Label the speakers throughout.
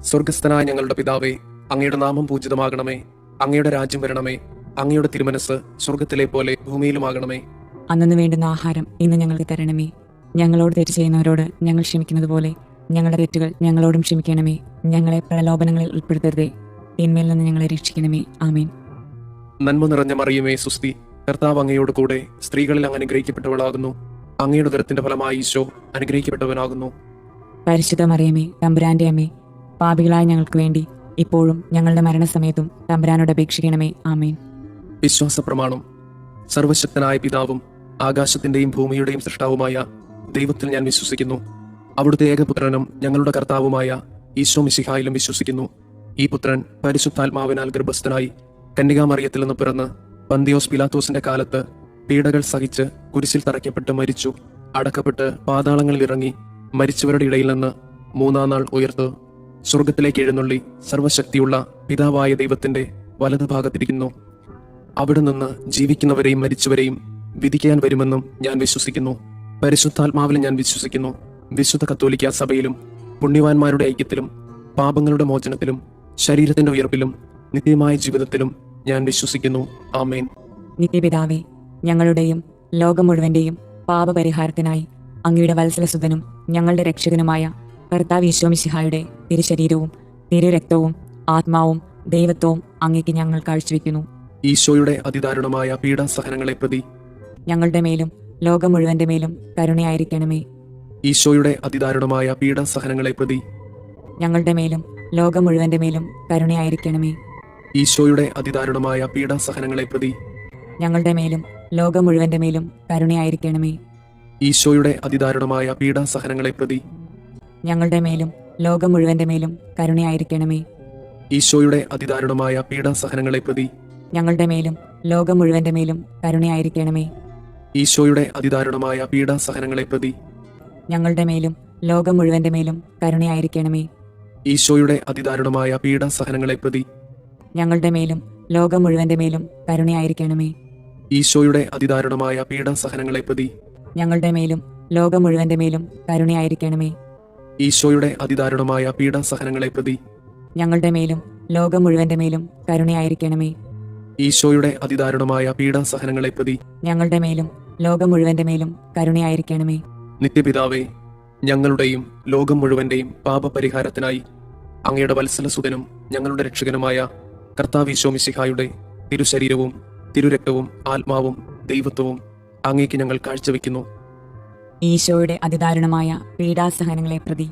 Speaker 1: സ്വർഗസ്ഥനായ ഞങ്ങളുടെ പിതാവേ, അങ്ങയുടെ നാമം പൂജിതമാകണമേ. അങ്ങയുടെ രാജ്യം വരണമേ. അങ്ങയുടെ തിരുമനസ് സ്വർഗത്തിലെ പോലെ ഭൂമിയിലുമാകണമേ.
Speaker 2: അന്നു വേണ്ടുന്ന ആഹാരം ഇന്ന് ഞങ്ങൾക്ക് തരണമേ. ഞങ്ങളോട് തെറ്റ് ചെയ്യുന്നവരോട് ഞങ്ങൾ ക്ഷമിക്കുന്നത് പോലെ ഞങ്ങളുടെ തെറ്റുകൾ ഞങ്ങളോടും ക്ഷമിക്കണമേ. ഞങ്ങളെ പ്രലോഭനങ്ങളിൽ ഉൾപ്പെടുത്തരുതേ, തിന്മയിൽ നിന്ന് ഞങ്ങളെ രക്ഷിക്കണമേ. ആമേൻ.
Speaker 1: നന്മ നിറഞ്ഞ മറിയമേ, സുസ്തി. കർത്താവ് അങ്ങയോട് കൂടെ സ്ത്രീകളിൽ അങ്ങ് അനുഗ്രഹിക്കപ്പെട്ടവളാകുന്നു. അങ്ങയുടെ ഉദരത്തിന്റെ ഫലമായി ഈശോ അനുഗ്രഹിക്കപ്പെട്ടവനാകുന്നു.
Speaker 2: പരിശുദ്ധ മറിയമേ, തമ്പുരാന്റെ അമ്മേ, പാപികളായ ഞങ്ങൾക്ക് വേണ്ടി ഇപ്പോഴും ഞങ്ങളുടെ മരണസമയത്തും തമ്പുരാനോട് അപേക്ഷിക്കണമേ. ആമേൻ.
Speaker 1: വിശ്വാസ പ്രമാണം. സർവശക്തനായ പിതാവും ആകാശത്തിന്റെയും ഭൂമിയുടെയും സൃഷ്ടാവുമായ ദൈവത്തിൽ ഞാൻ വിശ്വസിക്കുന്നു. അവിടുത്തെ ഏകപുത്രനും ഞങ്ങളുടെ കർത്താവുമായ ഈശോ മിശിഹായിലും വിശ്വസിക്കുന്നു. ഈ പുത്രൻ പരിശുദ്ധാത്മാവിനാൽ ഗർഭസ്ഥനായി കന്യകാമറിയത്തിൽ നിന്ന് പിറന്ന് പന്തിയോസ് പിലാത്തോസിന്റെ കാലത്ത് പീഡകൾ സഹിച്ച് കുരിശിൽ തറയ്ക്കപ്പെട്ട് മരിച്ചു, അടക്കപ്പെട്ട് പാതാളങ്ങളിൽ ഇറങ്ങി, മരിച്ചവരുടെ ഇടയിൽ നിന്ന് മൂന്നാം നാൾ ഉയർത്ത് സ്വർഗത്തിലേക്ക് എഴുന്നള്ളി സർവശക്തിയുള്ള പിതാവായ ദൈവത്തിന്റെ വലതുഭാഗത്തിരിക്കുന്നു. അവിടെ നിന്ന് ജീവിക്കുന്നവരെയും മരിച്ചവരെയും വിധിക്കാൻ വരുമെന്നും ഞാൻ വിശ്വസിക്കുന്നു. പരിശുദ്ധാത്മാവിലും ഞാൻ വിശ്വസിക്കുന്നു. വിശുദ്ധ കത്തോലിക്ക സഭയിലും പുണ്യവാന്മാരുടെ ഐക്യത്തിലും പാപങ്ങളുടെ മോചനത്തിലും ശരീരത്തിന്റെ ഉയർപ്പിലും നിത്യമായ ജീവിതത്തിലും ഞാൻ വിശ്വസിക്കുന്നു. ആമേൻ.
Speaker 2: നിത്യപിതാവേ, ഞങ്ങളുടെയും ലോകം മുഴുവന്റെയും പാപപരിഹാരത്തിനായി അങ്ങയുടെ വത്സലസുതനും ഞങ്ങളുടെ രക്ഷകനുമായ കർത്താവ് ഈശോ മിശിഹായുടെ തിരുശരീരവും തിരുരക്തവും ആത്മാവും ദൈവത്വവും അങ്ങേക്ക് ഞങ്ങൾ കാഴ്ചവെക്കുന്നു.
Speaker 1: ഈശോയുടെ അതിദാരുണമായ പീഡാസഹനങ്ങളെ പ്രതി
Speaker 2: ഞങ്ങളുടെ മേലും ലോകം മുഴുവന്റെ മേലും കരുണയായിരിക്കണമേ.
Speaker 1: ഈശോയുടെ അതിദാരുണമായ പീഡാസഹനങ്ങളെ പ്രതി
Speaker 2: ഞങ്ങളുടെ മേലും ലോകം മുഴുവന്റെ മേലും കരുണയായിരിക്കണമേ.
Speaker 1: ഈശോയുടെ അതിദാരുണമായ പീഡാസഹനങ്ങളെ പ്രതി
Speaker 2: ഞങ്ങളുടെ മേലും ലോകം മുഴുവന്റെ മേലും കരുണയായിരിക്കണമേ.
Speaker 1: ഈശോയുടെ അതിദാരുണമായ പീഡാസഹനങ്ങളെ പ്രതി
Speaker 2: ഞങ്ങളുടെ മേലും ലോകം മുഴുവന്റെ മേലും കരുണയായിരിക്കണമേ.
Speaker 1: ഈശോയുടെ അതിദാരുണമായ പീഡാസഹനങ്ങളെ പ്രതി
Speaker 2: ഞങ്ങളുടെ മേലും ലോകം മുഴുവന്റെ മേലും കരുണയായിരിക്കണമേ.
Speaker 1: ഈശോയുടെ അതിദാരുണമായ പീഡാസഹനങ്ങളെ പ്രതി
Speaker 2: ഞങ്ങളുടെ മേലും ലോകം മുഴുവന്റെ മേലും കരുണയായിരിക്കണമേ.
Speaker 1: ഈശോയുടെ അതിദാരുണമായ പീഡാസഹനങ്ങളെ പ്രതി
Speaker 2: ഞങ്ങളുടെ മേലും ലോകം മുഴുവന്റെ മേലും കരുണയായിരിക്കണമേ.
Speaker 1: ഈശോയുടെ അതിദാരുണമായ പീഡാസഹനങ്ങളെ പ്രതി
Speaker 2: ഞങ്ങളുടെ മേലും ലോകം മുഴുവന്റെ മേലും കരുണയായിരിക്കണമേ.
Speaker 1: ഈശോയുടെ അതിദാരുണമായ പീഡാസഹനങ്ങളെ പ്രതി
Speaker 2: ഞങ്ങളുടെ മേലും ലോകം മുഴുവന്റെ മേലും കരുണയായിരിക്കണമേ.
Speaker 1: ഈശോയുടെ അതിദാരുണമായ പീഡാസഹനങ്ങളെ പ്രതി
Speaker 2: ഞങ്ങളുടെ മേലും ലോകം മുഴുവന്റെ മേലും കരുണയായിരിക്കണമേ.
Speaker 1: നിത്യപിതാവേ, ഞങ്ങളുടെയും ലോകം മുഴുവന്റെയും പാപപരിഹാരത്തിനായി അങ്ങയുടെ വത്സലസുതനും ഞങ്ങളുടെ രക്ഷകനുമായ കർത്താവ് ഈശോ മിശിഹായുടെ തിരുശരീരവും തിരുരക്തവും ആത്മാവും ദൈവത്വവും അങ്ങേക്ക് ഞങ്ങൾ കാഴ്ചവെക്കുന്നു.
Speaker 2: ഈശോയുടെ അതിദാരുണമായ പീഡാസഹനങ്ങളെ പ്രതി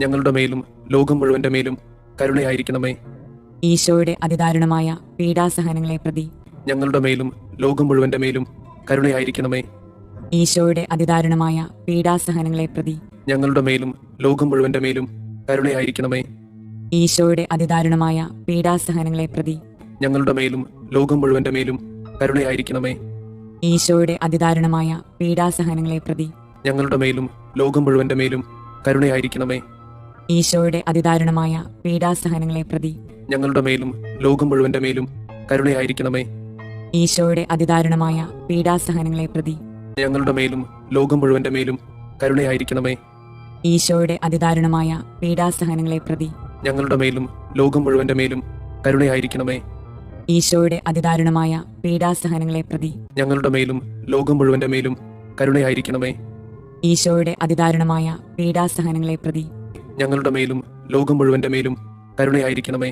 Speaker 1: ഞങ്ങളുടെ മേലും ലോകം മുഴുവന്റെ മേലും കരുണയായിരിക്കണമേ.
Speaker 2: ഈശോയുടെ അതിദാരുണമായ പീഡാസഹനങ്ങളെ പ്രതി
Speaker 1: ഞങ്ങളുടെ മേലും ലോകം മുഴുവന്റെ മേലും കരുണയായിരിക്കണമേ.
Speaker 2: ഈശോയുടെ അതിദാരുണമായ പീഡാസഹനങ്ങളെ പ്രതി
Speaker 1: ഞങ്ങളുടെ മേലും ലോകം മുഴുവന്റെ മേലും കരുണയായിരിക്കണമേ.
Speaker 2: ഈശോയുടെ അതിദാരുണമായ പീഡാസഹനങ്ങളെ പ്രതി
Speaker 1: ഞങ്ങളുടെ മേലും ലോകം മുഴുവന്റെ മേലും കരുണയായിരിക്കണമേ.
Speaker 2: ഈശോയുടെ അതിദാരുണമായ പീഡാസഹനങ്ങളെ പ്രതി
Speaker 1: ഞങ്ങളുടെ മേലും ലോകം മുഴുവന്റെ മേലും കരുണയായിരിക്കണമേ.
Speaker 2: ഈശോയുടെ അതിദാരുണമായ പീഡാസഹനങ്ങളെ പ്രതി
Speaker 1: ഞങ്ങളുടെ മേലും ലോകം മുഴുവന്റെ മേലും കരുണയായിരിക്കണമേ.
Speaker 2: ഈശോയുടെ അതിദാരുണമായ പീഡാസഹനങ്ങളെ പ്രതി
Speaker 1: ഞങ്ങളുടെ മേലും ലോകം മുഴുവന്റെ മേലും കരുണയായിരിക്കണമേ.
Speaker 2: ഈശോയുടെ അതിദാരുണമായ പീഡാസഹനങ്ങളെ പ്രതി
Speaker 1: ഞങ്ങളുടെ മേലും ലോകം മുഴുവന്റെ മേലും കരുണയായിരിക്കണമേ.
Speaker 2: ഈശോയുടെ അതിദാരുണമായ പീഡാസഹനങ്ങളെ പ്രതി
Speaker 1: ഞങ്ങളുടെ മേലും ലോകം മുഴുവന്റെ മേലും കരുണയായിരിക്കണമേ.
Speaker 2: ഈശോയുടെ അതിദാരുണമായ പീഡാസഹനങ്ങളെ പ്രതി
Speaker 1: ഞങ്ങളുടെ മേലും ലോകം മുഴുവന്റെ മേലും കരുണയായിരിക്കണമേ.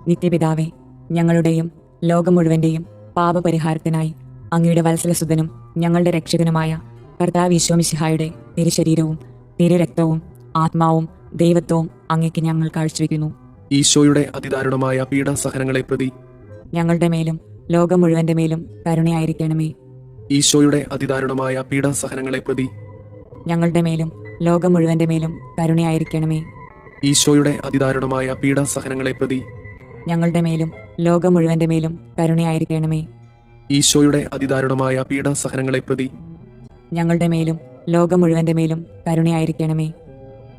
Speaker 2: നിത്യപിതാവേ, ഞങ്ങളുടെയും ലോകം മുഴുവന്റെയും പാപപരിഹാരത്തിനായി അങ്ങയുടെ വത്സലസുതനും ഞങ്ങളുടെ രക്ഷകനുമായ കർത്താവ് ഈശോ മിശിഹായുടെ തിരുശരീരവും തിരുരക്തവും ആത്മാവും ദൈവത്വവും അങ്ങേക്ക് ഞങ്ങൾ കാഴ്ചവെക്കുന്നു.
Speaker 1: ഈശോയുടെ അതിദാരുണമായ പീഡാസഹനങ്ങളെ പ്രതി
Speaker 2: ഞങ്ങളുടെ മേലും ലോകം മുഴുവന്റെ മേലും കരുണയായിരിക്കണമേ.
Speaker 1: ഈശോയുടെ അതിദാരുണമായ പീഡാസഹനങ്ങളെ പ്രതി
Speaker 2: ഞങ്ങളുടെ മേലും ലോകം മുഴുവന്റെ മേലും കരുണയായിരിക്കണമേ.
Speaker 1: ഈശോയുടെ അതിദാരുണമായ പീഡാസഹനങ്ങളെ പ്രതി
Speaker 2: ഞങ്ങളുടെ മേലും ലോകം മുഴുവന്റെ മേലും കരുണയായിരിക്കണമേ.
Speaker 1: ഈശോയുടെ അതിദാരുണമായ പീഡാസഹനങ്ങളെ പ്രതി
Speaker 2: ഞങ്ങളുടെ മേലും ലോകം മുഴുവന്റെ മേലും കരുണയായിരിക്കണമേ.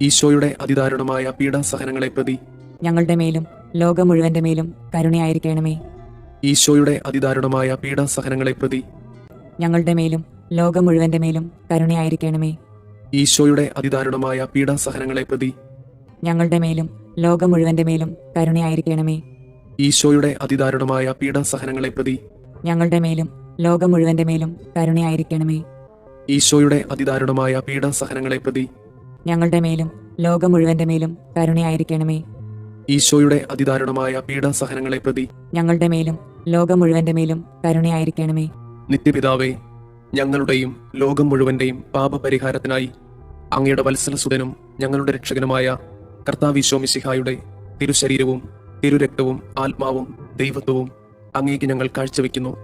Speaker 1: ഈശോയുടെ അതിദാരുണമായ പീഡാസഹനങ്ങളെ പ്രതി
Speaker 2: ഞങ്ങളുടെ മേലും ലോകം മുഴുവന്റെ മേലും കരുണയായിരിക്കണമേ.
Speaker 1: ഈശോയുടെ അതിദാരുണമായ പീഡാസഹനങ്ങളെ പ്രതി
Speaker 2: ഞങ്ങളുടെ മേലും ലോകം മുഴുവന്റെ മേലും കരുണയായിരിക്കണമേ.
Speaker 1: ഈശോയുടെ അതിദാരുണമായ പീഡാസഹനങ്ങളെ പ്രതി
Speaker 2: ഞങ്ങളുടെ മേലും ലോകം മുഴുവന്റെ മേലും കരുണയായിരിക്കണമേ.
Speaker 1: ഈശോയുടെ അതിദാരുണമായ പീഡാസഹനങ്ങളെ പ്രതി
Speaker 2: ഞങ്ങളുടെ മേലും ലോകം മുഴുവന്റെ മേലും കരുണയായിരിക്കണമേ.
Speaker 1: ഈശോയുടെ അതിദാരുണമായ പീഡാസഹനങ്ങളെ പ്രതി
Speaker 2: ഞങ്ങളുടെ മേലും ലോകം മുഴുവന്റെ മേലും കരുണയായിരിക്കണമേ.
Speaker 1: ഈശോയുടെ അതിദാരുണമായ പീഡാസഹനങ്ങളെ പ്രതി
Speaker 2: ഞങ്ങളുടെ മേലും ലോകം മുഴുവന്റെ മേലും കരുണയായിരിക്കണമേ.
Speaker 1: നിത്യപിതാവേ, ഞങ്ങളുടെയും ലോകം മുഴുവന്റെയും പാപപരിഹാരത്തിനായി അങ്ങയുടെ വത്സലസുതനും ഞങ്ങളുടെ രക്ഷകനുമായ കർത്താവ് മിശിഹായുടെ തിരുശരീരവും തിരുരക്തവും ആത്മാവും ദൈവത്വവും അങ്ങേക്ക് ഞങ്ങൾ കാഴ്ചവെക്കുന്നു.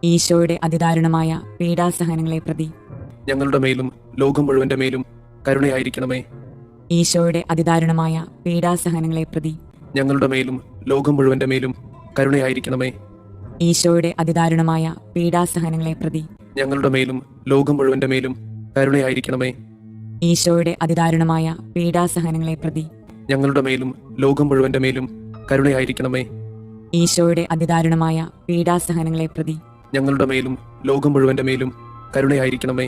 Speaker 2: ഈശോയുടെ അതിദാരുണമായ പീഡാസഹനങ്ങളെ പ്രതി
Speaker 1: ഞങ്ങളുടെ മേലും ലോകം മുഴുവന്റെ മേലും കരുണയായിരിക്കണമേ.
Speaker 2: ഈശോയുടെ അതിദാരുണമായ പീഡാസഹനങ്ങളെ പ്രതി
Speaker 1: ഞങ്ങളുടെ മേലും ലോകം മുഴുവന്റെ മേലും കരുണയായിരിക്കണമേ.
Speaker 2: ഈശോയുടെ അതിദാരുണമായ പീഡാസഹനങ്ങളെ പ്രതി
Speaker 1: ഞങ്ങളുടെ മേലും ലോകം മുഴുവന്റെ മേലും കരുണയായിരിക്കണമേ.
Speaker 2: ഈശോയുടെ അതിദാരുണമായ പീഡാസഹനങ്ങളെ പ്രതി
Speaker 1: ഞങ്ങളുടെ മേലും ലോകം മുഴുവന്റെ മേലും കരുണയായിരിക്കണമേ.
Speaker 2: ഈശോയുടെ അതിദാരുണമായ പീഡാസഹനങ്ങളെ പ്രതി
Speaker 1: ഞങ്ങളുടെ മേലും ലോകം മുഴുവന്റെ മേലും കരുണയായിരിക്കണമേ.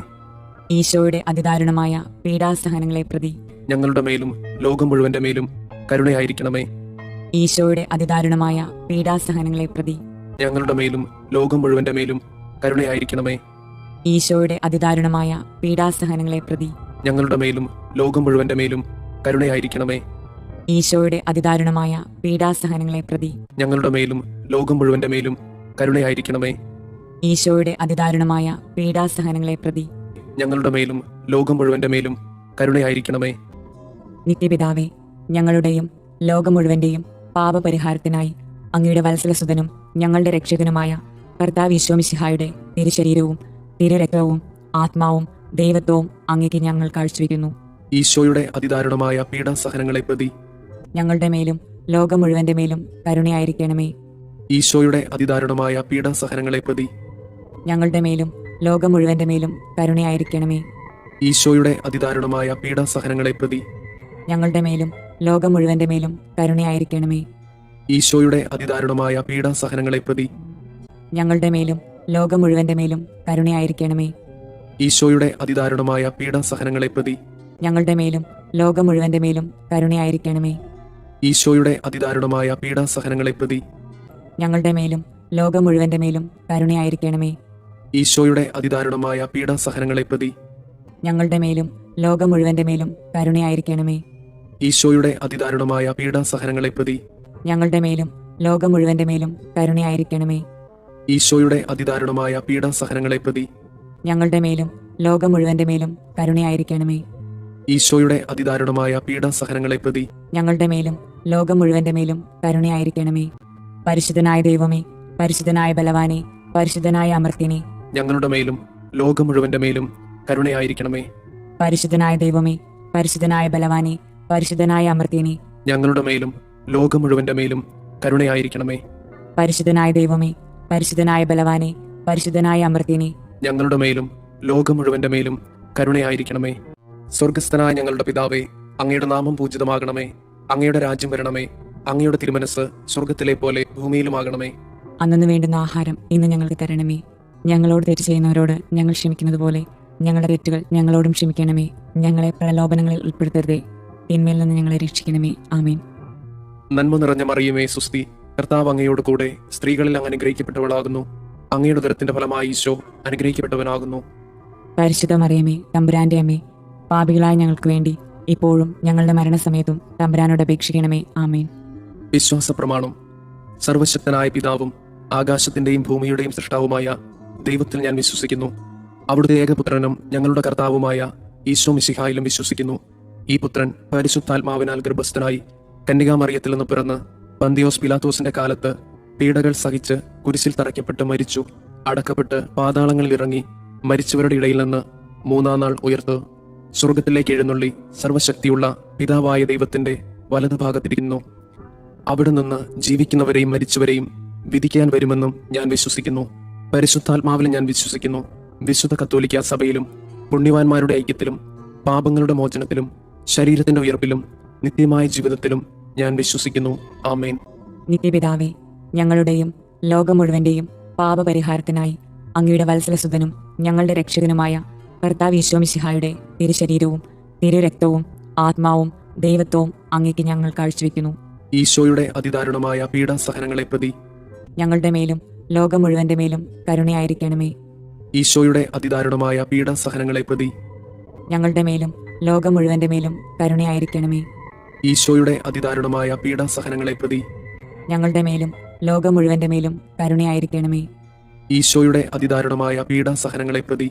Speaker 2: ഈശോയുടെ അതിദാരുണമായ പീഡാസഹനങ്ങളെ പ്രതി
Speaker 1: ഞങ്ങളുടെ മേലും ലോകം മുഴുവന്റെ മേലും കരുണയായിരിക്കണമേ.
Speaker 2: ഈശോയുടെ അതിദാരുണമായ പീഡാസഹനങ്ങളെ പ്രതി
Speaker 1: ഞങ്ങളുടെ മേലും ലോകം മുഴുവന്റെ മേലും കരുണയായിരിക്കണമേ.
Speaker 2: ഈശോയുടെ അതിദാരുണമായ പീഡാസഹനങ്ങളെ പ്രതി
Speaker 1: ഞങ്ങളുടെ മേലും ലോകം മുഴുവന്റെ മേലും കരുണയായിരിക്കണമേ.
Speaker 2: ഈശോയുടെ അതിദാരുണമായ പീഡാസഹനങ്ങളെ പ്രതി
Speaker 1: ഞങ്ങളുടെ മേലും ലോകം മുഴുവന്റെ മേലും കരുണയായിരിക്കണമേ.
Speaker 2: ഈശോയുടെ അതിദാരുണമായ പീഡാസഹനങ്ങളെ പ്രതി
Speaker 1: ഞങ്ങളുടെ മേലും ലോകം മുഴുവന്റെ മേലും കരുണയായിരിക്കണമേ.
Speaker 2: നിത്യപിതാവേ, ഞങ്ങളുടെയും ലോകം മുഴുവന്റെയും പാപപരിഹാരത്തിനായി അങ്ങയുടെ വത്സലസുതനും ഞങ്ങളുടെ രക്ഷകനുമായ കർത്താവ് മിശിഹായുടെ തിരുശരീരവും തിരുരക്തവും ആത്മാവും ദൈവത്വവും അങ്ങേക്ക് ഞങ്ങൾ കാഴ്ചവെക്കുന്നു.
Speaker 1: ഈശോയുടെ അതിദാരുണമായ പീഡാസഹനങ്ങളെ പ്രതി
Speaker 2: ഞങ്ങളുടെ മേലും ലോകം മുഴുവന്റെ മേലും കരുണയായിരിക്കണമേ.
Speaker 1: ഈശോയുടെ അതിദാരുണമായ പീഡാസഹനങ്ങളെ പ്രതി
Speaker 2: ഞങ്ങളുടെ മേലും ലോകം മുഴുവന്റെ മേലും കരുണയായിരിക്കണമേ.
Speaker 1: ഈശോയുടെ അതിദാരുണമായ പീഡാസഹനങ്ങളെ പ്രതി
Speaker 2: ഞങ്ങളുടെ മേലും ലോകം മുഴുവന്റെ മേലും കരുണയായിരിക്കണമേ.
Speaker 1: ഈശോയുടെ അതിദാരുണമായ പീഡാസഹനങ്ങളെ പ്രതി
Speaker 2: ഞങ്ങളുടെ മേലും ലോകം മുഴുവന്റെ മേലും കരുണയായിരിക്കണമേ.
Speaker 1: ഈശോയുടെ അതിദാരുണമായ പീഡാസഹനങ്ങളെ പ്രതി
Speaker 2: ഞങ്ങളുടെ മേലും ലോകം മുഴുവന്റെ മേലും കരുണയായിരിക്കണമേ.
Speaker 1: ഈശോയുടെ അതിദാരുണമായ പീഡാസഹനങ്ങളെ പ്രതി
Speaker 2: ഞങ്ങളുടെ മേലും ലോകം മുഴുവന്റെ മേലും കരുണയായിരിക്കണമേ.
Speaker 1: ഈശോയുടെ അതിദാരുണമായ പീഡാസഹനങ്ങളെ പ്രതി
Speaker 2: ഞങ്ങളുടെ മേലും ലോകം മുഴുവന്റെ മേലും കരുണയായിരിക്കണമേ.
Speaker 1: ഈശോയുടെ അതിദാരുണമായ പീഡാസഹനങ്ങളെ പ്രതി
Speaker 2: ഞങ്ങളുടെ മേലും ലോകം മുഴുവന്റെ മേലും കരുണയായിരിക്കണമേ.
Speaker 1: ഈശോയുടെ അതിദാരുണമായ പീഡാസഹനങ്ങളെ പ്രതി
Speaker 2: ഞങ്ങളുടെ മേലും ലോകം മുഴുവന്റെ മേലും കരുണയായിരിക്കണമേ.
Speaker 1: ഈശോയുടെ അതിദാരുണമായ പീഡാസഹനങ്ങളെ പ്രതി
Speaker 2: ഞങ്ങളുടെ മേലും ലോകം മുഴുവന്റെ മേലും കരുണയായിരിക്കണമേ. പരിശുദ്ധനായ ദൈവമേ, പരിശുദ്ധനായ ബലവാനെ, പരിശുദ്ധനായ അമർത്തിനെ,
Speaker 1: ഞങ്ങളുടെ മേലും ലോകം മുഴുവന്റെ മേലും കരുണയായിരിക്കണമേ.
Speaker 2: പരിശുദ്ധനായ ദൈവമേ, പരിശുദ്ധനായ ബലവാനെ, പരിശുദ്ധനായ അമർത്തിനെ,
Speaker 1: ഞങ്ങളുടെ മേലും ലോകം മുഴുവന്റെ മേലും കരുണയായിരിക്കണമേ.
Speaker 2: പരിശുദ്ധനായ ദൈവമേ, പരിശുദ്ധനായ ബലവാനെ, പരിശുദ്ധനായ അമർത്തിനെ,
Speaker 1: ഞങ്ങളുടെ മേലും ലോകം മുഴുവന്റെ മേലും കരുണയായിരിക്കണമേ. സ്വർഗസ്ഥനായ ഞങ്ങളുടെ പിതാവേ, അങ്ങയുടെ നാമം പൂജിതമാകണമേ. അങ്ങയുടെ രാജ്യം വരണമേ. അങ്ങയുടെ തിരുമനസ് സ്വർഗത്തിലെ പോലെ ഭൂമിയിലുമാകണമേ.
Speaker 2: അന്നു വേണ്ടുന്ന ആഹാരം ഇന്ന് ഞങ്ങൾക്ക് തരണമേ. ഞങ്ങളോട് തെറ്റ് ചെയ്യുന്നവരോട് ഞങ്ങൾ ക്ഷമിക്കുന്നത് പോലെ ഞങ്ങളുടെ തെറ്റുകൾ ഞങ്ങളോടും ക്ഷമിക്കണമേ. ഞങ്ങളെ പ്രലോഭനങ്ങളിൽ ഉൾപ്പെടുത്തരുതേ, തിന്മയിൽ നിന്ന് ഞങ്ങളെ രക്ഷിക്കണമേ. ആമേൻ.
Speaker 1: നന്മ നിറഞ്ഞ മറിയമേ സുസ്തി, കർത്താവ് അങ്ങയോട് കൂടെ സ്ത്രീകളിൽ അങ്ങ് അനുഗ്രഹിക്കപ്പെട്ടവളാകുന്നു. അങ്ങയുടെ ഉദരത്തിന്റെ ഫലമായി ഈശോ അനുഗ്രഹിക്കപ്പെട്ടവനാകുന്നു.
Speaker 2: പരിശുദ്ധ മറിയമേ, തമ്പുരാന്റെ അമ്മേ, പാപികളായ ഞങ്ങൾക്ക് വേണ്ടി ഇപ്പോഴും ഞങ്ങളുടെ മരണസമയത്തും തമ്പുരാനോട് അപേക്ഷിക്കണമേ. ആമേൻ.
Speaker 1: വിശ്വാസ പ്രമാണം. സർവശക്തനായ പിതാവും ആകാശത്തിന്റെയും ഭൂമിയുടെയും സൃഷ്ടാവുമായ ദൈവത്തിൽ ഞാൻ വിശ്വസിക്കുന്നു. അവിടുത്തെ ഏകപുത്രനും ഞങ്ങളുടെ കർത്താവുമായ ഈശോ മിശിഹായിലും വിശ്വസിക്കുന്നു. ഈ പുത്രൻ പരിശുദ്ധാത്മാവിനാൽ ഗർഭസ്ഥനായി കന്യകാമറിയത്തിൽ നിന്ന് പിറന്ന് പന്തിയോസ് പിലാത്തോസിന്റെ കാലത്ത് പീഡകൾ സഹിച്ച് കുരിശിൽ തറയ്ക്കപ്പെട്ട് മരിച്ചു, അടക്കപ്പെട്ട് പാതാളങ്ങളിൽ ഇറങ്ങി മരിച്ചവരുടെ ഇടയിൽ നിന്ന് മൂന്നാം നാൾ ഉയർത്ത് സ്വർഗത്തിലേക്ക് എഴുന്നള്ളി സർവശക്തിയുള്ള പിതാവായ ദൈവത്തിന്റെ വലതുഭാഗത്തിരിക്കുന്നു. അവിടെ നിന്ന് ജീവിക്കുന്നവരെയും മരിച്ചവരെയും വിധിക്കാൻ വരുമെന്നും ഞാൻ വിശ്വസിക്കുന്നു. പരിശുദ്ധാത്മാവിൽ ഞാൻ വിശ്വസിക്കുന്നു. വിശുദ്ധ കത്തോലിക്ക സഭയിലും പുണ്യവാന്മാരുടെ ഐക്യത്തിലും പാപങ്ങളുടെ മോചനത്തിലും ശരീരത്തിന്റെ ഉയർപ്പിലും നിത്യമായ ജീവിതത്തിലും ഞാൻ വിശ്വസിക്കുന്നു. ആമേൻ.
Speaker 2: നിത്യപിതാവേ, ഞങ്ങളുടെയും ലോകം മുഴുവന്റെയും പാപപരിഹാരത്തിനായി അങ്ങയുടെ വത്സലസുതനും ഞങ്ങളുടെ രക്ഷകനുമായ കർത്താവ് മിശിഹായുടെ തിരുശരീരവും തിരുരക്തവും ആത്മാവും ദൈവത്വവും അങ്ങേക്ക് ഞങ്ങൾ കാഴ്ചവെക്കുന്നു.
Speaker 1: ഈശോയുടെ അതിദാരുണമായ പീഡാസഹനങ്ങളെ പ്രതി
Speaker 2: ഞങ്ങളുടെ മേലും ലോകം മുഴുവന്റെ മേലും കരുണയായിരിക്കണമേ.
Speaker 1: ഈശോയുടെ അതിദാരുണമായ പീഡാസഹനങ്ങളെ പ്രതി
Speaker 2: ഞങ്ങളുടെ മേലും ലോകം മുഴുവന്റെ മേലും കരുണയായിരിക്കണമേ.
Speaker 1: ഈശോയുടെ അതിദാരുണമായ പീഡാസഹനങ്ങളെ പ്രതി
Speaker 2: ഞങ്ങളുടെ മേലും ലോകം മുഴുവന്റെ മേലും കരുണയായിരിക്കണമേ.
Speaker 1: ഈശോയുടെ അതിദാരുണമായ പീഡാസഹനങ്ങളെ പ്രതി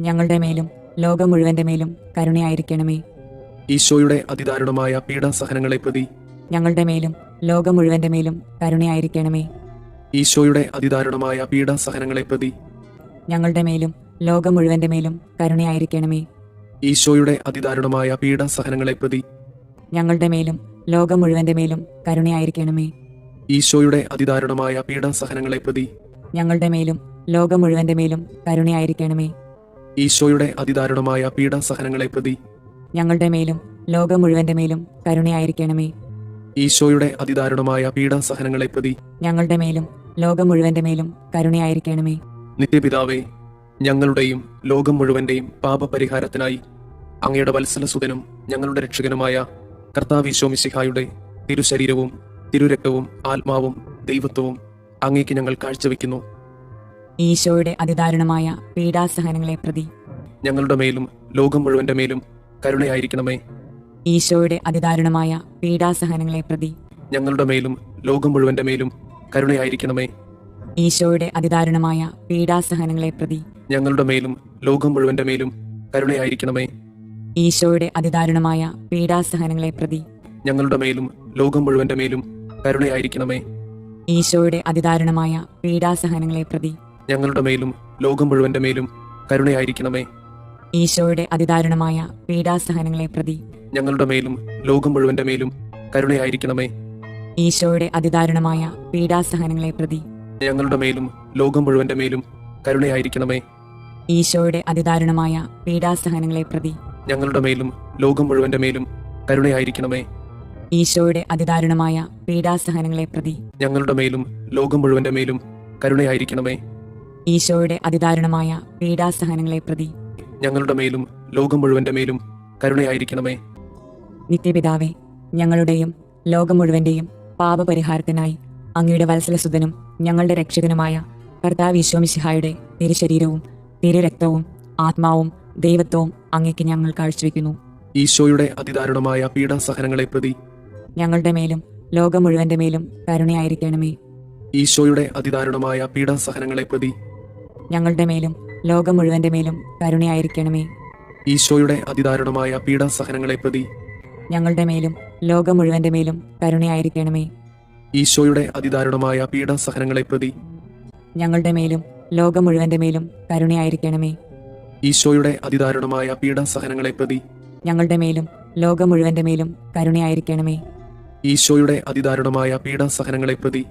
Speaker 2: ഞങ്ങളുടെ മേലും ലോകം മുഴുവന്റെ മേലും കരുണയായിരിക്കണമേ.
Speaker 1: ഈശോയുടെ അതിദാരുണമായ പീഡാസഹനങ്ങളെ പ്രതി
Speaker 2: ഞങ്ങളുടെ മേലും ലോകം മുഴുവന്റെ മേലും കരുണയായിരിക്കണമേ.
Speaker 1: ഈശോയുടെ അതിദാരുണമായ പീഡാസഹനങ്ങളെ പ്രതി
Speaker 2: ഞങ്ങളുടെ മേലും ലോകം മുഴുവന്റെ മേലും കരുണയായിരിക്കണമേ.
Speaker 1: ഈശോയുടെ അതിദാരുണമായ പീഡാസഹനങ്ങളെ പ്രതി
Speaker 2: ഞങ്ങളുടെ മേലും ലോകം മുഴുവന്റെ മേലും കരുണയായിരിക്കണമേ.
Speaker 1: ഈശോയുടെ അതിദാരുണമായ പീഡാസഹനങ്ങളെ പ്രതി
Speaker 2: ഞങ്ങളുടെ മേലും ലോകം മുഴുവന്റെ മേലും കരുണയായിരിക്കണമേ.
Speaker 1: ഈശോയുടെ അതിദാരുണമായ പീഡാസഹനങ്ങളെ പ്രതി
Speaker 2: ഞങ്ങളുടെ മേലും ലോകം മുഴുവന്റെ മേലും കരുണയായിരിക്കണമേ.
Speaker 1: ഈശോയുടെ അതിദാരുണമായ പീഡാസഹനങ്ങളെ പ്രതി
Speaker 2: ഞങ്ങളുടെ മേലും ലോകം മുഴുവന്റെ മേലും കരുണയായിരിക്കണമേ.
Speaker 1: നിത്യപിതാവേ, ഞങ്ങളുടെയും ലോകം മുഴുവന്റെയും പാപപരിഹാരത്തിനായി അങ്ങയുടെ വത്സലസുതനും ഞങ്ങളുടെ രക്ഷകനുമായ കർത്താവ് ഈശോ മിശിഹായുടെ തിരുശരീരവും തിരുരക്തവും ആത്മാവും ദൈവത്വവും അങ്ങേക്ക് ഞങ്ങൾ കാഴ്ചവെക്കുന്നു.
Speaker 2: ഈശോയുടെ അതിദാരുണമായ പീഡാസഹനങ്ങളെ പ്രതി
Speaker 1: ഞങ്ങളുടെ മേലും ലോകം മുഴുവന്റെ മേലും കരുണയായിരിക്കണമേ.
Speaker 2: ഈശോയുടെ അതിദാരുണമായ പീഡാസഹനങ്ങളെ പ്രതി
Speaker 1: ഞങ്ങളുടെ മേലും ലോകം മുഴുവന്റെ മേലും കരുണയായിരിക്കണമേ.
Speaker 2: ഈശോയുടെ അതിദാരുണമായ പീഡാസഹനങ്ങളെ പ്രതി
Speaker 1: ഞങ്ങളുടെ മേലും ലോകം മുഴുവന്റെ മേലും കരുണയായിരിക്കണമേ.
Speaker 2: ഈശോയുടെ അതിദാരുണമായ പീഡാസഹനങ്ങളെ പ്രതി
Speaker 1: ഞങ്ങളുടെ മേലും ലോകം മുഴുവന്റെ മേലും കരുണയായിരിക്കണമേ.
Speaker 2: ഈശോയുടെ അതിദാരുണമായ പീഡാസഹനങ്ങളെ പ്രതി
Speaker 1: ഞങ്ങളുടെ മേലും ലോകം മുഴുവന്റെ മേലും കരുണയായിരിക്കണമേ.
Speaker 2: ഈശോയുടെ അതിദാരുണമായ പീഡാസഹനങ്ങളെ പ്രതി
Speaker 1: ഞങ്ങളുടെ മേലും ലോകം മുഴുവന്റെ മേലും കരുണയായിരിക്കണമേ.
Speaker 2: ഈശോയുടെ അതിദാരുണമായ പീഡാസഹനങ്ങളെ പ്രതി
Speaker 1: ഞങ്ങളുടെ മേലും ലോകം മുഴുവന്റെ മേലും കരുണയായിരിക്കണമേ.
Speaker 2: ഈശോയുടെ അതിദാരുണമായ പീഡാസഹനങ്ങളെ പ്രതി
Speaker 1: ഞങ്ങളുടെ മേലും ലോകം മുഴുവന്റെ മേലും കരുണയായിരിക്കണമേ.
Speaker 2: ഈശോയുടെ അതിദാരുണമായ പീഡാസഹനങ്ങളെ പ്രതി
Speaker 1: ഞങ്ങളുടെ മേലും ലോകം മുഴുവന്റെ മേലും കരുണയായിരിക്കണമേ.
Speaker 2: ഈശോയുടെ അതിദാരുണമായ പീഡാസഹനങ്ങളെ പ്രതി
Speaker 1: ഞങ്ങളുടെ മേലും ലോകം മുഴുവന്റെ മേലും കരുണയായിരിക്കണമേ.
Speaker 2: നിത്യപിതാവേ, ഞങ്ങളുടെയും ലോകം മുഴുവന്റെയും പാപപരിഹാരത്തിനായി അങ്ങയുടെ വത്സലസുതനും ഞങ്ങളുടെ രക്ഷകനുമായ കർത്താവ് ഈശോ മിശിഹായുടെ തിരുശരീരവും തിരുരക്തവും ആത്മാവും ദൈവത്വവും അങ്ങേക്ക് ഞങ്ങൾ കാഴ്ചവെക്കുന്നു.
Speaker 1: ഈശോയുടെ അതിദാരുണമായ പീഡാസഹനങ്ങളെ പ്രതി
Speaker 2: ഞങ്ങളുടെ മേലും ലോകം മുഴുവന്റെ മേലും കരുണയായിരിക്കണമേ.
Speaker 1: ഈശോയുടെ അതിദാരുണമായ പീഡാസഹനങ്ങളെ പ്രതി
Speaker 2: ഞങ്ങളുടെ മേലും ലോകം മുഴുവന്റെ മേലും കരുണയായിരിക്കണമേ.
Speaker 1: ഈശോയുടെ അതിദാരുണമായ പീഡാസഹനങ്ങളെ പ്രതി
Speaker 2: ഞങ്ങളുടെ മേലും ലോകം മുഴുവന്റെ മേലും കരുണയായിരിക്കണമേ.
Speaker 1: ഈശോയുടെ അതിദാരുണമായ പീഡാസഹനങ്ങളെ പ്രതി
Speaker 2: ഞങ്ങളുടെ മേലും ലോകം മുഴുവന്റെ മേലും കരുണയായിരിക്കണമേ.
Speaker 1: ഈശോയുടെ അതിദാരുണമായ പീഡാസഹനങ്ങളെ പ്രതി
Speaker 2: ഞങ്ങളുടെ മേലും ലോകം മുഴുവന്റെ മേലും കരുണയായിരിക്കണമേ.
Speaker 1: ഈശോയുടെ അതിദാരുണമായ പീഡാസഹനങ്ങളെ പ്രതി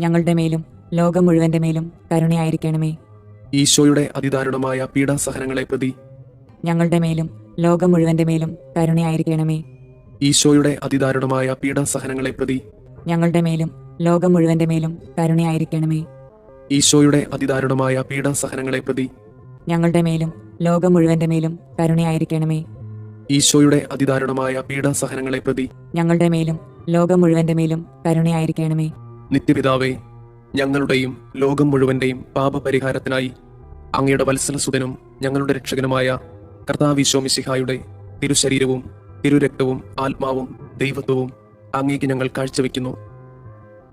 Speaker 2: ഞങ്ങളുടെ മേലും ലോകം മുഴുവന്റെ മേലും കരുണയായിരിക്കണമേ.
Speaker 1: ഈശോയുടെ അതിദാരുണമായ പീഡാസഹനങ്ങളെ പ്രതി
Speaker 2: ഞങ്ങളുടെ മേലും ലോകം മുഴുവന്റെ മേലും കരുണയായിരിക്കണമേ.
Speaker 1: ഈശോയുടെ അതിദാരുണമായ പീഡാസഹനങ്ങളെ പ്രതി
Speaker 2: ഞങ്ങളുടെ മേലും ലോകം മുഴുവന്റെ മേലും കരുണയായിരിക്കണമേ.
Speaker 1: ഈശോയുടെ അതിദാരുണമായ പീഡാസഹനങ്ങളെ പ്രതി
Speaker 2: ഞങ്ങളുടെ മേലും ലോകം മുഴുവന്റെ മേലും കരുണയായിരിക്കണമേ.
Speaker 1: ഈശോയുടെ അതിദാരുണമായ പീഡാസഹനങ്ങളെ പ്രതി
Speaker 2: ഞങ്ങളുടെ മേലും ലോകം മുഴുവന്റെ മേലും കരുണയായിരിക്കണമേ.
Speaker 1: നിത്യപിതാവേ, ഞങ്ങളുടെയും ലോകം മുഴുവന്റെയും പാപപരിഹാരത്തിനായി അങ്ങയുടെ വത്സലസുതനും ഞങ്ങളുടെ രക്ഷകനുമായ കർത്താവ് ഈശോ മിശിഹായുടെ തിരുശരീരവും തിരുരക്തവും ആത്മാവും ദൈവത്വവും അങ്ങേക്ക് ഞങ്ങൾ കാഴ്ചവെക്കുന്നു.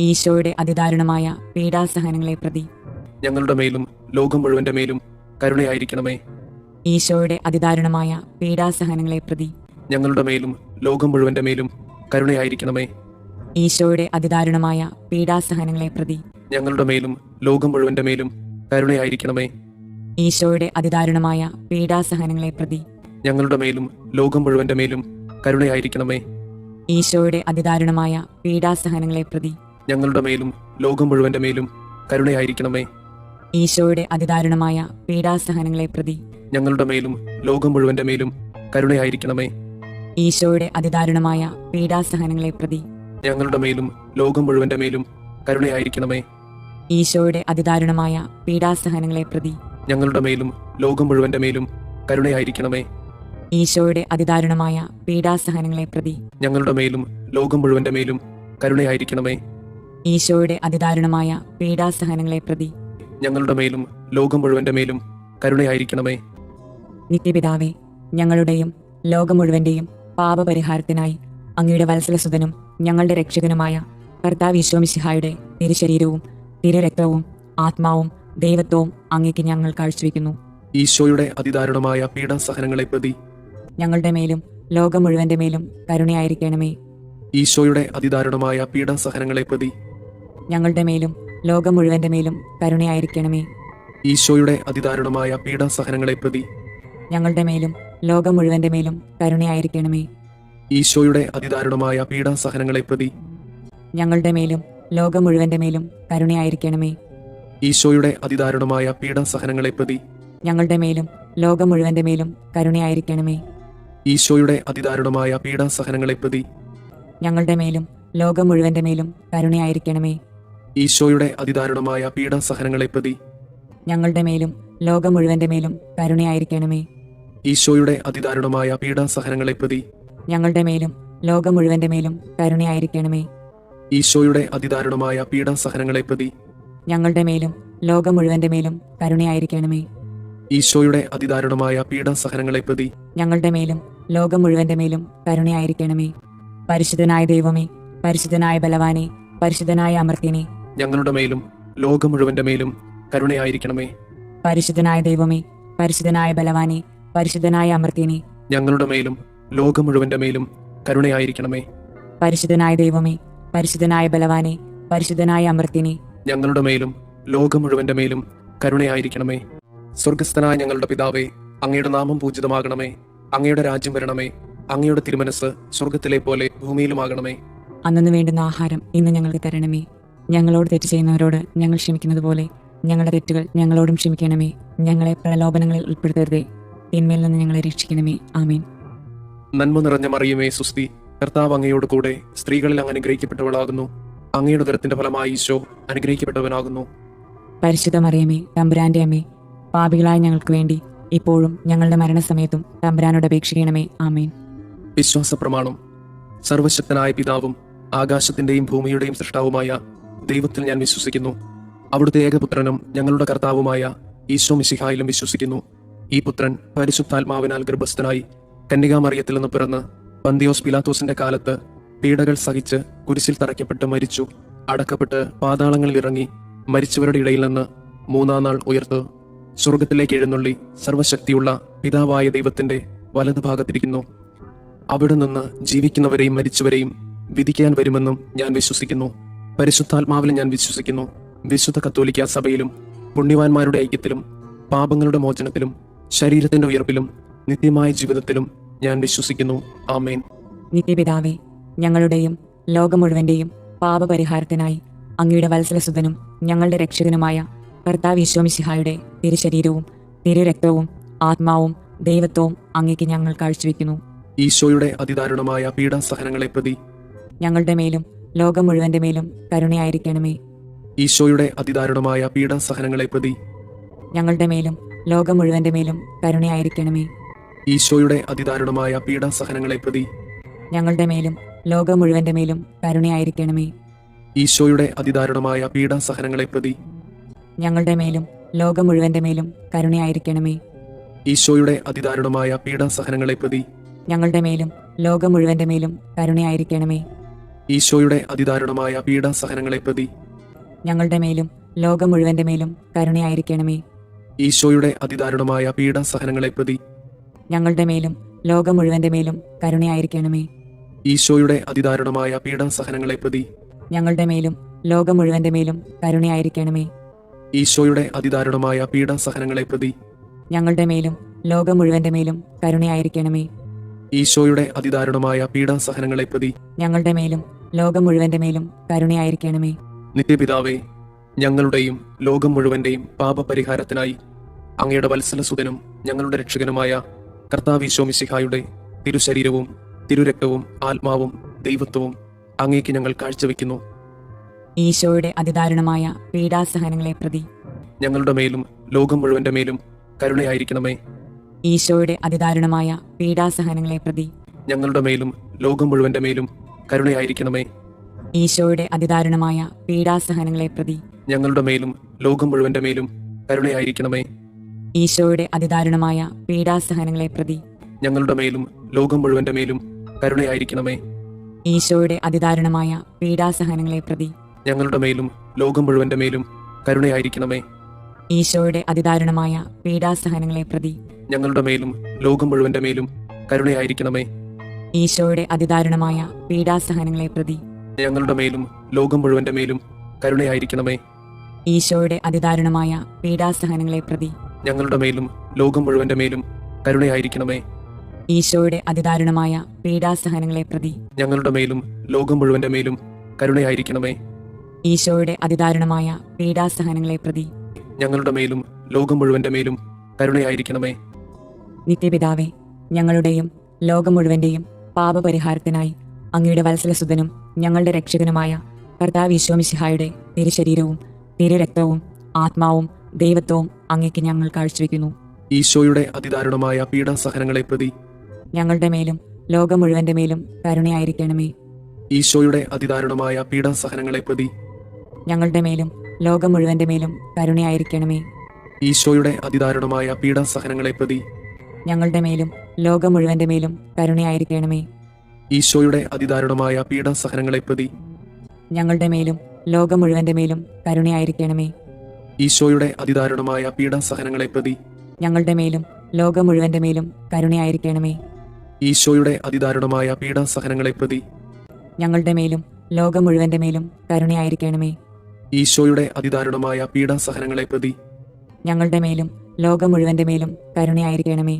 Speaker 2: ഈശോയുടെ അതിദാരുണമായ പീഡാസഹനങ്ങളെ പ്രതി
Speaker 1: ഞങ്ങളുടെ മേലും ലോകം മുഴുവന്റെ മേലും കരുണയായിരിക്കണമേ.
Speaker 2: ഈശോയുടെ അതിദാരുണമായ പീഡാസഹനങ്ങളെ പ്രതി
Speaker 1: ഞങ്ങളുടെ മേലും ലോകം മുഴുവന്റെ മേലും കരുണയായിരിക്കണമേ.
Speaker 2: ഈശോയുടെ അതിദാരുണമായ പീഡാസഹനങ്ങളെ പ്രതി
Speaker 1: ഞങ്ങളുടെ മേലും ലോകം മുഴുവന്റെ മേലും കരുണയായിരിക്കണമേ.
Speaker 2: ഈശോയുടെ അതിദാരുണമായ പീഡാസഹനങ്ങളെ പ്രതി
Speaker 1: ഞങ്ങളുടെ മേലും ലോകം മുഴുവന്റെ മേലും കരുണയായിരിക്കണമേ.
Speaker 2: ഈശോയുടെ അതിദാരുണമായ പീഡാസഹനങ്ങളെ പ്രതി
Speaker 1: ഞങ്ങളുടെ മേലും ലോകം മുഴുവന്റെ മേലും കരുണയായിരിക്കണമേ.
Speaker 2: ഈശോയുടെ അതിദാരുണമായ പീഡാസഹനങ്ങളെ പ്രതി
Speaker 1: ഞങ്ങളുടെ മേലും ലോകം മുഴുവന്റെ മേലും കരുണയായിരിക്കണമേ.
Speaker 2: ഈശോയുടെ അതിദാരുണമായ പീഡാസഹനങ്ങളെ പ്രതി
Speaker 1: ഞങ്ങളുടെ മേലും ലോകം മുഴുവന്റെ മേലും കരുണയായിരിക്കണമേ.
Speaker 2: ഈശോയുടെ അതിദാരുണമായ പീഡാസഹനങ്ങളെ പ്രതി
Speaker 1: ഞങ്ങളുടെ മേലും ലോകം മുഴുവന്റെ മേലും കരുണയായിരിക്കണമേ.
Speaker 2: ഈശോയുടെ അതിദാരുണമായ പീഡാസഹനങ്ങളെ പ്രതി
Speaker 1: ഞങ്ങളുടെ മേലും ലോകം മുഴുവന്റെ മേലും കരുണയായിരിക്കണമേ.
Speaker 2: ഈശോയുടെ അതിദാരുണമായ പീഡാസഹനങ്ങളെ പ്രതി
Speaker 1: ഞങ്ങളുടെ മേലും ലോകം മുഴുവന്റെ മേലും കരുണയായിരിക്കണമേ.
Speaker 2: നിത്യപിതാവേ, ഞങ്ങളുടെയും ലോകം മുഴുവന്റെയും പാപപരിഹാരത്തിനായി അങ്ങയുടെ വത്സലസുതനും ഞങ്ങളുടെ രക്ഷകനുമായ കർത്താവ് ഈശോ മിശിഹായുടെ തിരുശരീരവും തിരുരക്തവും ആത്മാവും ദൈവത്വവും അങ്ങേക്ക് ഞങ്ങൾ കാഴ്ചവെക്കുന്നു.
Speaker 1: ഈശോയുടെ അതിദാരുണമായ പീഡാസഹനങ്ങളെ പ്രതി
Speaker 2: ഞങ്ങളുടെ മേലും ലോകം മുഴുവന്റെ മേലും കരുണയായിരിക്കണമേ.
Speaker 1: ഈശോയുടെ അതിദാരുണമായ പീഡാസഹനങ്ങളെ പ്രതി
Speaker 2: ഞങ്ങളുടെ മേലും ലോകം മുഴുവന്റെ മേലും കരുണയായിരിക്കണമേ.
Speaker 1: ഈശോയുടെ അതിദാരുണമായ പീഡാസഹനങ്ങളെ പ്രതി
Speaker 2: ഞങ്ങളുടെ മേലും ലോകം മുഴുവന്റെ മേലും കരുണയായിരിക്കണമേ.
Speaker 1: ഈശോയുടെ അതിദാരുണമായ പീഡാസഹനങ്ങളെ പ്രതി
Speaker 2: ഞങ്ങളുടെ മേലും ലോകം മുഴുവന്റെ മേലും കരുണയായിരിക്കണമേ.
Speaker 1: ഈശോയുടെ അതിദാരുണമായ പീഡാസഹനങ്ങളെ പ്രതി
Speaker 2: ഞങ്ങളുടെ മേലും ലോകം മുഴുവന്റെ മേലും കരുണയായിരിക്കണമേ.
Speaker 1: ഈശോയുടെ അതിദാരുണമായ പീഡാസഹനങ്ങളെ പ്രതി
Speaker 2: ഞങ്ങളുടെ മേലും ലോകം മുഴുവന്റെ മേലും കരുണയായിരിക്കണമേ.
Speaker 1: ഈശോയുടെ അതിദാരുണമായ പീഡാസഹനങ്ങളെ പ്രതി
Speaker 2: ഞങ്ങളുടെ മേലും ലോകം മുഴുവന്റെ മേലും കരുണയായിരിക്കണമേ.
Speaker 1: ഈശോയുടെ അതിദാരുണമായ പീഡാസഹനങ്ങളെ പ്രതി
Speaker 2: ഞങ്ങളുടെ മേലും ലോകം മുഴുവന്റെ മേലും കരുണയായിരിക്കണമേ.
Speaker 1: ഈശോയുടെ അതിദാരുണമായ പീഡാസഹനങ്ങളെ പ്രതി
Speaker 2: ഞങ്ങളുടെ മേലും ലോകം മുഴുവന്റെ മേലും കരുണയായിരിക്കണമേ.
Speaker 1: ഈശോയുടെ അതിദാരുണമായ പീഡാസഹനങ്ങളെ പ്രതി
Speaker 2: ഞങ്ങളുടെ മേലും ലോകം മുഴുവന്റെ മേലും കരുണയായിരിക്കണമേ. പരിശുദ്ധനായ ദൈവമേ, പരിശുദ്ധനായ ബലവാനെ, പരിശുദ്ധനായ അമർത്യനെ,
Speaker 1: ഞങ്ങളുടെ മേലും ലോകം മുഴുവന്റെ മേലും കരുണയായിരിക്കണമേ.
Speaker 2: പരിശുദ്ധനായ ദൈവമേ, പരിശുദ്ധനായ ബലവാനെ, പരിശുദ്ധനായ അമർത്യനെ,
Speaker 1: ഞങ്ങളുടെ മേലും ലോകം മുഴുവന്റെ മേലും കരുണയായിരിക്കണമേ.
Speaker 2: പരിശുദ്ധനായ ദൈവമേ, പരിശുദ്ധനായ ബലവാനെ, പരിശുദ്ധനായ അമർത്യനെ,
Speaker 1: ഞങ്ങളുടെ മേലും ലോകം മുഴുവന്റെ മേലും കരുണയായിരിക്കണമേ. സ്വർഗസ്ഥനായ ഞങ്ങളുടെ പിതാവേ, അങ്ങയുടെ നാമം പൂജിതമാകണമേ. അങ്ങയുടെ രാജ്യം വരണമേ. അങ്ങയുടെ തിരുമനസ് സ്വർഗത്തിലെ പോലെ ഭൂമിയിലുമാകണമേ.
Speaker 2: അന്നു വേണ്ടുന്ന ആഹാരം ഇന്ന് ഞങ്ങൾക്ക് തരണമേ. ഞങ്ങളോട് തെറ്റ് ചെയ്യുന്നവരോട് ഞങ്ങൾ ക്ഷമിക്കുന്നത് പോലെ ഞങ്ങളുടെ തെറ്റുകൾ ഞങ്ങളോടും ക്ഷമിക്കണമേ. ഞങ്ങളെ പ്രലോഭനങ്ങളിൽ ഉൾപ്പെടുത്തരുതേ, തിന്മയിൽ നിന്ന് ഞങ്ങളെ രക്ഷിക്കണമേ. ആമേൻ.
Speaker 1: നന്മ നിറഞ്ഞ മറിയമേ, സുസ്തി, കർത്താവ് അങ്ങയോട് കൂടെ സ്ത്രീകളിൽ അങ്ങ് അനുഗ്രഹിക്കപ്പെട്ടവളാകുന്നു. അങ്ങയുടെ ഉദരത്തിന്റെ ഫലമായി ഈശോ അനുഗ്രഹിക്കപ്പെട്ടവനാകുന്നു.
Speaker 2: പരിശുദ്ധ മറിയമേ, തമ്പുരാന്റെ അമ്മേ, പാപികളായ ഞങ്ങൾക്ക് വേണ്ടി ഇപ്പോഴും ഞങ്ങളുടെ മരണസമയത്തും തമ്പുരാനോട് അപേക്ഷിക്കണമേ. ആമേൻ.
Speaker 1: വിശ്വാസ പ്രമാണം. സർവശക്തനായ പിതാവും ആകാശത്തിന്റെയും ഭൂമിയുടെയും സൃഷ്ടാവുമായ ദൈവത്തിൽ ഞാൻ വിശ്വസിക്കുന്നു. അവിടുത്തെ ഏകപുത്രനും ഞങ്ങളുടെ കർത്താവുമായ ഈശോ മിശിഹായിലും വിശ്വസിക്കുന്നു. ഈ പുത്രൻ പരിശുദ്ധാത്മാവിനാൽ ഗർഭസ്ഥനായി കന്യകാമറിയത്തിൽ നിന്ന് പിറന്ന് പന്തിയോസ് പിലാത്തോസിന്റെ കാലത്ത് പീഡകൾ സഹിച്ച് കുരിശിൽ തറയ്ക്കപ്പെട്ട് മരിച്ചു, അടക്കപ്പെട്ട് പാതാളങ്ങളിൽ ഇറങ്ങി, മരിച്ചവരുടെ ഇടയിൽ നിന്ന് മൂന്നാം നാൾ ഉയർത്ത് സ്വർഗത്തിലേക്ക് എഴുന്നള്ളി സർവശക്തിയുള്ള പിതാവായ ദൈവത്തിന്റെ വലതുഭാഗത്തിരിക്കുന്നു. അവിടെ നിന്ന് ജീവിക്കുന്നവരെയും മരിച്ചവരെയും വിധിക്കാൻ വരുമെന്നും ഞാൻ വിശ്വസിക്കുന്നു. പരിശുദ്ധാത്മാവിൽ ഞാൻ വിശ്വസിക്കുന്നു. വിശുദ്ധ കത്തോലിക്ക സഭയിലും പുണ്യവാന്മാരുടെ ഐക്യത്തിലും പാപങ്ങളുടെ മോചനത്തിലും ശരീരത്തിന്റെ ഉയർപ്പിലും നിത്യമായ ജീവിതത്തിലും ഞാൻ വിശ്വസിക്കുന്നു. ആമേൻ.
Speaker 2: നിത്യപിതാവേ, ഞങ്ങളുടെയും ലോകം മുഴുവന്റെയും പാപപരിഹാരത്തിനായി അങ്ങയുടെ വത്സലസുതനും ഞങ്ങളുടെ രക്ഷകനുമായ കർത്താവ് ഈശോ മിശിഹായുടെ തിരുശരീരവും തിരുരക്തവും ആത്മാവും ദൈവത്വവും അങ്ങേക്ക് ഞങ്ങൾ കാഴ്ചവെക്കുന്നു.
Speaker 1: ഈശോയുടെ അതിദാരുണമായ പീഡാസഹനങ്ങളെ പ്രതി
Speaker 2: ഞങ്ങളുടെ മേലും ലോകം മുഴുവന്റെ മേലും കരുണയായിരിക്കണമേ.
Speaker 1: ഈശോയുടെ അതിദാരുണമായ പീഡാസഹനങ്ങളെ പ്രതി
Speaker 2: ഞങ്ങളുടെ മേലും ലോകം മുഴുവന്റെ മേലും കരുണയായിരിക്കണമേ.
Speaker 1: ഈശോയുടെ അതിദാരുണമായ പീഡാസഹനങ്ങളെ പ്രതി
Speaker 2: ഞങ്ങളുടെ മേലും ലോകം മുഴുവന്റെ മേലും കരുണയായിരിക്കണമേ.
Speaker 1: ഈശോയുടെ അതിദാരുണമായ പീഡാസഹനങ്ങളെ പ്രതി
Speaker 2: ഞങ്ങളുടെ മേലും ലോകം മുഴുവന്റെ മേലും കരുണയായിരിക്കണമേ.
Speaker 1: ഈശോയുടെ അതിദാരുണമായ പീഡാസഹനങ്ങളെ പ്രതി
Speaker 2: ഞങ്ങളുടെ മേലും ലോകം മുഴുവന്റെ മേലും കരുണയായിരിക്കണമേ.
Speaker 1: ഈശോയുടെ അതിദാരുണമായ പീഡാസഹനങ്ങളെ പ്രതി
Speaker 2: ഞങ്ങളുടെ മേലും ലോകം മുഴുവന്റെ മേലും കരുണയായിരിക്കണമേ.
Speaker 1: ഈശോയുടെ അതിദാരുണമായ പീഡാസഹനങ്ങളെ പ്രതി
Speaker 2: ഞങ്ങളുടെ മേലും ലോകം മുഴുവന്റെ മേലും കരുണയായിരിക്കണമേ.
Speaker 1: ഈശോയുടെ അതിദാരുണമായ പീഡാസഹനങ്ങളെ പ്രതി
Speaker 2: ഞങ്ങളുടെ മേലും ലോകം മുഴുവന്റെ മേലും കരുണയായിരിക്കണമേ.
Speaker 1: ഈശോയുടെ അതിദാരുണമായ പീഡാസഹനങ്ങളെ പ്രതി
Speaker 2: ഞങ്ങളുടെ മേലും ലോകം മുഴുവന്റെ മേലും കരുണയായിരിക്കണമേ.
Speaker 1: ഈശോയുടെ അതിദാരുണമായ പീഡാസഹനങ്ങളെ പ്രതി
Speaker 2: ഞങ്ങളുടെ മേലും ലോകം മുഴുവന്റെ മേലും കരുണയായിരിക്കണമേ.
Speaker 1: നിത്യപിതാവേ, ഞങ്ങളുടെയും ലോകം മുഴുവന്റെയും പാപപരിഹാരത്തിനായി അങ്ങയുടെ വത്സലസുതനും ഞങ്ങളുടെ രക്ഷകനുമായ കർത്താവ് ഈശോ മിശിഹായുടെ തിരുശരീരവും തിരുരക്തവും ആത്മാവും ദൈവത്വവും അങ്ങേക്ക് ഞങ്ങൾ കാഴ്ചവെക്കുന്നു.
Speaker 2: ഈശോയുടെ അതിദാരുണമായ പീഡാസഹനങ്ങളെ പ്രതി
Speaker 1: ഞങ്ങളുടെ മേലും ലോകം മുഴുവന്റെ മേലും കരുണയായിരിക്കണമേ.
Speaker 2: ഈശോയുടെ അതിദാരുണമായ പീഡാസഹനങ്ങളെ പ്രതി
Speaker 1: ഞങ്ങളുടെ മേലും ലോകം മുഴുവന്റെ മേലും കരുണയായിരിക്കണമേ.
Speaker 2: ഈശോയുടെ അതിദാരുണമായ പീഡാസഹനങ്ങളെ പ്രതി
Speaker 1: ഞങ്ങളുടെ മേലും ലോകം മുഴുവന്റെ മേലും കരുണയായിരിക്കണമേ.
Speaker 2: ഈശോയുടെ അതിദാരുണമായ പീഡാസഹനങ്ങളെ പ്രതി
Speaker 1: ഞങ്ങളുടെ മേലും ലോകം മുഴുവന്റെ മേലും കരുണയായിരിക്കണമേ.
Speaker 2: ഈശോയുടെ അതിദാരുണമായ പീഡാസഹനങ്ങളെ പ്രതി
Speaker 1: ഞങ്ങളുടെ മേലും ലോകം മുഴുവന്റെ മേലും കരുണയായിരിക്കണമേ.
Speaker 2: ഈശോയുടെ അതിദാരുണമായ പീഡാസഹനങ്ങളെ പ്രതി
Speaker 1: ഞങ്ങളുടെ മേലും ലോകം മുഴുവന്റെ മേലും കരുണയായിരിക്കണമേ.
Speaker 2: ഈശോയുടെ അതിദാരുണമായ പീഡാസഹനങ്ങളെ പ്രതി
Speaker 1: ഞങ്ങളുടെ മേലും ലോകം മുഴുവന്റെ മേലും കരുണയായിരിക്കണമേ.
Speaker 2: ഈശോയുടെ അതിദാരുണമായ പീഡാസഹനങ്ങളെ പ്രതി
Speaker 1: ഞങ്ങളുടെ മേലും ലോകം മുഴുവന്റെ മേലും കരുണയായിരിക്കണമേ.
Speaker 2: ഈശോയുടെ അതിദാരുണമായ പീഡാസഹനങ്ങളെ പ്രതി
Speaker 1: ഞങ്ങളുടെ മേലും ലോകം മുഴുവന്റെ മേലും കരുണയായിരിക്കണമേ.
Speaker 2: ഈശോയുടെ അതിദാരുണമായ പീഡാസഹനങ്ങളെ പ്രതി
Speaker 1: ഞങ്ങളുടെ മേലും ലോകം മുഴുവന്റെ മേലും കരുണയായിരിക്കണമേ.
Speaker 2: നിത്യപിതാവേ, ഞങ്ങളുടെയും ലോകം മുഴുവന്റെയും പാപപരിഹാരത്തിനായി അങ്ങയുടെ വത്സലസുതനും ഞങ്ങളുടെ രക്ഷകനുമായ കർത്താവ് ഈശോ മിശിഹായുടെ തിരുശരീരവും തിരുരക്തവും ആത്മാവും ദൈവത്വവും അങ്ങേക്ക് ഞങ്ങൾ കാഴ്ചവെക്കുന്നു.
Speaker 1: ഈശോയുടെ അതിദാരുണമായ പീഡാസഹനങ്ങളെ പ്രതി
Speaker 2: ഞങ്ങളുടെ മേലും ലോകം മുഴുവന്റെ മേലും കരുണയായിരിക്കണമേ.
Speaker 1: ഈശോയുടെ അതിദാരുണമായ പീഡാസഹനങ്ങളെ പ്രതി
Speaker 2: ഞങ്ങളുടെ മേലും ലോകം മുഴുവന്റെ മേലും കരുണയായിരിക്കണമേ.
Speaker 1: ഈശോയുടെ അതിദാരുണമായ പീഡാസഹനങ്ങളെ പ്രതി
Speaker 2: ഞങ്ങളുടെ മേലും ലോകം മുഴുവന്റെ മേലും കരുണയായിരിക്കണമേ.
Speaker 1: ഈശോയുടെ അതിദാരുണമായ പീഡാസഹനങ്ങളെ പ്രതി
Speaker 2: ഞങ്ങളുടെ മേലും ലോകം മുഴുവന്റെ മേലും കരുണയായിരിക്കണമേ.
Speaker 1: ഈശോയുടെ അതിദാരുണമായ പീഡാസഹനങ്ങളെ പ്രതി
Speaker 2: ഞങ്ങളുടെ മേലും ലോകം മുഴുവന്റെ മേലും കരുണയായിരിക്കണമേ.
Speaker 1: ഈശോയുടെ അതിദാരുണമായ പീഡാസഹനങ്ങളെ പ്രതി
Speaker 2: ഞങ്ങളുടെ മേലും ലോകം മുഴുവന്റെ മേലും കരുണയായിരിക്കണമേ.
Speaker 1: ഈശോയുടെ അതിദാരുണമായ പീഡാസഹനങ്ങളെ പ്രതി
Speaker 2: ഞങ്ങളുടെ മേലും ലോകം മുഴുവന്റെ മേലും കരുണയായിരിക്കണമേ.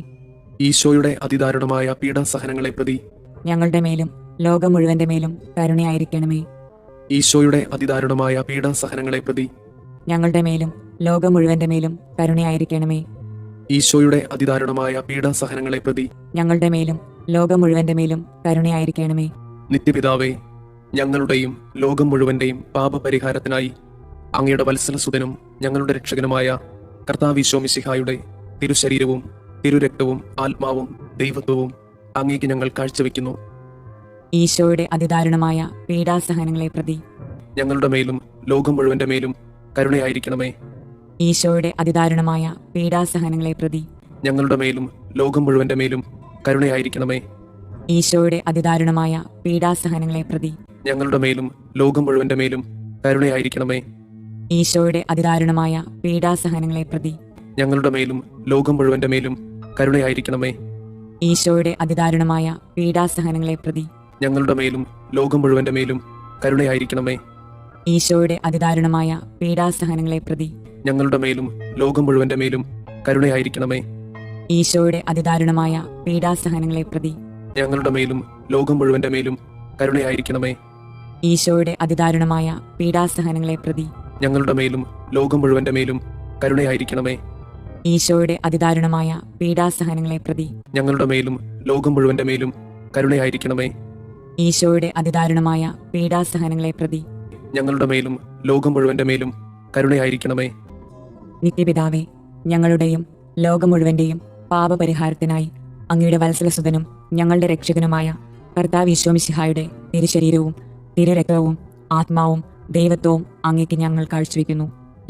Speaker 1: ഈശോയുടെ അതിദാരുണമായ പീഡാസഹനങ്ങളെ പ്രതി
Speaker 2: ഞങ്ങളുടെ മേലും ലോകം മുഴുവന്റെ മേലും കരുണയായിരിക്കണമേ.
Speaker 1: ഈശോയുടെ അതിദാരുണമായ പീഡാസഹനങ്ങളെ പ്രതി
Speaker 2: ഞങ്ങളുടെ മേലും ലോകം മുഴുവന്റെ മേലും കരുണയായിരിക്കണമേ.
Speaker 1: ഈശോയുടെ അതിദാരുണമായ പീഡാസഹനങ്ങളെ പ്രതി
Speaker 2: ഞങ്ങളുടെ മേലും ലോകം മുഴുവന്റെ മേലും കരുണയായിരിക്കണമേ.
Speaker 1: നിത്യപിതാവേ, ഞങ്ങളുടെയും ലോകം മുഴുവന്റെയും പാപപരിഹാരത്തിനായി അങ്ങയുടെ വത്സലസുതനും ഞങ്ങളുടെ രക്ഷകനുമായ കർത്താവ് ഈശോ മിശിഹായുടെ തിരുശരീരവും തിരുരക്തവും ആത്മാവും ദൈവത്വവും അങ്ങേക്ക് ഞങ്ങൾ കാഴ്ചവെക്കുന്നു.
Speaker 2: ഈശോയുടെ അതിദാരുണമായ പീഡാസഹനങ്ങളെ പ്രതി
Speaker 1: ഞങ്ങളുടെ മേലും ലോകം മുഴുവന്റെ മേലും കരുണയായിരിക്കണമേ.
Speaker 2: ഈശോയുടെ അതിദാരുണമായ പീഡാസഹനങ്ങളെ പ്രതി
Speaker 1: ഞങ്ങളുടെ മേലും ലോകം മുഴുവന്റെ മേലും കരുണയായിരിക്കണമേ.
Speaker 2: ഈശോയുടെ അതിദാരുണമായ പീഡാസഹനങ്ങളെ പ്രതി
Speaker 1: ഞങ്ങളുടെ മേലും ലോകം മുഴുവന്റെ മേലും കരുണയായിരിക്കണമേ.
Speaker 2: ഈശോയുടെ അതിദാരുണമായ പീഡാസഹനങ്ങളെ പ്രതി
Speaker 1: ഞങ്ങളുടെ മേലും ലോകം മുഴുവന്റെ മേലും കരുണയായിരിക്കണമേ.
Speaker 2: ഈശോയുടെ അതിദാരുണമായ പീഡാസഹനങ്ങളെ പ്രതി
Speaker 1: ഞങ്ങളുടെ മേലും ലോകം മുഴുവന്റെ മേലും കരുണയായിരിക്കണമേ.
Speaker 2: ഈശോയുടെ അതിദാരുണമായ പീഡാസഹനങ്ങളെ പ്രതി
Speaker 1: ഞങ്ങളുടെ മേലും ലോകം മുഴുവന്റെ മേലും കരുണയായിരിക്കണമേ.
Speaker 2: ഈശോയുടെ അതിദാരുണമായ പീഡാസഹനങ്ങളെ പ്രതി
Speaker 1: ഞങ്ങളുടെ മേലും ലോകം മുഴുവന്റെ മേലും കരുണയായിരിക്കണമേ.
Speaker 2: ഈശോയുടെ അതിദാരുണമായ പീഡാസഹനങ്ങളെ പ്രതി
Speaker 1: ഞങ്ങളുടെ മേലും ലോകം മുഴുവന്റെ മേലും കരുണയായിരിക്കണമേ.
Speaker 2: ഈശോയുടെ അതിദാരുണമായ പീഡാസഹനങ്ങളെ പ്രതി
Speaker 1: ഞങ്ങളുടെ മേലും ലോകം മുഴുവന്റെ മേലും കരുണയായിരിക്കണമേ.
Speaker 2: ഈശോയുടെ അതിദാരുണമായ പീഡാസഹനങ്ങളെ പ്രതി
Speaker 1: ഞങ്ങളുടെ മേലും ലോകം മുഴുവന്റെ മേലും കരുണയായിരിക്കണമേ.
Speaker 2: നിത്യപിതാവേ, ഞങ്ങളുടെയും ലോകം മുഴുവന്റെയും പാപപരിഹാരത്തിനായി അങ്ങയുടെ വത്സലസുതനും ഞങ്ങളുടെ രക്ഷകനുമായ കർത്താവ് ഈശോ മിശിഹായുടെ തിരുശരീരവും തിരുരക്തവും ആത്മാവും ദൈവത്വവും അങ്ങേക്ക് ഞങ്ങൾ കാഴ്ചവെക്കുന്നു.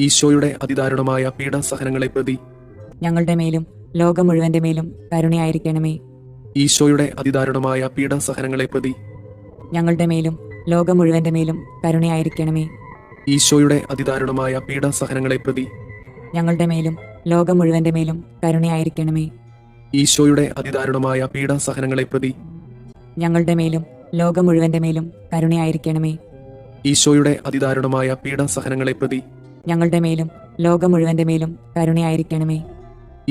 Speaker 1: ഈശോയുടെ അതിദാരുണമായ പീഡാസഹനങ്ങളെ പ്രതി
Speaker 2: ഞങ്ങളുടെ മേലും ലോകം മുഴുവന്റെ മേലും കരുണയായിരിക്കണമേ.
Speaker 1: ഈശോയുടെ അതിദാരുണമായ പീഡാസഹനങ്ങളെ പ്രതി
Speaker 2: ഞങ്ങളുടെ മേലും ലോകം മുഴുവന്റെ മേലും കരുണയായിരിക്കണമേ.
Speaker 1: ഈശോയുടെ അതിദാരുണമായ പീഡാസഹനങ്ങളെ പ്രതി
Speaker 2: ഞങ്ങളുടെ മേലും ലോകം മുഴുവന്റെ മേലും കരുണയായിരിക്കണമേ.
Speaker 1: ഈശോയുടെ അതിദാരുണമായ പീഡാസഹനങ്ങളെ പ്രതി
Speaker 2: ഞങ്ങളുടെ മേലും ലോകം മുഴുവന്റെ മേലും കരുണയായിരിക്കണമേ.
Speaker 1: ഈശോയുടെ അതിദാരുണമായ പീഡാസഹനങ്ങളെ പ്രതി
Speaker 2: ഞങ്ങളുടെ മേലും ലോകം മുഴുവന്റെ മേലും കരുണയായിരിക്കണമേ.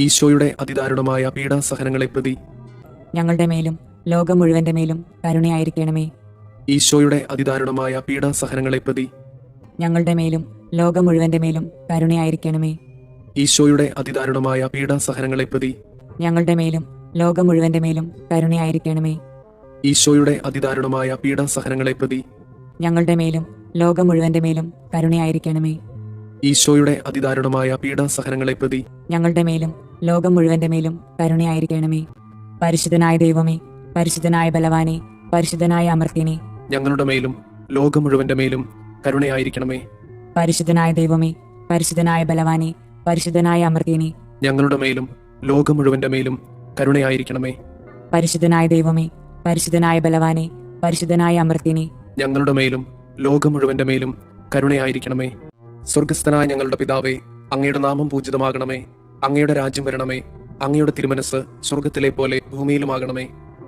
Speaker 1: ഈശോയുടെ അതിദാരുണമായ പീഡാസഹനങ്ങളെ പ്രതി
Speaker 2: ഞങ്ങളുടെ മേലും ലോകം മുഴുവന്റെ മേലും കരുണയായിരിക്കണമേ.
Speaker 1: ഈശോയുടെ അതിദാരുണമായ പീഡാസഹനങ്ങളെ പ്രതി
Speaker 2: ഞങ്ങളുടെ മേലും ലോകം മുഴുവന്റെ മേലും കരുണയായിരിക്കണമേ.
Speaker 1: ഈശോയുടെ അതിദാരുണമായ പീഡാസഹനങ്ങളെ പ്രതി
Speaker 2: ഞങ്ങളുടെ മേലും ലോകം മുഴുവന്റെ മേലും കരുണയായിരിക്കണമേ.
Speaker 1: ഈശോയുടെ അതിദാരുണമായ പീഡാസഹനങ്ങളെ പ്രതി
Speaker 2: ഞങ്ങളുടെ മേലും ലോകം മുഴുവന്റെ മേലും കരുണയായിരിക്കണമേ.
Speaker 1: ഈശോയുടെ അതിദാരുണമായ പീഡാസഹനങ്ങളെ പ്രതി
Speaker 2: ഞങ്ങളുടെ മേലും ലോകം മുഴുവന്റെ മേലും കരുണയായിരിക്കണമേ. പരിശുദ്ധനായ ദൈവമേ, പരിശുദ്ധനായ ബലവാനെ, പരിശുദ്ധനായ അമർത്യനെ,
Speaker 1: ഞങ്ങളുടെ മേലും ലോകം മുഴുവന്റെ മേലും കരുണയായിരിക്കണമേ.
Speaker 2: പരിശുദ്ധനായ ദൈവമേ, പരിശുദ്ധനായ ബലവാനെ, പരിശുദ്ധനായ അമർത്യനെ,
Speaker 1: ഞങ്ങളുടെ മേലും ലോകം മുഴുവന്റെ മേലും കരുണയായിരിക്കണമേ.
Speaker 2: പരിശുദ്ധനായ ദൈവമേ, പരിശുദ്ധനായ ബലവാനെ, പരിശുദ്ധനായ അമർത്യനെ,
Speaker 1: ഞങ്ങളുടെ മേലും ലോകം മുഴുവന്റെ മേലും കരുണയായിരിക്കണമേ. സ്വർഗസ്ഥനായ ഞങ്ങളുടെ പിതാവേ, അങ്ങയുടെ നാമം പൂജിതമാകണമേ. അങ്ങയുടെ രാജ്യം വരണമേ. അങ്ങയുടെ തിരുമനസ് സ്വർഗത്തിലെ പോലെ ഭൂമിയിലുമാകണമേ.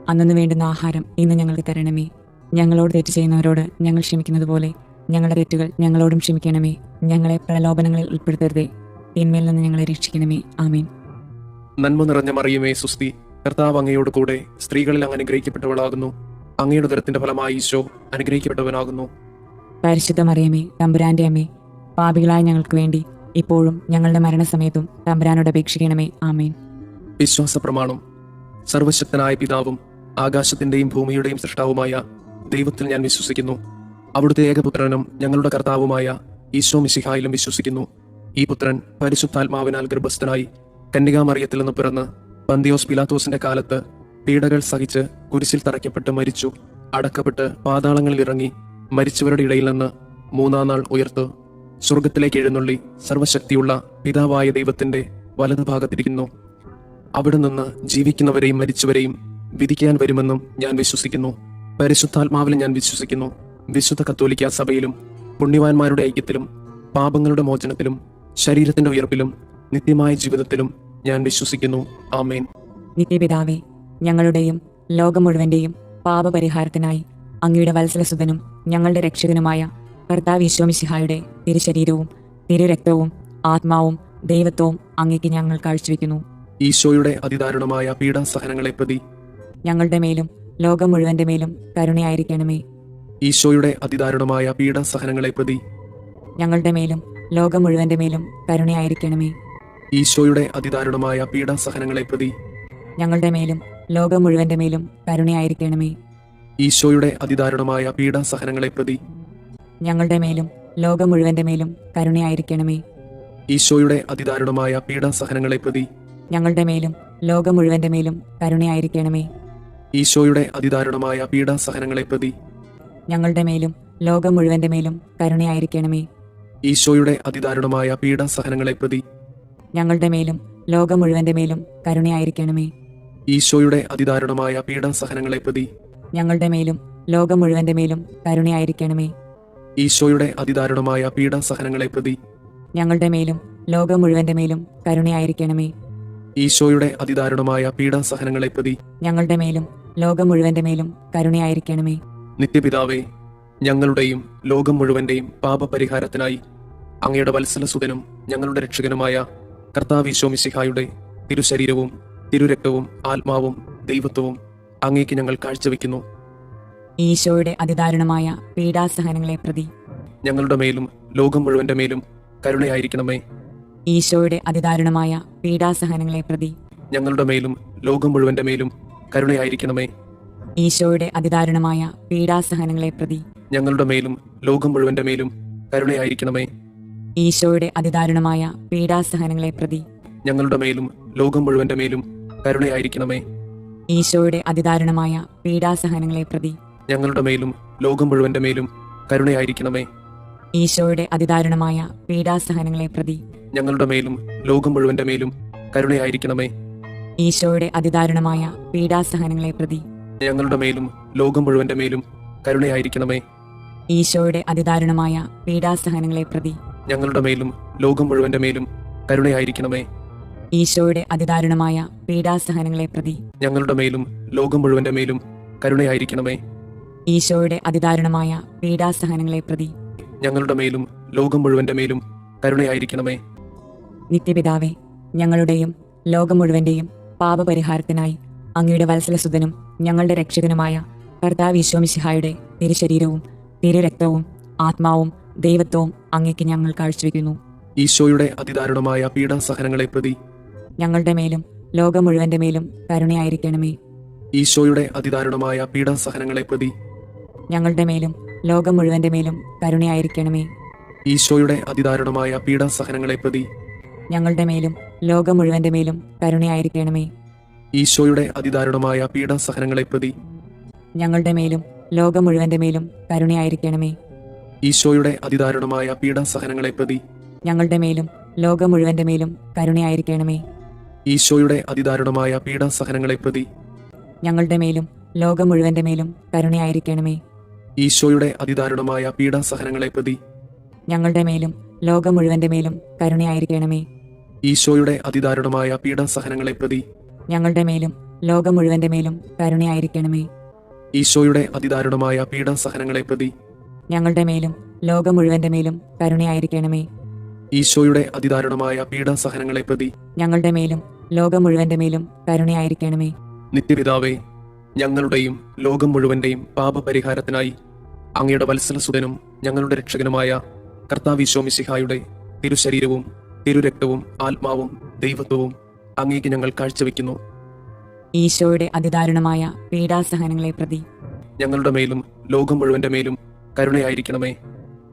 Speaker 2: അന്നു വേണ്ടുന്ന ആഹാരം ഇന്ന് ഞങ്ങൾക്ക് തരണമേ. ഞങ്ങളോട് തെറ്റ് ചെയ്യുന്നവരോട് ഞങ്ങൾ ക്ഷമിക്കുന്നത് പോലെ ഞങ്ങളുടെ തെറ്റുകൾ ഞങ്ങളോടും ക്ഷമിക്കണമേ. ഞങ്ങളെ പ്രലോഭനങ്ങളിൽ ഉൾപ്പെടുത്തരുതേ, തിന്മയിൽ നിന്ന് ഞങ്ങളെ രക്ഷിക്കണമേ. ആമേൻ.
Speaker 1: നന്മ നിറഞ്ഞ മറിയമേ, സുസ്തി, കർത്താവ് അങ്ങയോട് കൂടെ സ്ത്രീകളിൽ അങ്ങ് അനുഗ്രഹിക്കപ്പെട്ടവളാകുന്നു. അങ്ങയുടെ ഉദരത്തിന്റെ ഫലമായി ഈശോ അനുഗ്രഹിക്കപ്പെട്ടവനാകുന്നു.
Speaker 2: പരിശുദ്ധ മറിയമേ, തമ്പുരാന്റെ അമ്മേ, പാപികളായ ഞങ്ങൾക്ക് വേണ്ടി ഇപ്പോഴും ഞങ്ങളുടെ മരണസമയത്തും തമ്പുരാനോട് അപേക്ഷിക്കണമേ. ആമേൻ.
Speaker 1: വിശ്വാസ പ്രമാണം. സർവശക്തനായ പിതാവും ആകാശത്തിന്റെയും ഭൂമിയുടെയും സൃഷ്ടാവുമായ ദൈവത്തിൽ ഞാൻ വിശ്വസിക്കുന്നു. അവിടുത്തെ ഏകപുത്രനും ഞങ്ങളുടെ കർത്താവുമായ ഈശോ മിശിഹായിലും വിശ്വസിക്കുന്നു. ഈ പുത്രൻ പരിശുദ്ധാത്മാവിനാൽ ഗർഭസ്ഥനായി കന്യകാമറിയത്തിൽ നിന്ന് പിറന്ന് പന്തിയോസ് പിലാത്തോസിന്റെ കാലത്ത് പീഡകൾ സഹിച്ച് കുരിശിൽ തറയ്ക്കപ്പെട്ട് മരിച്ചു, അടക്കപ്പെട്ട് പാതാളങ്ങളിൽ ഇറങ്ങി, മരിച്ചവരുടെ ഇടയിൽ നിന്ന് മൂന്നാം നാൾ ഉയർത്തു, സ്വർഗത്തിലേക്ക് എഴുന്നള്ളി സർവശക്തിയുള്ള പിതാവായ ദൈവത്തിന്റെ വലതുഭാഗത്തിരിക്കുന്നു. അവിടെ നിന്ന് ജീവിക്കുന്നവരെയും മരിച്ചവരെയും വിധിക്കാൻ വരുമെന്നും ഞാൻ വിശ്വസിക്കുന്നു. പരിശുദ്ധാത്മാവിൽ ഞാൻ വിശ്വസിക്കുന്നു. വിശുദ്ധ കത്തോലിക്ക സഭയിലും പുണ്യവാന്മാരുടെ ഐക്യത്തിലും പാപങ്ങളുടെ മോചനത്തിലും ശരീരത്തിന്റെ ഉയർപ്പിലും നിത്യമായ ജീവിതത്തിലും ഞാൻ വിശ്വസിക്കുന്നു. ആമേൻ.
Speaker 2: നിത്യപിതാവേ, ഞങ്ങളുടെയും ലോകം മുഴുവന്റെയും പാപപരിഹാരത്തിനായി അങ്ങയുടെ വത്സലസുതനും ഞങ്ങളുടെ രക്ഷകനുമായ കർത്താവ് ഈശോ മിശിഹായുടെ തിരുശരീരവും തിരുരക്തവും ആത്മാവും ദൈവത്വവും അങ്ങേക്ക് ഞങ്ങൾ കാഴ്ചവെക്കുന്നു.
Speaker 1: ഈശോയുടെ അതിദാരുണമായ പീഡാസഹനങ്ങളെ പ്രതി
Speaker 2: ഞങ്ങളുടെ മേലും ലോകം മുഴുവന്റെ മേലും കരുണയായിരിക്കണമേ.
Speaker 1: ഈശോയുടെ അതിദാരുണമായ പീഡാസഹനങ്ങളെ പ്രതി
Speaker 2: ഞങ്ങളുടെ മേലും ലോകം മുഴുവന്റെ മേലും കരുണയായിരിക്കണമേ.
Speaker 1: ഈശോയുടെ അതിദാരുണമായ പീഡാസഹനങ്ങളെ പ്രതി
Speaker 2: ഞങ്ങളുടെ മേലും ലോകം മുഴുവന്റെ മേലും കരുണയായിരിക്കണമേ.
Speaker 1: ഈശോയുടെ അതിദാരുണമായ പീഡാസഹനങ്ങളെ പ്രതി
Speaker 2: ഞങ്ങളുടെ മേലും ലോകം മുഴുവന്റെ മേലും കരുണയായിരിക്കണമേ.
Speaker 1: ഈശോയുടെ അതിദാരുണമായ പീഡാസഹനങ്ങളെ പ്രതി
Speaker 2: ഞങ്ങളുടെ മേലും ലോകം മുഴുവന്റെ മേലും കരുണയായിരിക്കണമേ.
Speaker 1: ഈശോയുടെ അതിദാരുണമായ പീഡാസഹനങ്ങളെ പ്രതി
Speaker 2: ഞങ്ങളുടെ മേലും ലോകം മുഴുവന്റെ മേലും കരുണയായിരിക്കണമേ.
Speaker 1: ഈശോയുടെ അതിദാരുണമായ പീഡാസഹനങ്ങളെ പ്രതി
Speaker 2: ഞങ്ങളുടെ മേലും ലോകം മുഴുവന്റെ മേലും കരുണയായിരിക്കണമേ.
Speaker 1: ഈശോയുടെ അതിദാരുണമായ പീഡാസഹനങ്ങളെ പ്രതി
Speaker 2: ഞങ്ങളുടെ മേലും ലോകം മുഴുവന്റെ മേലും കരുണയായിരിക്കണമേ.
Speaker 1: ഈശോയുടെ അതിദാരുണമായ പീഡാസഹനങ്ങളെ പ്രതി
Speaker 2: ഞങ്ങളുടെ മേലും ലോകം മുഴുവന്റെ മേലും കരുണയായിരിക്കണമേ.
Speaker 1: ഈശോയുടെ അതിദാരുണമായ പീഡാസഹനങ്ങളെ പ്രതി
Speaker 2: ഞങ്ങളുടെ മേലും ലോകം മുഴുവന്റെ മേലും കരുണയായിരിക്കണമേ.
Speaker 1: നിത്യപിതാവേ, ഞങ്ങളുടെയും ലോകം മുഴുവന്റെയും പാപപരിഹാരത്തിനായി അങ്ങയുടെ വത്സലസുതനും ഞങ്ങളുടെ രക്ഷകനുമായ കർത്താവ് ഈശോ മിശിഹായുടെ തിരുശരീരവും തിരുരക്തവും ആത്മാവും ദൈവത്വവും അങ്ങേക്ക് ഞങ്ങൾ കാഴ്ചവെക്കുന്നു.
Speaker 2: ഈശോയുടെ അതിദാരുണമായ പീഡാസഹനങ്ങളെ പ്രതി
Speaker 1: ഞങ്ങളുടെ മേലും ലോകം മുഴുവന്റെ മേലും കരുണയായിരിക്കണമേ.
Speaker 2: ഈശോയുടെ അതിദാരുണമായ പീഡാസഹനങ്ങളെ പ്രതി
Speaker 1: ഞങ്ങളുടെ മേലും ലോകം മുഴുവന്റെ മേലും കരുണയായിരിക്കണമേ.
Speaker 2: ഈശോയുടെ അതിദാരുണമായ പീഡാസഹനങ്ങളെ പ്രതി
Speaker 1: ഞങ്ങളുടെ മേലും ലോകം മുഴുവന്റെ മേലും കരുണയായിരിക്കണമേ.
Speaker 2: ഈശോയുടെ അതിദാരുണമായ പീഡാസഹനങ്ങളെ പ്രതി
Speaker 1: ഞങ്ങളുടെ മേലും ലോകം മുഴുവന്റെ മേലും കരുണയായിരിക്കണമേ.
Speaker 2: ഈശോയുടെ അതിദാരുണമായ പീഡാസഹനങ്ങളെ പ്രതി
Speaker 1: ഞങ്ങളുടെ മേലും ലോകം മുഴുവന്റെ മേലും കരുണയായിരിക്കണമേ.
Speaker 2: ഈശോയുടെ അതിദാരുണമായ പീഡാസഹനങ്ങളെ പ്രതി
Speaker 1: ഞങ്ങളുടെ മേലും ലോകം മുഴുവന്റെ മേലും കരുണയായിരിക്കണമേ.
Speaker 2: ഈശോയുടെ അതിദാരുണമായ പീഡാസഹനങ്ങളെ പ്രതി
Speaker 1: ഞങ്ങളുടെ മേലും ലോകം മുഴുവന്റെ മേലും കരുണയായിരിക്കണമേ.
Speaker 2: ഈശോയുടെ അതിദാരുണമായ പീഡാസഹനങ്ങളെ പ്രതി
Speaker 1: ഞങ്ങളുടെ മേലും ലോകം മുഴുവന്റെ മേലും കരുണയായിരിക്കണമേ.
Speaker 2: ഈശോയുടെ അതിദാരുണമായ പീഡാസഹനങ്ങളെ പ്രതി
Speaker 1: ഞങ്ങളുടെ മേലും ലോകം മുഴുവന്റെ മേലും കരുണയായിരിക്കണമേ.
Speaker 2: ഈശോയുടെ അതിദാരുണമായ പീഡാസഹനങ്ങളെ പ്രതി
Speaker 1: ഞങ്ങളുടെ മേലും ലോകം മുഴുവന്റെ മേലും കരുണയായിരിക്കണമേ.
Speaker 2: നിത്യപിതാവേ, ഞങ്ങളുടെയും ലോകം മുഴുവന്റെയും പാപപരിഹാരത്തിനായി അങ്ങയുടെ വത്സലസുതനും ഞങ്ങളുടെ രക്ഷകനുമായ കർത്താവ് ഈശോ മിശിഹായുടെ തിരുശരീരവും തിരുരക്തവും ആത്മാവും ദൈവത്വവും അങ്ങേക്ക് ഞങ്ങൾ കാഴ്ചവെക്കുന്നു.
Speaker 1: ഈശോയുടെ അതിദാരുണമായ പീഡാസഹനങ്ങളെ പ്രതി
Speaker 2: ഞങ്ങളുടെ മേലും ലോകം മുഴുവന്റെ മേലും കരുണയായിരിക്കണമേ.
Speaker 1: ഈശോയുടെ അതിദാരുണമായ പീഡാസഹനങ്ങളെ പ്രതി
Speaker 2: ഞങ്ങളുടെ മേലും ലോകം മുഴുവന്റെ മേലും കരുണയായിരിക്കണമേ.
Speaker 1: ഈശോയുടെ അതിദാരുണമായ പീഡാസഹനങ്ങളെ പ്രതി
Speaker 2: ഞങ്ങളുടെ മേലും ലോകം മുഴുവന്റെ മേലും കരുണയായിരിക്കണമേ.
Speaker 1: ഈശോയുടെ അതിദാരുണമായ പീഡാസഹനങ്ങളെ പ്രതി
Speaker 2: ഞങ്ങളുടെ മേലും ലോകം മുഴുവന്റെ മേലും കരുണയായിരിക്കണമേ.
Speaker 1: ഈശോയുടെ അതിദാരുണമായ പീഡാസഹനങ്ങളെ പ്രതി
Speaker 2: ഞങ്ങളുടെ മേലും ലോകം മുഴുവന്റെ മേലും കരുണയായിരിക്കണമേ.
Speaker 1: ഈശോയുടെ അതിദാരുണമായ പീഡാസഹനങ്ങളെ പ്രതി
Speaker 2: ഞങ്ങളുടെ മേലും ലോകം മുഴുവന്റെ മേലും കരുണയായിരിക്കണമേ.
Speaker 1: ഈശോയുടെ അതിദാരുണമായ പീഡാസഹനങ്ങളെ പ്രതി
Speaker 2: ഞങ്ങളുടെ മേലും ലോകം മുഴുവന്റെ മേലും കരുണയായിരിക്കണമേ.
Speaker 1: ഈശോയുടെ അതിദാരുണമായ പീഡാസഹനങ്ങളെ പ്രതി
Speaker 2: ഞങ്ങളുടെ മേലും ലോകം മുഴുവന്റെ മേലും കരുണയായിരിക്കണമേ.
Speaker 1: ഈശോയുടെ അതിദാരുണമായ പീഡാസഹനങ്ങളെ പ്രതി
Speaker 2: ഞങ്ങളുടെ മേലും ലോകം മുഴുവന്റെ മേലും കരുണയായിരിക്കണമേ.
Speaker 1: ഈശോയുടെ അതിദാരുണമായ പീഡാസഹനങ്ങളെ പ്രതി
Speaker 2: ഞങ്ങളുടെ മേലും ലോകം മുഴുവന്റെ മേലും കരുണയായിരിക്കണമേ.
Speaker 1: നിത്യപിതാവേ, ഞങ്ങളുടെയും ലോകം മുഴുവന്റെയും പാപപരിഹാരത്തിനായി അങ്ങയുടെ വത്സലസുതനും ഞങ്ങളുടെ രക്ഷകനുമായ കർത്താവീശോ മിശിഹായുടെ തിരുശരീരവും തിരുരക്തവും ആത്മാവും ദൈവത്വവും അങ്ങേക്ക് ഞങ്ങൾ കാഴ്ചവെക്കുന്നു.
Speaker 2: ഈശോയുടെ അതിദാരുണമായ പീഡാസഹനങ്ങളെ പ്രതി
Speaker 1: ഞങ്ങളുടെ മേലും ലോകം മുഴുവന്റെ മേലും കരുണയായിരിക്കണമേ.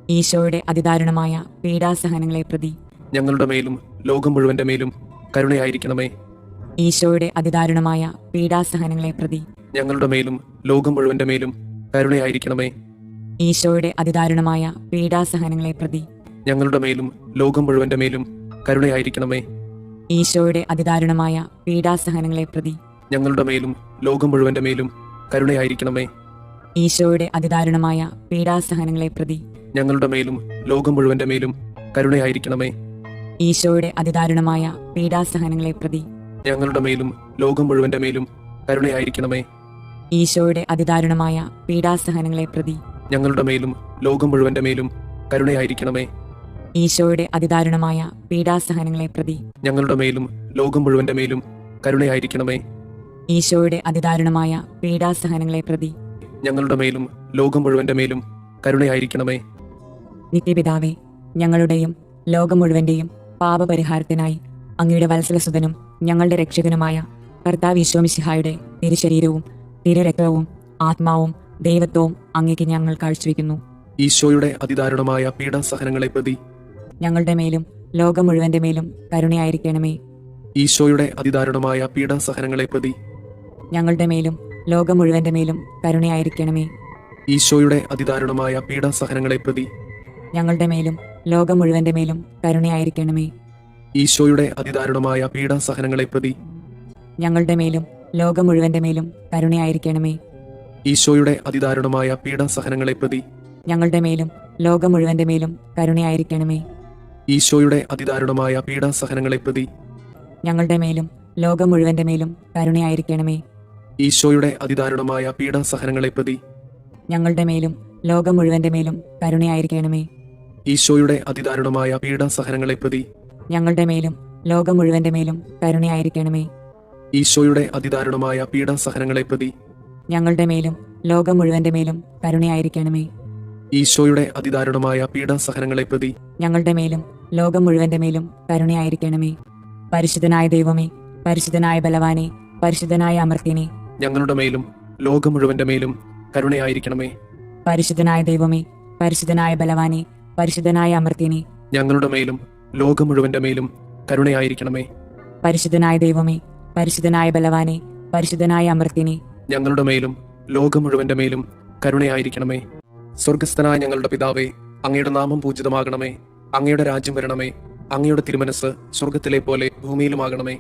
Speaker 2: ഈശോയുടെ അതിദാരുണമായ പീഡാസഹനങ്ങളെ പ്രതി
Speaker 1: ഞങ്ങളുടെ മേലും ലോകം മുഴുവന്റെ മേലും കരുണയായിരിക്കണമേ.
Speaker 2: ഈശോയുടെ അതിദാരുണമായ പീഡാസഹനങ്ങളെ പ്രതി
Speaker 1: ഞങ്ങളുടെ മേലും ലോകം മുഴുവന്റെ മേലും കരുണയായിരിക്കണമേ.
Speaker 2: ഈശോയുടെ അതിദാരുണമായ പീഡാസഹനങ്ങളെ പ്രതി
Speaker 1: ഞങ്ങളുടെ മേലും ലോകം മുഴുവന്റെ മേലും കരുണയായിരിക്കണമേ.
Speaker 2: ഈശോയുടെ അതിദാരുണമായ പീഡാസഹനങ്ങളെ പ്രതി
Speaker 1: ഞങ്ങളുടെ മേലും ലോകം മുഴുവന്റെ മേലും കരുണയായിരിക്കണമേ.
Speaker 2: ഈശോയുടെ അതിദാരുണമായ പീഡാസഹനങ്ങളെ പ്രതി
Speaker 1: ഞങ്ങളുടെ മേലും ലോകം മുഴുവന്റെ മേലും കരുണയായിരിക്കണമേ.
Speaker 2: ഈശോയുടെ അതിദാരുണമായ പീഡാസഹനങ്ങളെ പ്രതി
Speaker 1: ഞങ്ങളുടെ മേലും ലോകം മുഴുവന്റെ മേലും കരുണയായിരിക്കണമേ.
Speaker 2: ഈശോയുടെ അതിദാരുണമായ പീഡാസഹനങ്ങളെ പ്രതി
Speaker 1: ഞങ്ങളുടെ മേലും ലോകം മുഴുവന്റെ മേലും കരുണയായിരിക്കണമേ.
Speaker 2: ഈശോയുടെ അതിദാരുണമായ പീഡാസഹനങ്ങളെ പ്രതി
Speaker 1: ഞങ്ങളുടെ മേലും ലോകം മുഴുവന്റെ മേലും കരുണയായിരിക്കണമേ.
Speaker 2: ഈശോയുടെ അതിദാരുണമായ പീഡാസഹനങ്ങളെ പ്രതി
Speaker 1: ഞങ്ങളുടെ മേലും ലോകം മുഴുവന്റെ മേലും കരുണയായിരിക്കണമേ.
Speaker 2: നിത്യപിതാവേ, ഞങ്ങളുടെയും ലോകം മുഴുവന്റെയും പാപപരിഹാരത്തിനായി അങ്ങയുടെ വത്സലസുതനും ഞങ്ങളുടെ രക്ഷകനുമായ കർത്താവ് ഈശോ മിശിഹായുടെ തിരുശരീരവും തിരുരക്തവും ആത്മാവും ദൈവത്വവും അങ്ങേക്ക് ഞങ്ങൾ കാഴ്ചവെക്കുന്നു.
Speaker 1: ഈശോയുടെ അതിദാരുണമായ പീഡാസഹനങ്ങളെ പ്രതി
Speaker 2: ഞങ്ങളുടെ മേലും ലോകം മുഴുവന്റെ മേലും കരുണയായിരിക്കണമേ.
Speaker 1: ഈശോയുടെ അതിദാരുണമായ പീഡാസഹനങ്ങളെ പ്രതി
Speaker 2: ഞങ്ങളുടെ മേലും ലോകം മുഴുവന്റെ മേലും കരുണയായിരിക്കണമേ.
Speaker 1: ഈശോയുടെ അതിദാരുണമായ പീഡാസഹനങ്ങളെ പ്രതി
Speaker 2: ഞങ്ങളുടെ മേലും ലോകം മുഴുവന്റെ മേലും കരുണയായിരിക്കണമേ.
Speaker 1: ഈശോയുടെ അതിദാരുണമായ പീഡാസഹനങ്ങളെ പ്രതി
Speaker 2: ഞങ്ങളുടെ മേലും ലോകം മുഴുവന്റെ മേലും കരുണയായിരിക്കണമേ.
Speaker 1: ഈശോയുടെ അതിദാരുണമായ പീഡാസഹനങ്ങളെ പ്രതി
Speaker 2: ഞങ്ങളുടെ മേലും ലോകം മുഴുവന്റെ മേലും കരുണയായിരിക്കണമേ.
Speaker 1: ഈശോയുടെ അതിദാരുണമായ പീഡാസഹനങ്ങളെ പ്രതി
Speaker 2: ഞങ്ങളുടെ മേലും ലോകം മുഴുവന്റെ മേലും കരുണയായിരിക്കണമേ.
Speaker 1: ഈശോയുടെ അതിദാരുണമായ പീഡാസഹനങ്ങളെ പ്രതി
Speaker 2: ഞങ്ങളുടെ മേലും ലോകം മുഴുവന്റെ മേലും കരുണയായിരിക്കണമേ.
Speaker 1: ഈശോയുടെ അതിദാരുണമായ പീഡാസഹനങ്ങളെ പ്രതി
Speaker 2: ഞങ്ങളുടെ മേലും ലോകം മുഴുവന്റെ മേലും കരുണയായിരിക്കണമേ.
Speaker 1: ഈശോയുടെ അതിദാരുണമായ പീഡാസഹനങ്ങളെ പ്രതി
Speaker 2: ഞങ്ങളുടെ മേലും ലോകം മുഴുവന്റെ മേലും കരുണയായിരിക്കണമേ.
Speaker 1: ഈശോയുടെ അതിദാരുണമായ പീഡാസഹനങ്ങളെ പ്രതി
Speaker 2: ഞങ്ങളുടെ മേലും ലോകം മുഴുവന്റെ മേലും കരുണയായിരിക്കണമേ. പരിശുദ്ധനായ ദൈവമേ, പരിശുദ്ധനായ ബലവാനെ, പരിശുദ്ധനായ അമർത്യനെ,
Speaker 1: ഞങ്ങളുടെ മേലും ലോകം മുഴുവന്റെ മേലും കരുണയായിരിക്കണമേ.
Speaker 2: പരിശുദ്ധനായ ദൈവമേ, പരിശുദ്ധനായ ബലവാനെ, പരിശുദ്ധനായ അമർത്യനെ,
Speaker 1: ഞങ്ങളുടെ മേലും ലോകം മുഴുവന്റെ മേലും കരുണയായിരിക്കണമേ.
Speaker 2: പരിശുദ്ധനായ ദൈവമേ, പരിശുദ്ധനായ ബലവാനെ, പരിശുദ്ധനായ അമർത്യനെ,
Speaker 1: ഞങ്ങളുടെ മേലും ലോകം മുഴുവന്റെ മേലും കരുണയായിരിക്കണമേ. സ്വർഗസ്ഥനായ ഞങ്ങളുടെ പിതാവേ, അങ്ങയുടെ നാമം പൂജിതമാകണമേ. അങ്ങയുടെ രാജ്യം വരണമേ. അങ്ങയുടെ തിരുമനസ് സ്വർഗത്തിലെ പോലെ ഭൂമിയിലുമാകണമേ.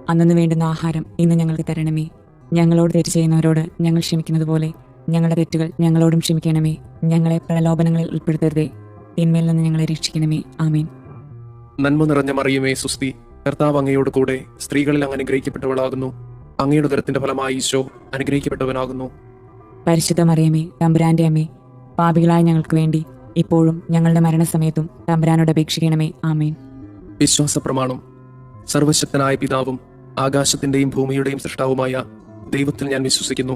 Speaker 2: അന്നു വേണ്ടുന്ന ആഹാരം ഇന്ന് ഞങ്ങൾക്ക് തരണമേ. ഞങ്ങളോട് തെറ്റ് ചെയ്യുന്നവരോട് ഞങ്ങൾ ക്ഷമിക്കുന്നത് പോലെ ഞങ്ങളുടെ തെറ്റുകൾ ഞങ്ങളോടും ക്ഷമിക്കണമേ. ഞങ്ങളെ പ്രലോഭനങ്ങളിൽ ഉൾപ്പെടുത്തരുതേ, തിന്മയിൽ നിന്ന് ഞങ്ങളെ രക്ഷിക്കണമേ. ആമേൻ.
Speaker 1: നന്മ നിറഞ്ഞ മറിയമേ, സുസ്തി, കർത്താവ് അങ്ങയോട് കൂടെ സ്ത്രീകളിൽ അങ്ങ് അനുഗ്രഹിക്കപ്പെട്ടവളാകുന്നു. അങ്ങയുടെ ഉദരത്തിന്റെ ഫലമായി ഈശോ അനുഗ്രഹിക്കപ്പെട്ടവനാകുന്നു.
Speaker 2: പരിശുദ്ധ മറിയമേ, തമ്പുരാന്റെ അമ്മേ, പാപികളായ ഞങ്ങൾക്ക് വേണ്ടി ഇപ്പോഴും ഞങ്ങളുടെ മരണസമയത്തും തമ്പുരാനോട് അപേക്ഷിക്കണമേ. ആമേൻ.
Speaker 1: വിശ്വാസ പ്രമാണം. സർവശക്തനായ പിതാവും ആകാശത്തിന്റെയും ഭൂമിയുടെയും സൃഷ്ടാവുമായ ദൈവത്തിൽ ഞാൻ വിശ്വസിക്കുന്നു.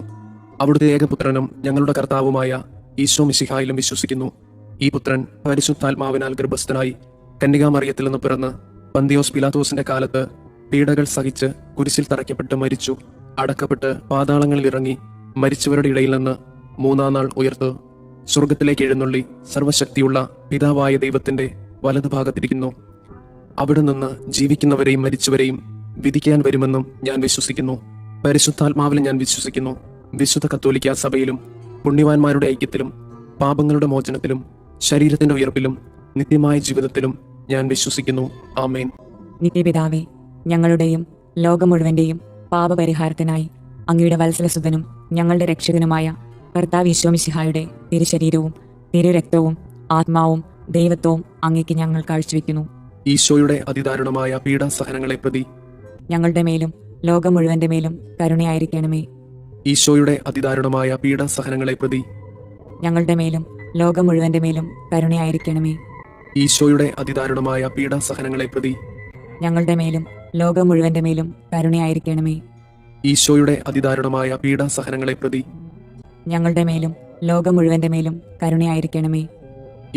Speaker 1: അവിടുത്തെ ഏകപുത്രനും ഞങ്ങളുടെ കർത്താവുമായ ഈശോ മിശിഹായിലും വിശ്വസിക്കുന്നു. ഈ പുത്രൻ പരിശുദ്ധാത്മാവിനാൽ ഗർഭസ്ഥനായി കന്യകാമറിയത്തിൽ നിന്ന് പിറന്ന് പന്തിയോസ് പിലാത്തോസിന്റെ കാലത്ത് പീഡകൾ സഹിച്ച് കുരിശിൽ തറയ്ക്കപ്പെട്ട് മരിച്ചു, അടക്കപ്പെട്ട് പാതാളങ്ങളിൽ ഇറങ്ങി മരിച്ചവരുടെ ഇടയിൽ നിന്ന് മൂന്നാം നാൾ ഉയർത്ത് സ്വർഗത്തിലേക്ക് എഴുന്നള്ളി സർവശക്തിയുള്ള പിതാവായ ദൈവത്തിന്റെ വലതുഭാഗത്തിരിക്കുന്നു. അവിടെ നിന്ന് ജീവിക്കുന്നവരെയും മരിച്ചവരെയും വിധിക്കാൻ വരുമെന്നും ഞാൻ വിശ്വസിക്കുന്നു. പരിശുദ്ധാത്മാവിലും ഞാൻ വിശ്വസിക്കുന്നു. വിശുദ്ധ കത്തോലിക്കാ സഭയിലും പുണ്യവാന്മാരുടെ ഐക്യത്തിലും പാപങ്ങളുടെ മോചനത്തിലും ശരീരത്തിന്റെ ഉയർപ്പിലും നിത്യമായ ജീവിതത്തിലും ഞാൻ വിശ്വസിക്കുന്നു. ആമേൻ.
Speaker 2: നിത്യപിതാവേ, ഞങ്ങളുടെയും ലോകം മുഴുവന്റെയും പാപപരിഹാരത്തിനായി അങ്ങയുടെ വത്സലസുതനും ഞങ്ങളുടെ രക്ഷകനുമായ കർത്താവ് ഈശോ മിശിഹായുടെ തിരുശരീരവും തിരുരക്തവും ആത്മാവും ദൈവത്വവും അങ്ങേക്ക് ഞങ്ങൾ കാഴ്ചവെക്കുന്നു.
Speaker 1: ഈശോയുടെ അതിദാരുണമായ പീഡാസഹനങ്ങളെ പ്രതി
Speaker 2: ഞങ്ങളുടെ മേലും ലോകം മുഴുവന്റെ മേലും കരുണയായിരിക്കണമേ.
Speaker 1: ഈശോയുടെ അതിദാരുണമായ പീഡാസഹനങ്ങളെ പ്രതി
Speaker 2: ഞങ്ങളുടെ മേലും ലോകം മുഴുവന്റെ മേലും കരുണയായിരിക്കണമേ.
Speaker 1: ഈശോയുടെ അതിദാരുണമായ പീഡാസഹനങ്ങളെ പ്രതി
Speaker 2: ഞങ്ങളുടെ മേലും ലോകം മുഴുവന്റെ മേലും കരുണയായിരിക്കണമേ.
Speaker 1: ഈശോയുടെ അതിദാരുണമായ പീഡാസഹനങ്ങളെ പ്രതി
Speaker 2: ഞങ്ങളുടെ മേലും ലോകം മുഴുവന്റെ മേലും കരുണയായിരിക്കണമേ.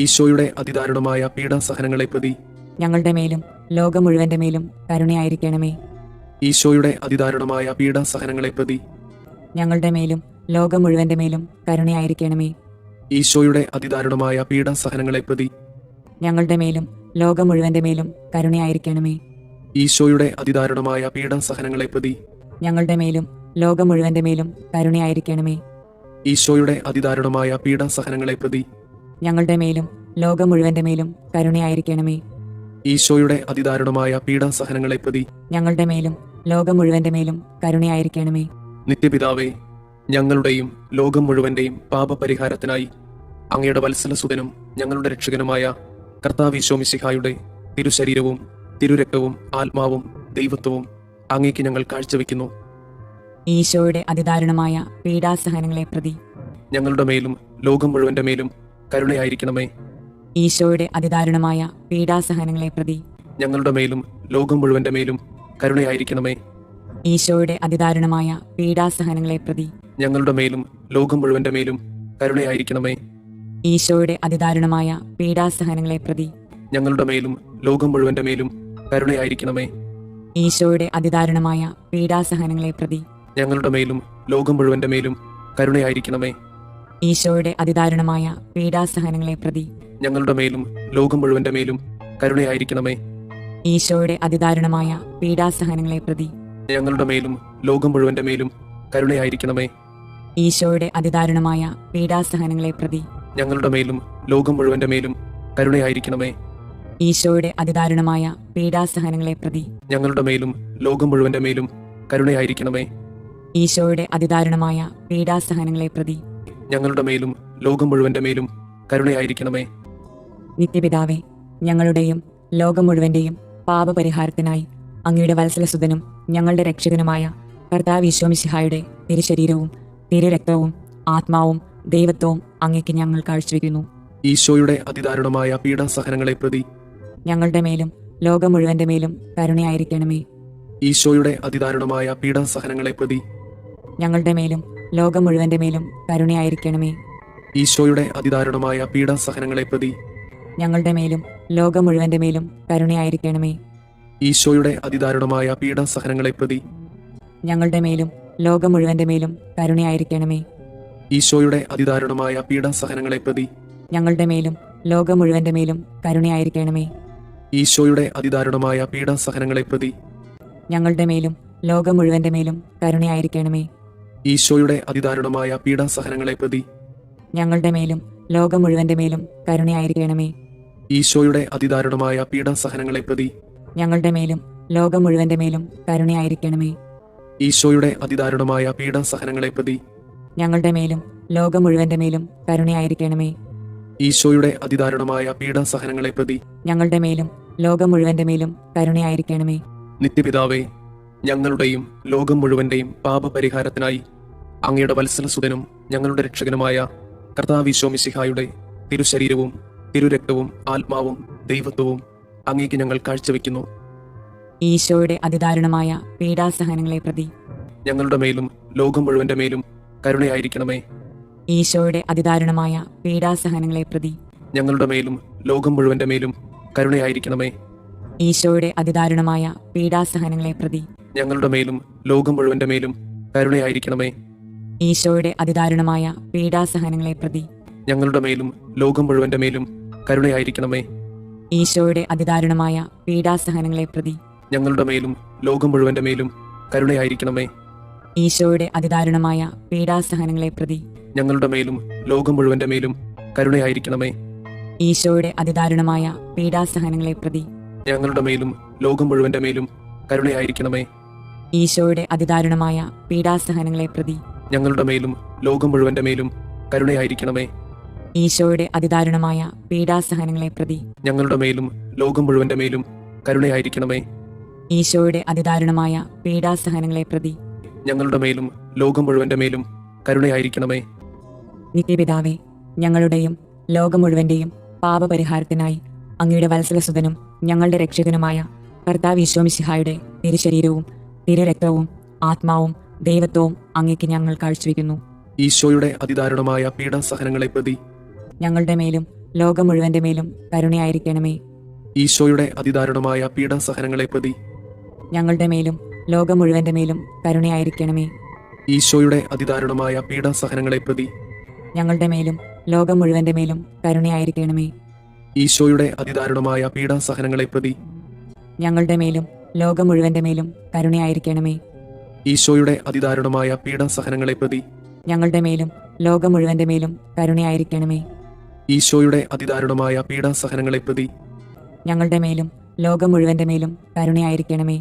Speaker 1: ഈശോയുടെ അതിദാരുണമായ പീഡാസഹനങ്ങളെ പ്രതി
Speaker 2: ഞങ്ങളുടെ മേലും ലോകം മുഴുവന്റെ മേലും കരുണയായിരിക്കണമേ.
Speaker 1: ഈശോയുടെ അതിദാരുണമായ പീഡാസഹനങ്ങളെ പ്രതി
Speaker 2: ഞങ്ങളുടെ മേലും ലോകം മുഴുവന്റെ മേലും കരുണയായിരിക്കണമേ.
Speaker 1: ഈശോയുടെ അതിദാരുണമായ പീഡാസഹനങ്ങളെ പ്രതി
Speaker 2: ഞങ്ങളുടെ മേലും ലോകം മുഴുവന്റെ മേലും കരുണയായിരിക്കണമേ.
Speaker 1: ഈശോയുടെ അതിദാരുണമായ പീഡാസഹനങ്ങളെ പ്രതി
Speaker 2: ഞങ്ങളുടെ മേലും ലോകം മുഴുവന്റെ മേലും കരുണയായിരിക്കണമേ.
Speaker 1: ഈശോയുടെ അതിദാരുണമായ പീഡാസഹനങ്ങളെ പ്രതി
Speaker 2: ഞങ്ങളുടെ മേലും ലോകം മുഴുവന്റെ മേലും കരുണയായിരിക്കണമേ.
Speaker 1: ഈശോയുടെ അതിദാരുണമായ പീഡാസഹനങ്ങളെ പ്രതി
Speaker 2: ഞങ്ങളുടെ മേലും ലോകം മുഴുവന്റെ മേലും കരുണയായിരിക്കണമേ.
Speaker 1: നിത്യപിതാവേ, ഞങ്ങളുടെയും ലോകം മുഴുവന്റെയും പാപപരിഹാരത്തിനായി അങ്ങയുടെ വത്സലസുതനും ഞങ്ങളുടെ രക്ഷകനുമായ കർത്താവ് ഈശോ മിശിഹായുടെ തിരുശരീരവും തിരുരക്തവും ആത്മാവും ദൈവത്വവും അങ്ങേക്ക് ഞങ്ങൾ കാഴ്ചവെക്കുന്നു.
Speaker 2: ഈശോയുടെ അതിദാരുണമായ പീഡാസഹനങ്ങളെ പ്രതി
Speaker 1: ഞങ്ങളുടെ മേലും ലോകം മുഴുവന്റെ മേലും കരുണയായിരിക്കണമേ.
Speaker 2: ഈശോയുടെ അതിദാരുണമായ പീഡാസഹനങ്ങളെ പ്രതി
Speaker 1: ഞങ്ങളുടെ മേലും ലോകം മുഴുവന്റെ മേലും കരുണയായിരിക്കണമേ.
Speaker 2: ഈശോയുടെ അതിദാരുണമായ പീഡാസഹനങ്ങളെ പ്രതി
Speaker 1: ഞങ്ങളുടെ മേലും ലോകം മുഴുവന്റെ മേലും കരുണയായിരിക്കണമേ.
Speaker 2: ഈശോയുടെ അതിദാരുണമായ പീഡാസഹനങ്ങളെ പ്രതി
Speaker 1: ഞങ്ങളുടെ മേലും ലോകം മുഴുവന്റെ മേലും കരുണയായിരിക്കണമേ.
Speaker 2: ഈശോയുടെ അതിദാരുണമായ പീഡാസഹനങ്ങളെ പ്രതി
Speaker 1: ഞങ്ങളുടെ മേലും ലോകം മുഴുവന്റെ മേലും കരുണയായിരിക്കണമേ.
Speaker 2: ഈശോയുടെ അതിദാരുണമായ പീഡാസഹനങ്ങളെ പ്രതി
Speaker 1: ഞങ്ങളുടെ മേലും ലോകം മുഴുവന്റെ മേലും കരുണയായിരിക്കണമേ.
Speaker 2: ഈശോയുടെ അതിദാരുണമായ പീഡാസഹനങ്ങളെ പ്രതി
Speaker 1: ഞങ്ങളുടെ മേലും ലോകം മുഴുവന്റെ മേലും കരുണയായിരിക്കണമേ.
Speaker 2: ഈശോയുടെ അതിദാരുണമായ പീഡാസഹനങ്ങളെ പ്രതി
Speaker 1: ഞങ്ങളുടെ മേലും ലോകം മുഴുവന്റെ മേലും കരുണയായിരിക്കണമേ.
Speaker 2: ഈശോയുടെ അതിദാരുണമായ പീഡാസഹനങ്ങളെ പ്രതി
Speaker 1: ഞങ്ങളുടെ മേലും ലോകം മുഴുവന്റെ മേലും കരുണയായിരിക്കണമേ.
Speaker 2: ഈശോയുടെ അതിദാരുണമായ പീഡാസഹനങ്ങളെ പ്രതി
Speaker 1: ഞങ്ങളുടെ മേലും ലോകം മുഴുവന്റെ മേലും കരുണയായിരിക്കണമേ.
Speaker 2: നിത്യപിതാവേ, ഞങ്ങളുടെയും ലോകം മുഴുവന്റെയും പാപപരിഹാരത്തിനായി അങ്ങയുടെ വത്സലസുതനും ഞങ്ങളുടെ രക്ഷകനുമായ കർത്താവ് ഈശോ മിശിഹായുടെ തിരുശരീരവും തിരുരക്തവും ആത്മാവും ദൈവത്വവും അങ്ങേക്ക് ഞങ്ങൾ കാഴ്ചവെക്കുന്നു.
Speaker 1: ഈശോയുടെ അതിദാരുണമായ പീഡാസഹനങ്ങളെ പ്രതി
Speaker 2: ഞങ്ങളുടെ മേലും ലോകം മുഴുവന്റെ മേലും കരുണയായിരിക്കണമേ.
Speaker 1: ഈശോയുടെ അതിദാരുണമായ പീഡാസഹനങ്ങളെ പ്രതി
Speaker 2: ഞങ്ങളുടെ മേലും ലോകം മുഴുവന്റെ മേലും കരുണയായിരിക്കണമേ.
Speaker 1: ഈശോയുടെ അതിദാരുണമായ പീഡാസഹനങ്ങളെ പ്രതി
Speaker 2: ഞങ്ങളുടെ മേലും ലോകം മുഴുവന്റെ മേലും കരുണയായിരിക്കണമേ.
Speaker 1: ഈശോയുടെ അതിദാരുണമായ പീഡാസഹനങ്ങളെ പ്രതി
Speaker 2: ഞങ്ങളുടെ മേലും ലോകം മുഴുവന്റെ മേലും കരുണയായിരിക്കണമേ.
Speaker 1: ഈശോയുടെ അതിദാരുണമായ പീഡാസഹനങ്ങളെ പ്രതി
Speaker 2: ഞങ്ങളുടെ മേലും ലോകം മുഴുവന്റെ മേലും കരുണയായിരിക്കണമേ.
Speaker 1: ഈശോയുടെ അതിദാരുണമായ പീഡാസഹനങ്ങളെ പ്രതി
Speaker 2: ഞങ്ങളുടെ മേലും ലോകം മുഴുവന്റെ മേലും കരുണയായിരിക്കണമേ.
Speaker 1: ഈശോയുടെ അതിദാരുണമായ പീഡാസഹനങ്ങളെ പ്രതി
Speaker 2: ഞങ്ങളുടെ മേലും ലോകം മുഴുവന്റെ മേലും കരുണയായിരിക്കണമേ.
Speaker 1: ഈശോയുടെ അതിദാരുണമായ പീഡാസഹനങ്ങളെ പ്രതി
Speaker 2: ഞങ്ങളുടെ മേലും ലോകം മുഴുവന്റെ മേലും കരുണയായിരിക്കണമേ.
Speaker 1: ഈശോയുടെ അതിദാരുണമായ പീഡാസഹനങ്ങളെ പ്രതി
Speaker 2: ഞങ്ങളുടെ മേലും ലോകം മുഴുവന്റെ മേലും കരുണയായിരിക്കണമേ.
Speaker 1: ഈശോയുടെ അതിദാരുണമായ പീഡാസഹനങ്ങളെ പ്രതി
Speaker 2: ഞങ്ങളുടെ മേലും ലോകം മുഴുവന്റെ മേലും കരുണയായിരിക്കണമേ.
Speaker 1: നിത്യപിതാവേ, ഞങ്ങളുടെയും ലോകം മുഴുവന്റെയും പാപപരിഹാരത്തിനായി അങ്ങയുടെ വത്സലസുതനും ഞങ്ങളുടെ രക്ഷകനുമായ കർത്താവ് ഈശോ മിശിഹായുടെ തിരുശരീരവും തിരുരക്തവും ആത്മാവും ദൈവത്വവും അങ്ങേക്ക് ഞങ്ങൾ കാഴ്ചവെക്കുന്നു.
Speaker 2: ഈശോയുടെ അതിദാരുണമായ പീഡാസഹനങ്ങളെ പ്രതി
Speaker 1: ഞങ്ങളുടെ മേലും ലോകം മുഴുവന്റെ മേലും കരുണയായിരിക്കണമേ.
Speaker 2: ഈശോയുടെ അതിദാരുണമായ പീഡാസഹനങ്ങളെ പ്രതി
Speaker 1: ഞങ്ങളുടെ മേലും ലോകം മുഴുവന്റെ മേലും കരുണയായിരിക്കണമേ.
Speaker 2: ഈശോയുടെ അതിദാരുണമായ പീഡാസഹനങ്ങളെ പ്രതി
Speaker 1: ഞങ്ങളുടെ മേലും ലോകം മുഴുവന്റെ മേലും കരുണയായിരിക്കണമേ.
Speaker 2: ഈശോയുടെ അതിദാരുണമായ പീഡാസഹനങ്ങളെ പ്രതി
Speaker 1: ഞങ്ങളുടെ മേലും ലോകം മുഴുവന്റെ മേലും കരുണയായിരിക്കണമേ.
Speaker 2: ഈശോയുടെ അതിദാരുണമായ പീഡാസഹനങ്ങളെ പ്രതി
Speaker 1: ഞങ്ങളുടെ മേലും ലോകം മുഴുവന്റെ മേലും കരുണയായിരിക്കണമേ.
Speaker 2: ഈശോയുടെ അതിദാരുണമായ പീഡാസഹനങ്ങളെ പ്രതി
Speaker 1: ഞങ്ങളുടെ മേലും ലോകം മുഴുവന്റെ മേലും കരുണയായിരിക്കണമേ.
Speaker 2: ഈശോയുടെ അതിദാരുണമായ പീഡാസഹനങ്ങളെ പ്രതി
Speaker 1: ഞങ്ങളുടെ മേലും ലോകം മുഴുവന്റെ മേലും കരുണയായിരിക്കണമേ.
Speaker 2: ഈശോയുടെ അതിദാരുണമായ പീഡാസഹനങ്ങളെ പ്രതി
Speaker 1: ഞങ്ങളുടെ മേലും ലോകം മുഴുവന്റെ മേലും കരുണയായിരിക്കണമേ.
Speaker 2: ഈശോയുടെ അതിദാരുണമായ പീഡാസഹനങ്ങളെ പ്രതി
Speaker 1: ഞങ്ങളുടെ മേലും ലോകം മുഴുവന്റെ മേലും കരുണയായിരിക്കണമേ.
Speaker 2: ഈശോയുടെ അതിദാരുണമായ പീഡാസഹനങ്ങളെ പ്രതി
Speaker 1: ഞങ്ങളുടെ മേലും ലോകം മുഴുവന്റെ മേലും കരുണയായിരിക്കണമേ.
Speaker 2: നിത്യപിതാവേ, ഞങ്ങളുടെയും ലോകം മുഴുവന്റെയും പാപപരിഹാരത്തിനായി അങ്ങയുടെ വത്സലസുതനും ഞങ്ങളുടെ രക്ഷകനുമായ കർത്താവ് ഈശോമിശിഹായുടെ തിരുശരീരവും തിരുരക്തവും ആത്മാവും ദൈവത്വവും അങ്ങേക്ക് ഞങ്ങൾ കാഴ്ചവെക്കുന്നു.
Speaker 1: ഈശോയുടെ അതിദാരുണമായ പീഡാസഹനങ്ങളെ പ്രതി
Speaker 2: ഞങ്ങളുടെ മേലും ലോകം മുഴുവന്റെ മേലും കരുണയായിരിക്കണമേ.
Speaker 1: ഈശോയുടെ അതിദാരുണമായ പീഡാസഹനങ്ങളെ പ്രതി
Speaker 2: ഞങ്ങളുടെ മേലും ലോകം മുഴുവന്റെ മേലും കരുണയായിരിക്കണമേ.
Speaker 1: ഈശോയുടെ അതിദാരുണമായ പീഡാസഹനങ്ങളെ പ്രതി
Speaker 2: ഞങ്ങളുടെ മേലും ലോകം മുഴുവന്റെ മേലും കരുണയായിരിക്കണമേ.
Speaker 1: ഈശോയുടെ അതിദാരുണമായ പീഡാസഹനങ്ങളെ പ്രതി
Speaker 2: ഞങ്ങളുടെ മേലും ലോകം മുഴുവന്റെ മേലും കരുണയായിരിക്കണമേ.
Speaker 1: ഈശോയുടെ അതിദാരുണമായ പീഡാസഹനങ്ങളെ പ്രതി
Speaker 2: ഞങ്ങളുടെ മേലും ലോകം മുഴുവന്റെ മേലും കരുണയായിരിക്കണമേ.
Speaker 1: ഈശോയുടെ അതിദാരുണമായ പീഡാസഹനങ്ങളെ പ്രതി
Speaker 2: ഞങ്ങളുടെ മേലും ലോകം മുഴുവന്റെ മേലും കരുണയായിരിക്കണമേ.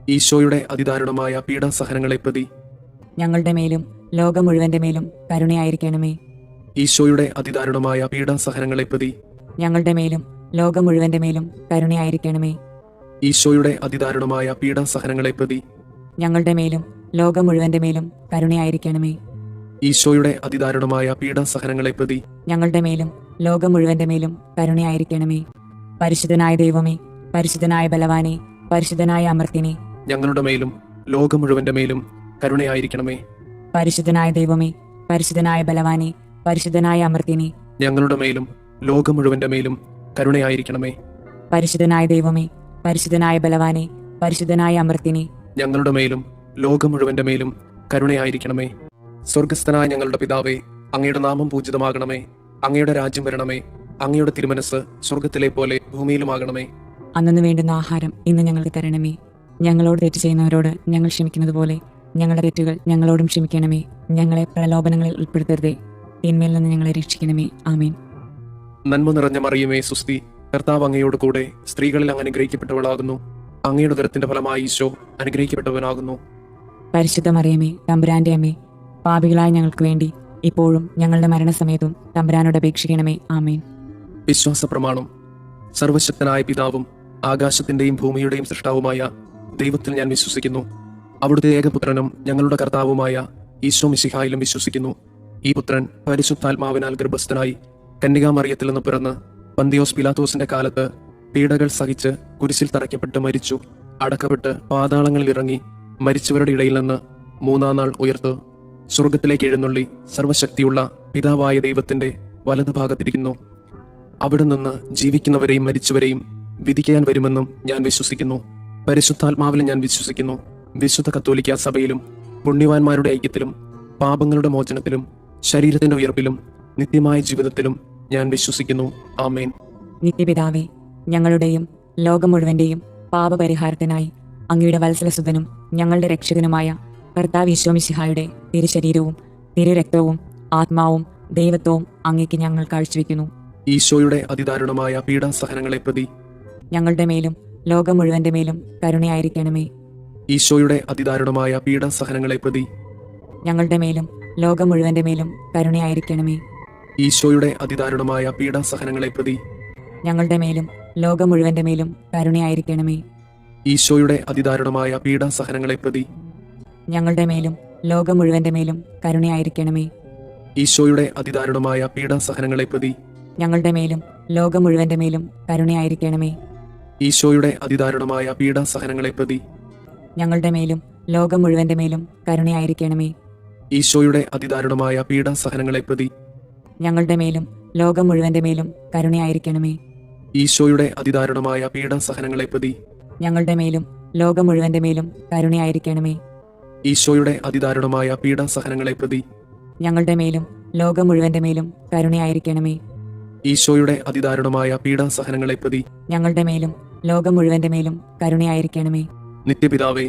Speaker 1: ഈശോയുടെ അതിദാരുണമായ പീഡാസഹനങ്ങളെ പ്രതി
Speaker 2: ഞങ്ങളുടെ മേലും ലോകം മുഴുവന്റെ മേലും കരുണയായിരിക്കണമേ.
Speaker 1: ഈശോയുടെ അതിദാരുണമായ പീഡാസഹനങ്ങളെ പ്രതി
Speaker 2: ഞങ്ങളുടെ മേലും ലോകം മുഴുവന്റെ മേലും കരുണയായിരിക്കണമേ.
Speaker 1: ഈശോയുടെ അതിദാരുണമായ പീഡാസഹനങ്ങളെ പ്രതി
Speaker 2: ഞങ്ങളുടെ മേലും ലോകം മുഴുവന്റെ മേലും കരുണയായിരിക്കണമേ.
Speaker 1: ഈശോയുടെ അതിദാരുണമായ പീഡാസഹനങ്ങളെ പ്രതി
Speaker 2: ഞങ്ങളുടെ മേലും ലോകം മുഴുവന്റെ മേലും കരുണയായിരിക്കണമേ. പരിശുദ്ധനായ ദൈവമേ, പരിശുദ്ധനായ ബലവാനെ, പരിശുദ്ധനായ അമർത്തിനെ,
Speaker 1: ഞങ്ങളുടെ മേലും ലോകം മുഴുവന്റെ മേലും കരുണയായിരിക്കണമേ.
Speaker 2: പരിശുദ്ധനായ ദൈവമേ, പരിശുദ്ധനായ ബലവാനെ, പരിശുദ്ധനായ അമർത്തിനെ,
Speaker 1: ഞങ്ങളുടെ മേലും ലോകം മുഴുവന്റെ മേലും കരുണയായിരിക്കണമേ.
Speaker 2: പരിശുദ്ധനായ ദൈവമേ, പരിശുദ്ധനായ ബലവാനെ, പരിശുദ്ധനായ അമർത്തിനെ,
Speaker 1: ഞങ്ങളുടെ മേലും ലോകം മുഴുവന്റെ മേലും കരുണയായിരിക്കണമേ. സ്വർഗസ്ഥനായ ഞങ്ങളുടെ പിതാവേ, അങ്ങയുടെ നാമം പൂജിതമാകണമേ. അങ്ങയുടെ രാജ്യം വരണമേ. അങ്ങയുടെ തിരുമനസ് സ്വർഗത്തിലെ പോലെ ഭൂമിയിലുമാകണമേ.
Speaker 2: അന്നു വേണ്ടുന്ന ആഹാരം ഇന്ന് ഞങ്ങൾക്ക് തരണമേ. ഞങ്ങളോട് തെറ്റ് ചെയ്യുന്നവരോട് ഞങ്ങൾ ക്ഷമിക്കുന്നത് പോലെ ഞങ്ങളുടെ തെറ്റുകൾ ഞങ്ങളോടും ക്ഷമിക്കണമേ. ഞങ്ങളെ പ്രലോഭനങ്ങളിൽ ഉൾപ്പെടുത്തരുതേ, തിന്മയിൽ നിന്ന് ഞങ്ങളെ രക്ഷിക്കണമേ. ആമേൻ.
Speaker 1: നന്മ നിറഞ്ഞ മറിയമേ, സുസ്തി, കർത്താവ് അങ്ങയോട് കൂടെ സ്ത്രീകളിൽ അങ്ങ് അനുഗ്രഹിക്കപ്പെട്ടവളാകുന്നു. അങ്ങയുടെ ഉദരത്തിന്റെ ഫലമായി ഈശോ അനുഗ്രഹിക്കപ്പെട്ടവനാകുന്നു.
Speaker 2: പരിശുദ്ധ മറിയമേ, തമ്പുരാന്റെ അമ്മേ, പാപികളായ ഞങ്ങൾക്ക് വേണ്ടി ഇപ്പോഴും ഞങ്ങളുടെ മരണസമയത്തും തമ്പുരാനോട് അപേക്ഷിക്കണമേ. ആമേൻ.
Speaker 1: വിശ്വാസ പ്രമാണം. സർവശക്തനായ പിതാവും ആകാശത്തിന്റെയും ഭൂമിയുടെയും സൃഷ്ടാവുമായ ദൈവത്തിൽ ഞാൻ വിശ്വസിക്കുന്നു. അവിടുത്തെ ഏകപുത്രനും ഞങ്ങളുടെ കർത്താവുമായ ഈശോ മിശിഹായിലും വിശ്വസിക്കുന്നു. ഈ പുത്രൻ പരിശുദ്ധാത്മാവിനാൽ ഗർഭസ്ഥനായി കന്യകാമറിയത്തിൽ നിന്ന് പിറന്ന് പന്തിയോസ് പിലാത്തോസിന്റെ കാലത്ത് പീഡകൾ സഹിച്ച് കുരിശിൽ തറയ്ക്കപ്പെട്ട് മരിച്ചു, അടക്കപ്പെട്ട് പാതാളങ്ങളിൽ ഇറങ്ങി, മരിച്ചവരുടെ ഇടയിൽ നിന്ന് മൂന്നാം നാൾ ഉയർത്ത് സ്വർഗത്തിലേക്ക് എഴുന്നള്ളി സർവശക്തിയുള്ള പിതാവായ ദൈവത്തിന്റെ വലതുഭാഗത്തിരിക്കുന്നു. അവിടെ നിന്ന് ജീവിക്കുന്നവരെയും മരിച്ചവരെയും വിധിക്കാൻ വരുമെന്നും ഞാൻ വിശ്വസിക്കുന്നു. പരിശുദ്ധാത്മാവിലും ഞാൻ വിശ്വസിക്കുന്നു. വിശുദ്ധ കത്തോലിക്ക സഭയിലും പുണ്യവാന്മാരുടെ ഐക്യത്തിലും പാപങ്ങളുടെ മോചനത്തിലും ശരീരത്തിന്റെ ഉയർപ്പിലും നിത്യമായ ജീവിതത്തിലും ഞാൻ വിശ്വസിക്കുന്നു. ആമേൻ.
Speaker 2: നിത്യപിതാവേ, ഞങ്ങളുടെയും ലോകം മുഴുവന്റെയും പാപപരിഹാരത്തിനായി അങ്ങയുടെ വത്സലസുതനും ഞങ്ങളുടെ രക്ഷകനുമായ കർത്താവ് ഈശോമിശിഹായുടെ തിരുശരീരവും തിരുരക്തവും ആത്മാവും ദൈവത്വവും അങ്ങേക്ക് ഞങ്ങൾ കാഴ്ചവെക്കുന്നു.
Speaker 1: ഈശോയുടെ അതിദാരുണമായ പീഡാസഹനങ്ങളെ പ്രതി
Speaker 2: ഞങ്ങളുടെ മേലും ലോകം മുഴുവന്റെ മേലും കരുണയായിരിക്കണമേ.
Speaker 1: ഈശോയുടെ അതിദാരുണമായ പീഡാസഹനങ്ങളെ പ്രതി
Speaker 2: ഞങ്ങളുടെ മേലും ലോകം മുഴുവന്റെ മേലും കരുണയായിരിക്കണമേ.
Speaker 1: ഈശോയുടെ അതിദാരുണമായ പീഡാസഹനങ്ങളെ പ്രതി
Speaker 2: ഞങ്ങളുടെ മേലും ലോകം മുഴുവന്റെ മേലും കരുണയായിരിക്കണമേ.
Speaker 1: ഈശോയുടെ അതിദാരുണമായ പീഡാസഹനങ്ങളെ പ്രതി
Speaker 2: ഞങ്ങളുടെ മേലും ലോകം മുഴുവന്റെ മേലും കരുണയായിരിക്കണമേ.
Speaker 1: ഈശോയുടെ അതിദാരുണമായ പീഡാസഹനങ്ങളെ പ്രതി
Speaker 2: ഞങ്ങളുടെ മേലും ലോകം മുഴുവന്റെ മേലും കരുണയായിരിക്കണമേ.
Speaker 1: ഈശോയുടെ അതിദാരുണമായ പീഡാസഹനങ്ങളെ പ്രതി
Speaker 2: ഞങ്ങളുടെ മേലും ലോകം മുഴുവന്റെ മേലും കരുണയായിരിക്കണമേ.
Speaker 1: ഈശോയുടെ അതിദാരുണമായ പീഡാസഹനങ്ങളെ പ്രതി
Speaker 2: ഞങ്ങളുടെ മേലും ലോകം മുഴുവന്റെ മേലും കരുണയായിരിക്കണമേ.
Speaker 1: ഈശോയുടെ അതിദാരുണമായ പീഡാസഹനങ്ങളെ പ്രതി
Speaker 2: ഞങ്ങളുടെ മേലും ലോകം മുഴുവന്റെ മേലും കരുണയായിരിക്കണമേ.
Speaker 1: ഈശോയുടെ അതിദാരുണമായ പീഡാസഹനങ്ങളെ പ്രതി
Speaker 2: ഞങ്ങളുടെ മേലും ലോകം മുഴുവന്റെ മേലും കരുണയായിരിക്കണമേ.
Speaker 1: ഈശോയുടെ അതിദാരുണമായ പീഡാസഹനങ്ങളെ പ്രതി
Speaker 2: ഞങ്ങളുടെ മേലും ലോകം മുഴുവന്റെ മേലും കരുണയായിരിക്കണമേ.
Speaker 1: നിത്യപിതാവേ,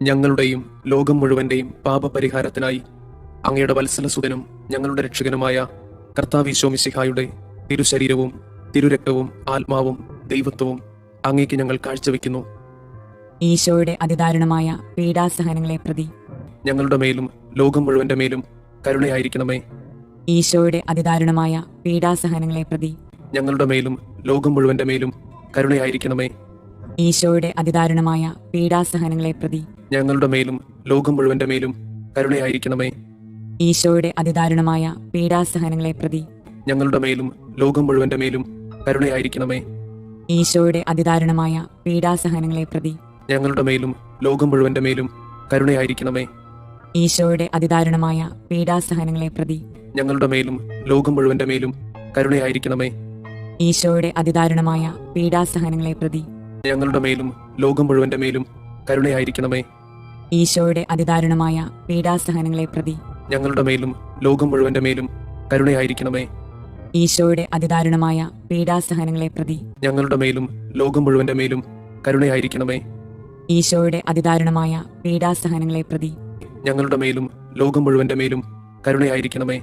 Speaker 1: ഞങ്ങളുടെയും ലോകം മുഴുവന്റെയും പാപപരിഹാരത്തിനായി അങ്ങയുടെ വത്സലസുതനും ഞങ്ങളുടെ രക്ഷകനുമായ കർത്താവ് മിശിഹായുടെ തിരുശരീരവും തിരുരക്തവും ആത്മാവും ദൈവത്വവും അങ്ങേക്ക് ഞങ്ങൾ കാഴ്ചവെക്കുന്നു.
Speaker 2: ഈശോയുടെ അതിദാരുണമായ പീഡാസഹനങ്ങളെ പ്രതി
Speaker 1: ഞങ്ങളുടെ മേലും ലോകം മുഴുവന്റെ മേലും കരുണയായിരിക്കണമേ.
Speaker 2: ഈശോയുടെ അതിദാരുണമായ പീഡാസഹനങ്ങളെ പ്രതി
Speaker 1: ഞങ്ങളുടെ മേലും ലോകം മുഴുവന്റെ മേലും കരുണയായിരിക്കണമേ.
Speaker 2: ഈശോയുടെ അതിദാരുണമായ പീഡാസഹനങ്ങളെ പ്രതി
Speaker 1: ഞങ്ങളുടെ മേലും ലോകം മുഴുവന്റെ മേലും കരുണയായിരിക്കണമേ.
Speaker 2: ഈശോയുടെ അതിദാരുണമായ പീഡാസഹനങ്ങളെ പ്രതി
Speaker 1: ഞങ്ങളുടെ മേലും ലോകം മുഴുവന്റെ മേലും കരുണയായിരിക്കണമേ.
Speaker 2: ഈശോയുടെ അതിദാരുണമായ പീഡാസഹനങ്ങളെ പ്രതി
Speaker 1: ഞങ്ങളുടെ മേലും ലോകം മുഴുവന്റെ മേലും കരുണയായിരിക്കണമേ.
Speaker 2: ഈശോയുടെ അതിദാരുണമായ പീഡാസഹനങ്ങളെ പ്രതി
Speaker 1: ഞങ്ങളുടെ മേലും ലോകം മുഴുവന്റെ മേലും കരുണയായിരിക്കണമേ.
Speaker 2: ഈശോയുടെ അതിദാരുണമായ പീഡാസഹനങ്ങളെ പ്രതി
Speaker 1: ഞങ്ങളുടെ മേലും ലോകം മുഴുവന്റെ മേലും കരുണയായിരിക്കണമേ.
Speaker 2: ഈശോയുടെ അതിദാരുണമായ പീഡാസഹനങ്ങളെ പ്രതി
Speaker 1: ഞങ്ങളുടെ മേലും ലോകം മുഴുവന്റെ മേലും കരുണയായിരിക്കണമേ.
Speaker 2: ഈശോയുടെ അതിദാരുണമായ പീഡാസഹനങ്ങളെ പ്രതി
Speaker 1: ഞങ്ങളുടെ മേലും ലോകം മുഴുവന്റെ മേലും കരുണയായിരിക്കണമേ.
Speaker 2: ഈശോയുടെ അതിദാരുണമായ പീഡാസഹനങ്ങളെ പ്രതി
Speaker 1: ഞങ്ങളുടെ മേലും ലോകം മുഴുവന്റെ മേലും കരുണയായിരിക്കണമേ.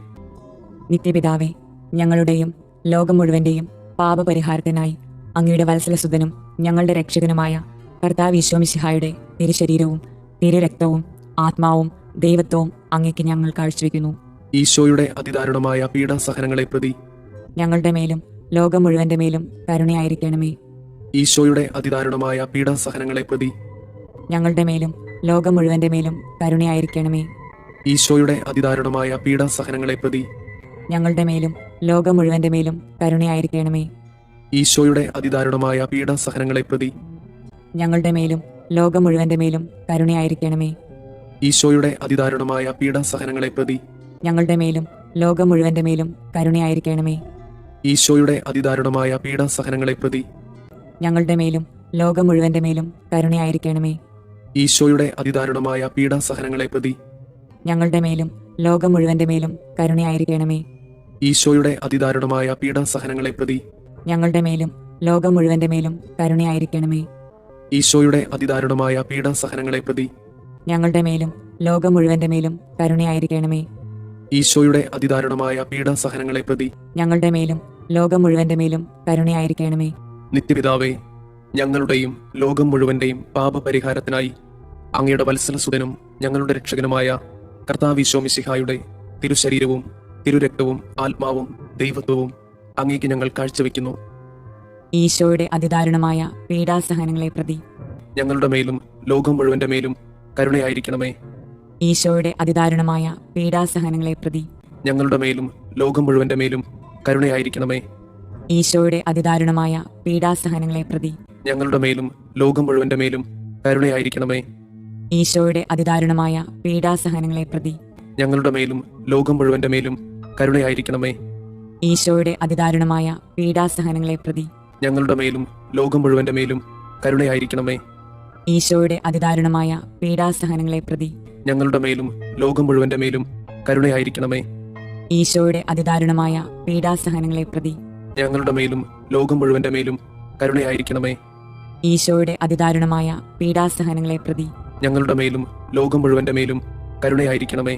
Speaker 2: നിത്യപിതാവേ, ഞങ്ങളുടെയും ലോകം മുഴുവന്റെയും പാപപരിഹാരത്തിനായി അങ്ങയുടെ വത്സലസുതനും ഞങ്ങളുടെ രക്ഷകനുമായ കർത്താവ് മിശിഹായുടെ തിരുശരീരവും തിരുരക്തവും ആത്മാവും ദൈവത്വവും അങ്ങേക്ക് ഞങ്ങൾ കാഴ്ചവെക്കുന്നു.
Speaker 1: ഈശോയുടെ അതിദാരുണമായ പീഡാസഹനങ്ങളെ പ്രതി
Speaker 2: ഞങ്ങളുടെ മേലും ലോകം മുഴുവന്റെ മേലും കരുണയായിരിക്കണമേ.
Speaker 1: ഈശോയുടെ അതിദാരുണമായ പീഡാസഹനങ്ങളെ പ്രതി
Speaker 2: ഞങ്ങളുടെ മേലും ലോകം മുഴുവന്റെ മേലും കരുണയായിരിക്കണമേ.
Speaker 1: ഈശോയുടെ അതിദാരുണമായ പീഡാസഹനങ്ങളെ പ്രതി
Speaker 2: ഞങ്ങളുടെ മേലും ലോകം മുഴുവന്റെ മേലും കരുണയായിരിക്കണമേ.
Speaker 1: ഈശോയുടെ അതിദാരുണമായ പീഡാസഹനങ്ങളെ പ്രതി
Speaker 2: ഞങ്ങളുടെ മേലും ലോകം മുഴുവന്റെ മേലും കരുണയായിരിക്കണമേ.
Speaker 1: ഈശോയുടെ അതിദാരുണമായ പീഡാസഹനങ്ങളെ പ്രതി
Speaker 2: ഞങ്ങളുടെ മേലും ലോകം മുഴുവന്റെ മേലും കരുണയായിരിക്കണമേ.
Speaker 1: ഈശോയുടെ അതിദാരുണമായ പീഡാസഹനങ്ങളെ പ്രതി
Speaker 2: ഞങ്ങളുടെ മേലും ലോകം മുഴുവന്റെ മേലും കരുണയായിരിക്കണമേ.
Speaker 1: ഈശോയുടെ അതിദാരുണമായ പീഡാസഹനങ്ങളെ പ്രതി
Speaker 2: ഞങ്ങളുടെ മേലും ലോകം മുഴുവന്റെ മേലും കരുണയായിരിക്കണമേ.
Speaker 1: ഈശോയുടെ അതിദാരുണമായ പീഡാസഹനങ്ങളെ പ്രതി
Speaker 2: ഞങ്ങളുടെ മേലും ലോകം മുഴുവന്റെ മേലും കരുണയായിരിക്കണമേ.
Speaker 1: ഈശോയുടെ അതിദാരുണമായ പീഡാസഹനങ്ങളെ പ്രതി
Speaker 2: ഞങ്ങളുടെ മേലും ലോകം മുഴുവന്റെ മേലും കരുണയായിരിക്കണമേ.
Speaker 1: ഈശോയുടെ അതിദാരുണമായ പീഡാസഹനങ്ങളെ പ്രതി
Speaker 2: ഞങ്ങളുടെ മേലും ലോകം മുഴുവന്റെ മേലും കരുണയായിരിക്കണമേ.
Speaker 1: നിത്യപിതാവേ, ഞങ്ങളുടെയും ലോകം മുഴുവന്റെയും പാപപരിഹാരത്തിനായി അങ്ങയുടെ വത്സലസുതനും ഞങ്ങളുടെ രക്ഷകനുമായ കർത്താവ് മിശിഹായുടെ തിരുശരീരവും തിരുരക്തവും ആത്മാവും ദൈവത്വവും അങ്ങേക്ക് ഞങ്ങൾ കാഴ്ചവെക്കുന്നു.
Speaker 2: ഈശോയുടെ അതിദാരുണമായ പീഡാസഹനങ്ങളെ പ്രതി
Speaker 1: ഞങ്ങളുടെ മേലും ലോകം മുഴുവന്റെ മേലും കരുണയായിരിക്കണമേ.
Speaker 2: ഈശോയുടെ അതിദാരുണമായ പീഡാസഹനങ്ങളെ പ്രതി
Speaker 1: ഞങ്ങളുടെ മേലും ലോകം മുഴുവന്റെ മേലും കരുണയായിരിക്കണമേ.
Speaker 2: ഈശോയുടെ അതിദാരുണമായ പീഡാസഹനങ്ങളെ പ്രതി
Speaker 1: ഞങ്ങളുടെ മേലും ലോകം മുഴുവന്റെ മേലും കരുണയായിരിക്കണമേ.
Speaker 2: ഈശോയുടെ അതിദാരുണമായ പീഡാസഹനങ്ങളെ പ്രതി
Speaker 1: ഞങ്ങളുടെ മേലും ലോകം മുഴുവന്റെ മേലും കരുണയായിരിക്കണമേ.
Speaker 2: ഈശോയുടെ അതിദാരുണമായ പീഡാസഹനങ്ങളെ പ്രതി
Speaker 1: ഞങ്ങളുടെ മേലും ലോകം മുഴുവന്റെ മേലും കരുണയായിരിക്കണമേ.
Speaker 2: ഈശോയുടെ അതിദാരുണമായ പീഡാസഹനങ്ങളെ പ്രതി
Speaker 1: ഞങ്ങളുടെ മേലും ലോകം മുഴുവന്റെ മേലും കരുണയായിരിക്കണമേ.
Speaker 2: ഈശോയുടെ അതിദാരുണമായ പീഡാസഹനങ്ങളെ പ്രതി
Speaker 1: ഞങ്ങളുടെ മേലും ലോകം മുഴുവന്റെ മേലും കരുണയായിരിക്കണമേ.
Speaker 2: ഈശോയുടെ അതിദാരുണമായ പീഡാസഹനങ്ങളെ പ്രതി
Speaker 1: ഞങ്ങളുടെ മേലും ലോകം മുഴുവന്റെ മേലും കരുണയായിരിക്കണമേ.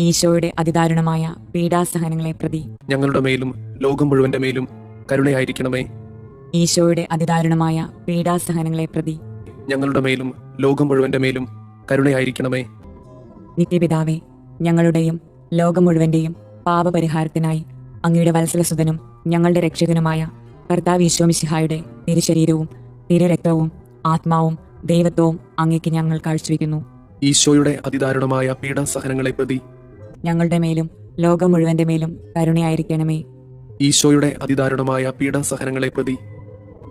Speaker 2: ഈശോയുടെ അതിദാരുണമായ പീഡാസഹനങ്ങളെ പ്രതി
Speaker 1: ഞങ്ങളുടെ മേലും ലോകം മുഴുവന്റെ മേലും കരുണയായിരിക്കണമേ.
Speaker 2: ഈശോയുടെ അതിദാരുണമായ പീഡാസഹനങ്ങളെ പ്രതി
Speaker 1: ഞങ്ങളുടെ മേലും ലോകം മുഴുവന്റെ മേലും കരുണയായിരിക്കണമേ.
Speaker 2: നിത്യപിതാവേ, ഞങ്ങളുടെയും ലോകം മുഴുവന്റെയും പാപപരിഹാരത്തിനായി അങ്ങയുടെ വത്സലസുതനും ഞങ്ങളുടെ രക്ഷകനുമായ കർത്താവ് മിശിഹായുടെ തിരുശരീരവും തിരുരക്തവും ആത്മാവും ദൈവത്വവും അങ്ങേക്ക് ഞങ്ങൾ കാഴ്ചവെക്കുന്നു.
Speaker 1: ഈശോയുടെ അതിദാരുണമായ പീഡാസഹനങ്ങളെ പ്രതി
Speaker 2: ഞങ്ങളുടെ മേലും ലോകം മുഴുവന്റെ മേലും കരുണയായിരിക്കണമേ.
Speaker 1: ഈശോയുടെ അതിദാരുണമായ പീഡാസഹനങ്ങളെ പ്രതി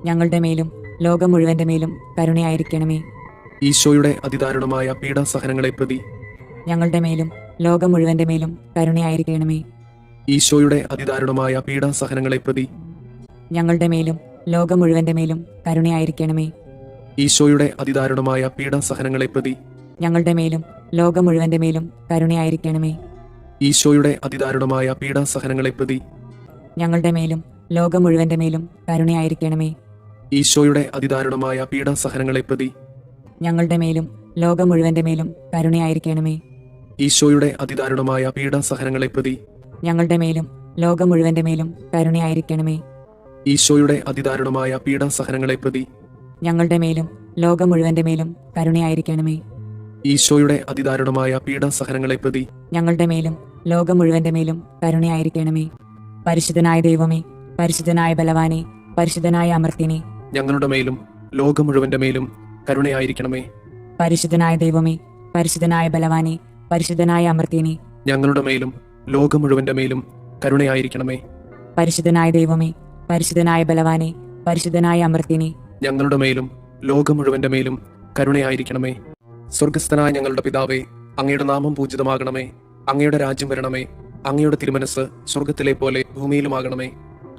Speaker 2: ഞങ്ങളുടെ മേലും ലോകം മുഴുവന്റെ മേലും കരുണയായിരിക്കണമേ.
Speaker 1: ഈശോയുടെ അതിദാരുണമായ പീഡാസഹനങ്ങളെ പ്രതി
Speaker 2: ഞങ്ങളുടെ മേലും ലോകം മുഴുവന്റെ മേലും കരുണയായിരിക്കണമേ.
Speaker 1: ഈശോയുടെ അതിദാരുണമായ പീഡാസഹനങ്ങളെ പ്രതി
Speaker 2: ഞങ്ങളുടെ മേലും ലോകം മുഴുവന്റെ മേലും കരുണയായിരിക്കണമേ.
Speaker 1: ഈശോയുടെ അതിദാരുണമായ പീഡാസഹനങ്ങളെ പ്രതി
Speaker 2: ഞങ്ങളുടെ മേലും ലോകം മുഴുവന്റെ മേലും കരുണയായിരിക്കണമേ.
Speaker 1: ഈശോയുടെ അതിദാരുണമായ പീഡാസഹനങ്ങളെ പ്രതി
Speaker 2: ഞങ്ങളുടെ മേലും ലോകം മുഴുവന്റെ മേലും കരുണയായിരിക്കണമേ.
Speaker 1: ഈശോയുടെ അതിദാരുണമായ പീഡാസഹനങ്ങളെ പ്രതി
Speaker 2: ഞങ്ങളുടെ മേലും ലോകം മുഴുവന്റെ മേലും കരുണയായിരിക്കണമേ.
Speaker 1: ഈശോയുടെ അതിദാരുണമായ പീഡാസഹനങ്ങളെ പ്രതി
Speaker 2: ഞങ്ങളുടെ മേലും ലോകം മുഴുവന്റെ മേലും കരുണയായിരിക്കണമേ.
Speaker 1: ഈശോയുടെ അതിദാരുണമായ പീഡാസഹനങ്ങളെ പ്രതി
Speaker 2: ഞങ്ങളുടെ മേലും ലോകം മുഴുവന്റെ മേലും കരുണയായിരിക്കണമേ.
Speaker 1: ഈശോയുടെ അതിദാരുണമായ പീഡാസഹനങ്ങളെ പ്രതി
Speaker 2: ഞങ്ങളുടെ മേലും ലോകം മുഴുവന്റെ മേലും കരുണയായിരിക്കണമേ. പരിശുദ്ധനായ ദൈവമേ, പരിശുദ്ധനായ ബലവാനെ, പരിശുദ്ധനായ അമർത്യനെ,
Speaker 1: ഞങ്ങളുടെ മേലും ലോകം മുഴുവന്റെ മേലും കരുണയായിരിക്കണമേ.
Speaker 2: പരിശുദ്ധനായ ദൈവമേ, പരിശുദ്ധനായ ബലവാനെ, പരിശുദ്ധനായ അമർത്യനെ,
Speaker 1: ഞങ്ങളുടെ മേലും ലോകം മുഴുവന്റെ മേലും കരുണയായിരിക്കണമേ.
Speaker 2: പരിശുദ്ധനായ ദൈവമേ, പരിശുദ്ധനായ ബലവാനെ, പരിശുദ്ധനായ അമർത്യനെ,
Speaker 1: ഞങ്ങളുടെ മേലും ലോകം മുഴുവന്റെ മേലും കരുണയായിരിക്കണമേ. സ്വർഗസ്ഥനായ ഞങ്ങളുടെ പിതാവേ, അങ്ങയുടെ നാമം പൂജിതമാകണമേ. അങ്ങയുടെ രാജ്യം വരണമേ. അങ്ങയുടെ തിരുമനസ് സ്വർഗത്തിലെ പോലെ ഭൂമിയിലുമാകണമേ.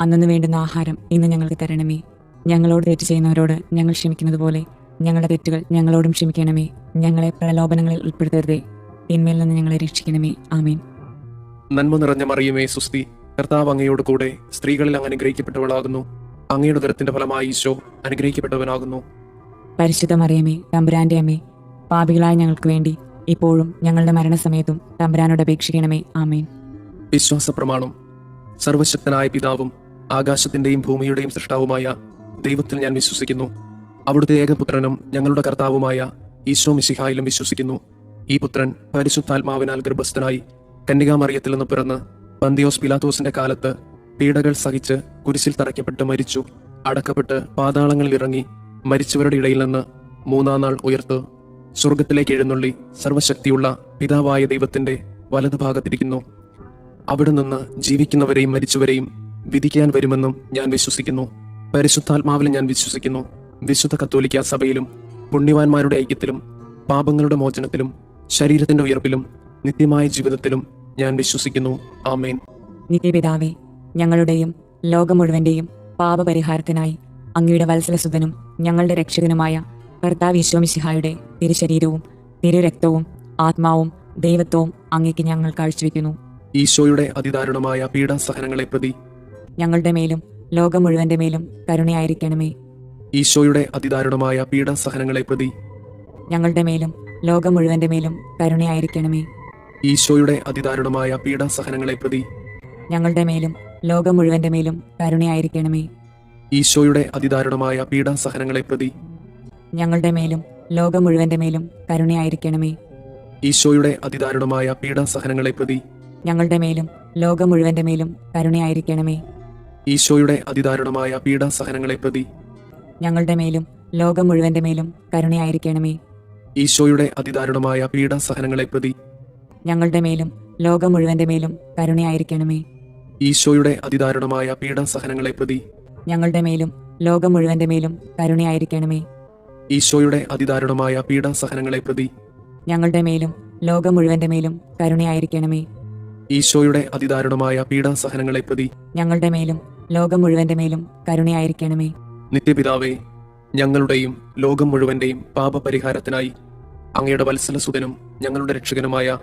Speaker 2: അന്നു വേണ്ടുന്ന ആഹാരം ഇന്ന് ഞങ്ങൾക്ക് തരണമേ. ഞങ്ങളോട് തെറ്റ് ചെയ്യുന്നവരോട് ഞങ്ങൾ ക്ഷമിക്കുന്നത് പോലെ ഞങ്ങളുടെ തെറ്റുകൾ ഞങ്ങളോടും ക്ഷമിക്കണമേ. ഞങ്ങളെ പ്രലോഭനങ്ങളിൽ ഉൾപ്പെടുത്തരുതേ, തിന്മയിൽ നിന്ന് ഞങ്ങളെ രക്ഷിക്കണമേ. ആമേൻ.
Speaker 1: നന്മ നിറഞ്ഞ മറിയമേ, സുസ്തി, കർത്താവ് അങ്ങയോട് കൂടെ സ്ത്രീകളിൽ അങ്ങ് അനുഗ്രഹിക്കപ്പെട്ടവളാകുന്നു. അങ്ങയുടെ ഉദരത്തിന്റെ ഫലമായി ഈശോ അനുഗ്രഹിക്കപ്പെട്ടവനാകുന്നു.
Speaker 2: പരിശുദ്ധ മറിയമേ, തമ്പുരാന്റെ അമ്മേ, പാപികളായ ഞങ്ങൾക്ക് വേണ്ടി ഇപ്പോഴും ഞങ്ങളുടെ മരണസമയത്തും തമ്പുരാനോട് അപേക്ഷിക്കണമേ. ആമേൻ.
Speaker 1: വിശ്വാസ പ്രമാണം. സർവശക്തനായ പിതാവും ആകാശത്തിന്റെയും ഭൂമിയുടെയും സൃഷ്ടാവുമായ ദൈവത്തിൽ ഞാൻ വിശ്വസിക്കുന്നു. അവിടുത്തെ ഏകപുത്രനും ഞങ്ങളുടെ കർത്താവുമായ ഈശോ മിശിഹായിലും വിശ്വസിക്കുന്നു. ഈ പുത്രൻ പരിശുദ്ധാത്മാവിനാൽ ഗർഭസ്ഥനായി കന്യകാമറിയത്തിൽ നിന്ന് പിറന്ന് പന്തിയോസ് പിലാത്തോസിന്റെ കാലത്ത് പീഡകൾ സഹിച്ച് കുരിശിൽ തറയ്ക്കപ്പെട്ട് മരിച്ചു, അടക്കപ്പെട്ട് പാതാളങ്ങളിൽ ഇറങ്ങി മരിച്ചവരുടെ ഇടയിൽ നിന്ന് മൂന്നാം നാൾ ഉയർത്ത് സ്വർഗത്തിലേക്ക് എഴുന്നള്ളി സർവശക്തിയുള്ള പിതാവായ ദൈവത്തിന്റെ വലതുഭാഗത്തിരിക്കുന്നു. അവിടെ നിന്ന് ജീവിക്കുന്നവരെയും മരിച്ചവരെയും വിധിക്കാൻ വരുമെന്നും ഞാൻ വിശ്വസിക്കുന്നു. പരിശുദ്ധാത്മാവിലും ഞാൻ വിശ്വസിക്കുന്നു. വിശുദ്ധ കത്തോലിക്ക സഭയിലും പുണ്യവാന്മാരുടെ ഐക്യത്തിലും പാപങ്ങളുടെ മോചനത്തിലും ശരീരത്തിന്റെ ഉയർപ്പിലും നിത്യമായ ജീവിതത്തിലും ഞാൻ വിശ്വസിക്കുന്നു. ആമേൻ.
Speaker 2: നിത്യപിതാവേ, ഞങ്ങളുടെയും ലോകം മുഴുവന്റെയും പാപപരിഹാരത്തിനായി അങ്ങയുടെ വത്സലസുതനും ഞങ്ങളുടെ രക്ഷകനുമായ കർത്താവ് ഈശോ മിശിഹായുടെ തിരുശരീരവും തിരുരക്തവും ആത്മാവും ദൈവത്വവും അങ്ങേക്ക് ഞങ്ങൾ കാഴ്ചവെക്കുന്നു.
Speaker 1: ഈശോയുടെ അതിദാരുണമായ പീഡാസഹനങ്ങളെ പ്രതി
Speaker 2: ഞങ്ങളുടെ മേലും ലോകം മുഴുവന്റെ മേലും കരുണയായിരിക്കണമേ.
Speaker 1: ഈശോയുടെ അതിദാരുണമായ പീഡാസഹനങ്ങളെ പ്രതി
Speaker 2: ഞങ്ങളുടെ മേലും ലോകം മുഴുവന്റെ മേലും കരുണയായിരിക്കണമേ.
Speaker 1: ഈശോയുടെ അതിദാരുണമായ പീഡാസഹനങ്ങളെ പ്രതി
Speaker 2: ഞങ്ങളുടെ മേലും ലോകം മുഴുവന്റെ മേലും കരുണയായിരിക്കണമേ.
Speaker 1: ഈശോയുടെ അതിദാരുണമായ പീഡാസഹനങ്ങളെ പ്രതി
Speaker 2: ഞങ്ങളുടെ മേലും ലോകം മുഴുവന്റെ മേലും കരുണയായിരിക്കണമേ.
Speaker 1: ഈശോയുടെ അതിദാരുണമായ പീഡാസഹനങ്ങളെ പ്രതി
Speaker 2: ഞങ്ങളുടെ മേലും ലോകം മുഴുവന്റെ മേലും കരുണയായിരിക്കണമേ.
Speaker 1: ഈശോയുടെ അതിദാരുണമായ പീഡാസഹനങ്ങളെ പ്രതി
Speaker 2: ഞങ്ങളുടെ മേലും ലോകം മുഴുവന്റെ മേലും കരുണയായിരിക്കണമേ.
Speaker 1: ഈശോയുടെ അതിദാരുണമായ പീഡാസഹനങ്ങളെ പ്രതി
Speaker 2: ഞങ്ങളുടെ മേലും ലോകം മുഴുവന്റെ മേലും കരുണയായിരിക്കണമേ.
Speaker 1: ഈശോയുടെ അതിദാരുണമായ പീഡാസഹനങ്ങളെ പ്രതി
Speaker 2: ഞങ്ങളുടെ മേലും ലോകം മുഴുവന്റെ മേലും കരുണയായിരിക്കണമേ.
Speaker 1: ഈശോയുടെ അതിദാരുണമായ പീഡാസഹനങ്ങളെ പ്രതി
Speaker 2: ഞങ്ങളുടെ മേലും ലോകം മുഴുവന്റെ മേലും കരുണയായിരിക്കണമേ.
Speaker 1: ഈശോയുടെ അതിദാരുണമായ പീഡാസഹനങ്ങളെ പ്രതി
Speaker 2: ഞങ്ങളുടെ മേലും ലോകം മുഴുവന്റെ മേലും കരുണയായിരിക്കണമേ.
Speaker 1: നിത്യപിതാവേ, ഞങ്ങളുടെയും ലോകം മുഴുവന്റെയും പാപപരിഹാരത്തിനായി അങ്ങയുടെ വത്സലസുതനും ഞങ്ങളുടെ രക്ഷകനുമായ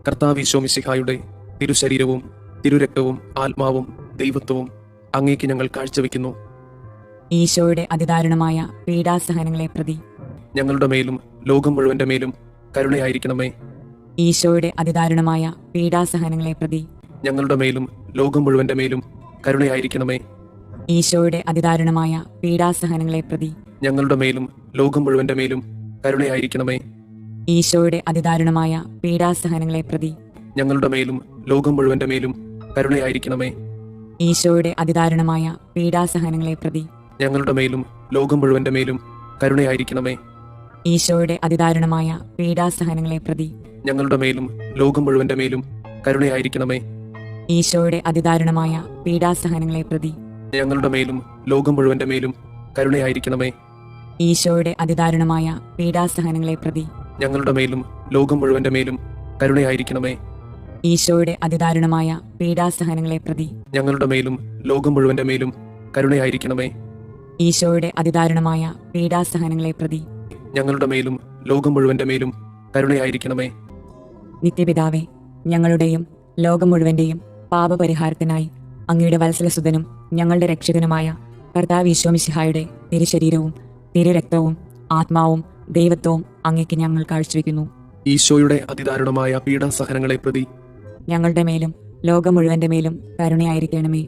Speaker 1: കർത്താവ് ഈശോ മിശിഹായുടെ തിരുശരീരവും തിരുരക്തവും ആത്മാവും ദൈവത്വവും അങ്ങേക്ക് ഞങ്ങൾ കാഴ്ചവെക്കുന്നു.
Speaker 2: ഈശോയുടെ അതിദാരുണമായ പീഡാസഹനങ്ങളെ പ്രതി
Speaker 1: ഞങ്ങളുടെ മേലും ലോകം മുഴുവന്റെ മേലും കരുണയായിരിക്കണമേ.
Speaker 2: ഈശോയുടെ അതിദാരുണമായ പീഡാസഹനങ്ങളെ പ്രതി
Speaker 1: ഞങ്ങളുടെ മേലും ലോകം മുഴുവന്റെ മേലും കരുണയായിരിക്കണമേ.
Speaker 2: ഈശോയുടെ അതിദാരുണമായ പീഡാസഹനങ്ങളെ പ്രതി
Speaker 1: ഞങ്ങളുടെ മേലും ലോകം മുഴുവന്റെ മേലും കരുണയായിരിക്കണമേ.
Speaker 2: ഈശോയുടെ അതിദാരുണമായ പീഡാസഹനങ്ങളെ പ്രതി
Speaker 1: ഞങ്ങളുടെ മേലും ലോകം മുഴുവന്റെ മേലും കരുണയായിരിക്കണമേ.
Speaker 2: ഈശോയുടെ അതിദാരുണമായ പീഡാസഹനങ്ങളെ പ്രതി
Speaker 1: ഞങ്ങളുടെ മേലും ലോകം മുഴുവന്റെ മേലും കരുണയായിരിക്കണമേ.
Speaker 2: ഈശോയുടെ അതിദാരുണമായ പീഡാസഹനങ്ങളെ പ്രതി
Speaker 1: ഞങ്ങളുടെ മേലും ലോകം മുഴുവന്റെ മേലും കരുണയായിരിക്കണമേ.
Speaker 2: ഈശോയുടെ അതിദാരുണമായ പീഡാസഹനങ്ങളെ പ്രതി
Speaker 1: ഞങ്ങളുടെ മേലും ലോകം മുഴുവന്റെ മേലും കരുണയായിരിക്കണമേ.
Speaker 2: ഈശോയുടെ അതിദാരുണമായ പീഡാസഹനങ്ങളെ പ്രതി
Speaker 1: ഞങ്ങളുടെ മേലും ലോകം മുഴുവന്റെ മേലും കരുണയായിരിക്കണമേ.
Speaker 2: ഈശോയുടെ അതിദാരുണമായ പീഡാസഹനങ്ങളെ പ്രതി
Speaker 1: ഞങ്ങളുടെ മേലും ലോകം മുഴുവന്റെ മേലും കരുണയായിരിക്കണമേ.
Speaker 2: ഈശോയുടെ അതിദാരുണമായ പീഡാസഹനങ്ങളെ പ്രതി
Speaker 1: ഞങ്ങളുടെ മേലും ലോകം മുഴുവന്റെ മേലും കരുണയായിരിക്കണമേ.
Speaker 2: നിത്യപിതാവേ, ഞങ്ങളുടെയും ലോകം മുഴുവന്റെയും പാപപരിഹാരത്തിനായി അങ്ങയുടെ വത്സലസുതനും ഞങ്ങളുടെ രക്ഷകനുമായ കർത്താവ് ഈശോ മിശിഹായുടെ തിരുശരീരവും തിരുരക്തവും ആത്മാവും ദൈവത്വവും അങ്ങേക്ക് ഞങ്ങൾ കാഴ്ചവെക്കുന്നു.
Speaker 1: ഈശോയുടെ അതിദാരുണമായ പീഡാസഹനങ്ങളെ പ്രതി
Speaker 2: ഞങ്ങളുടെ മേലും ലോകം മുഴുവന്റെ മേലും കരുണയായിരിക്കണമേ.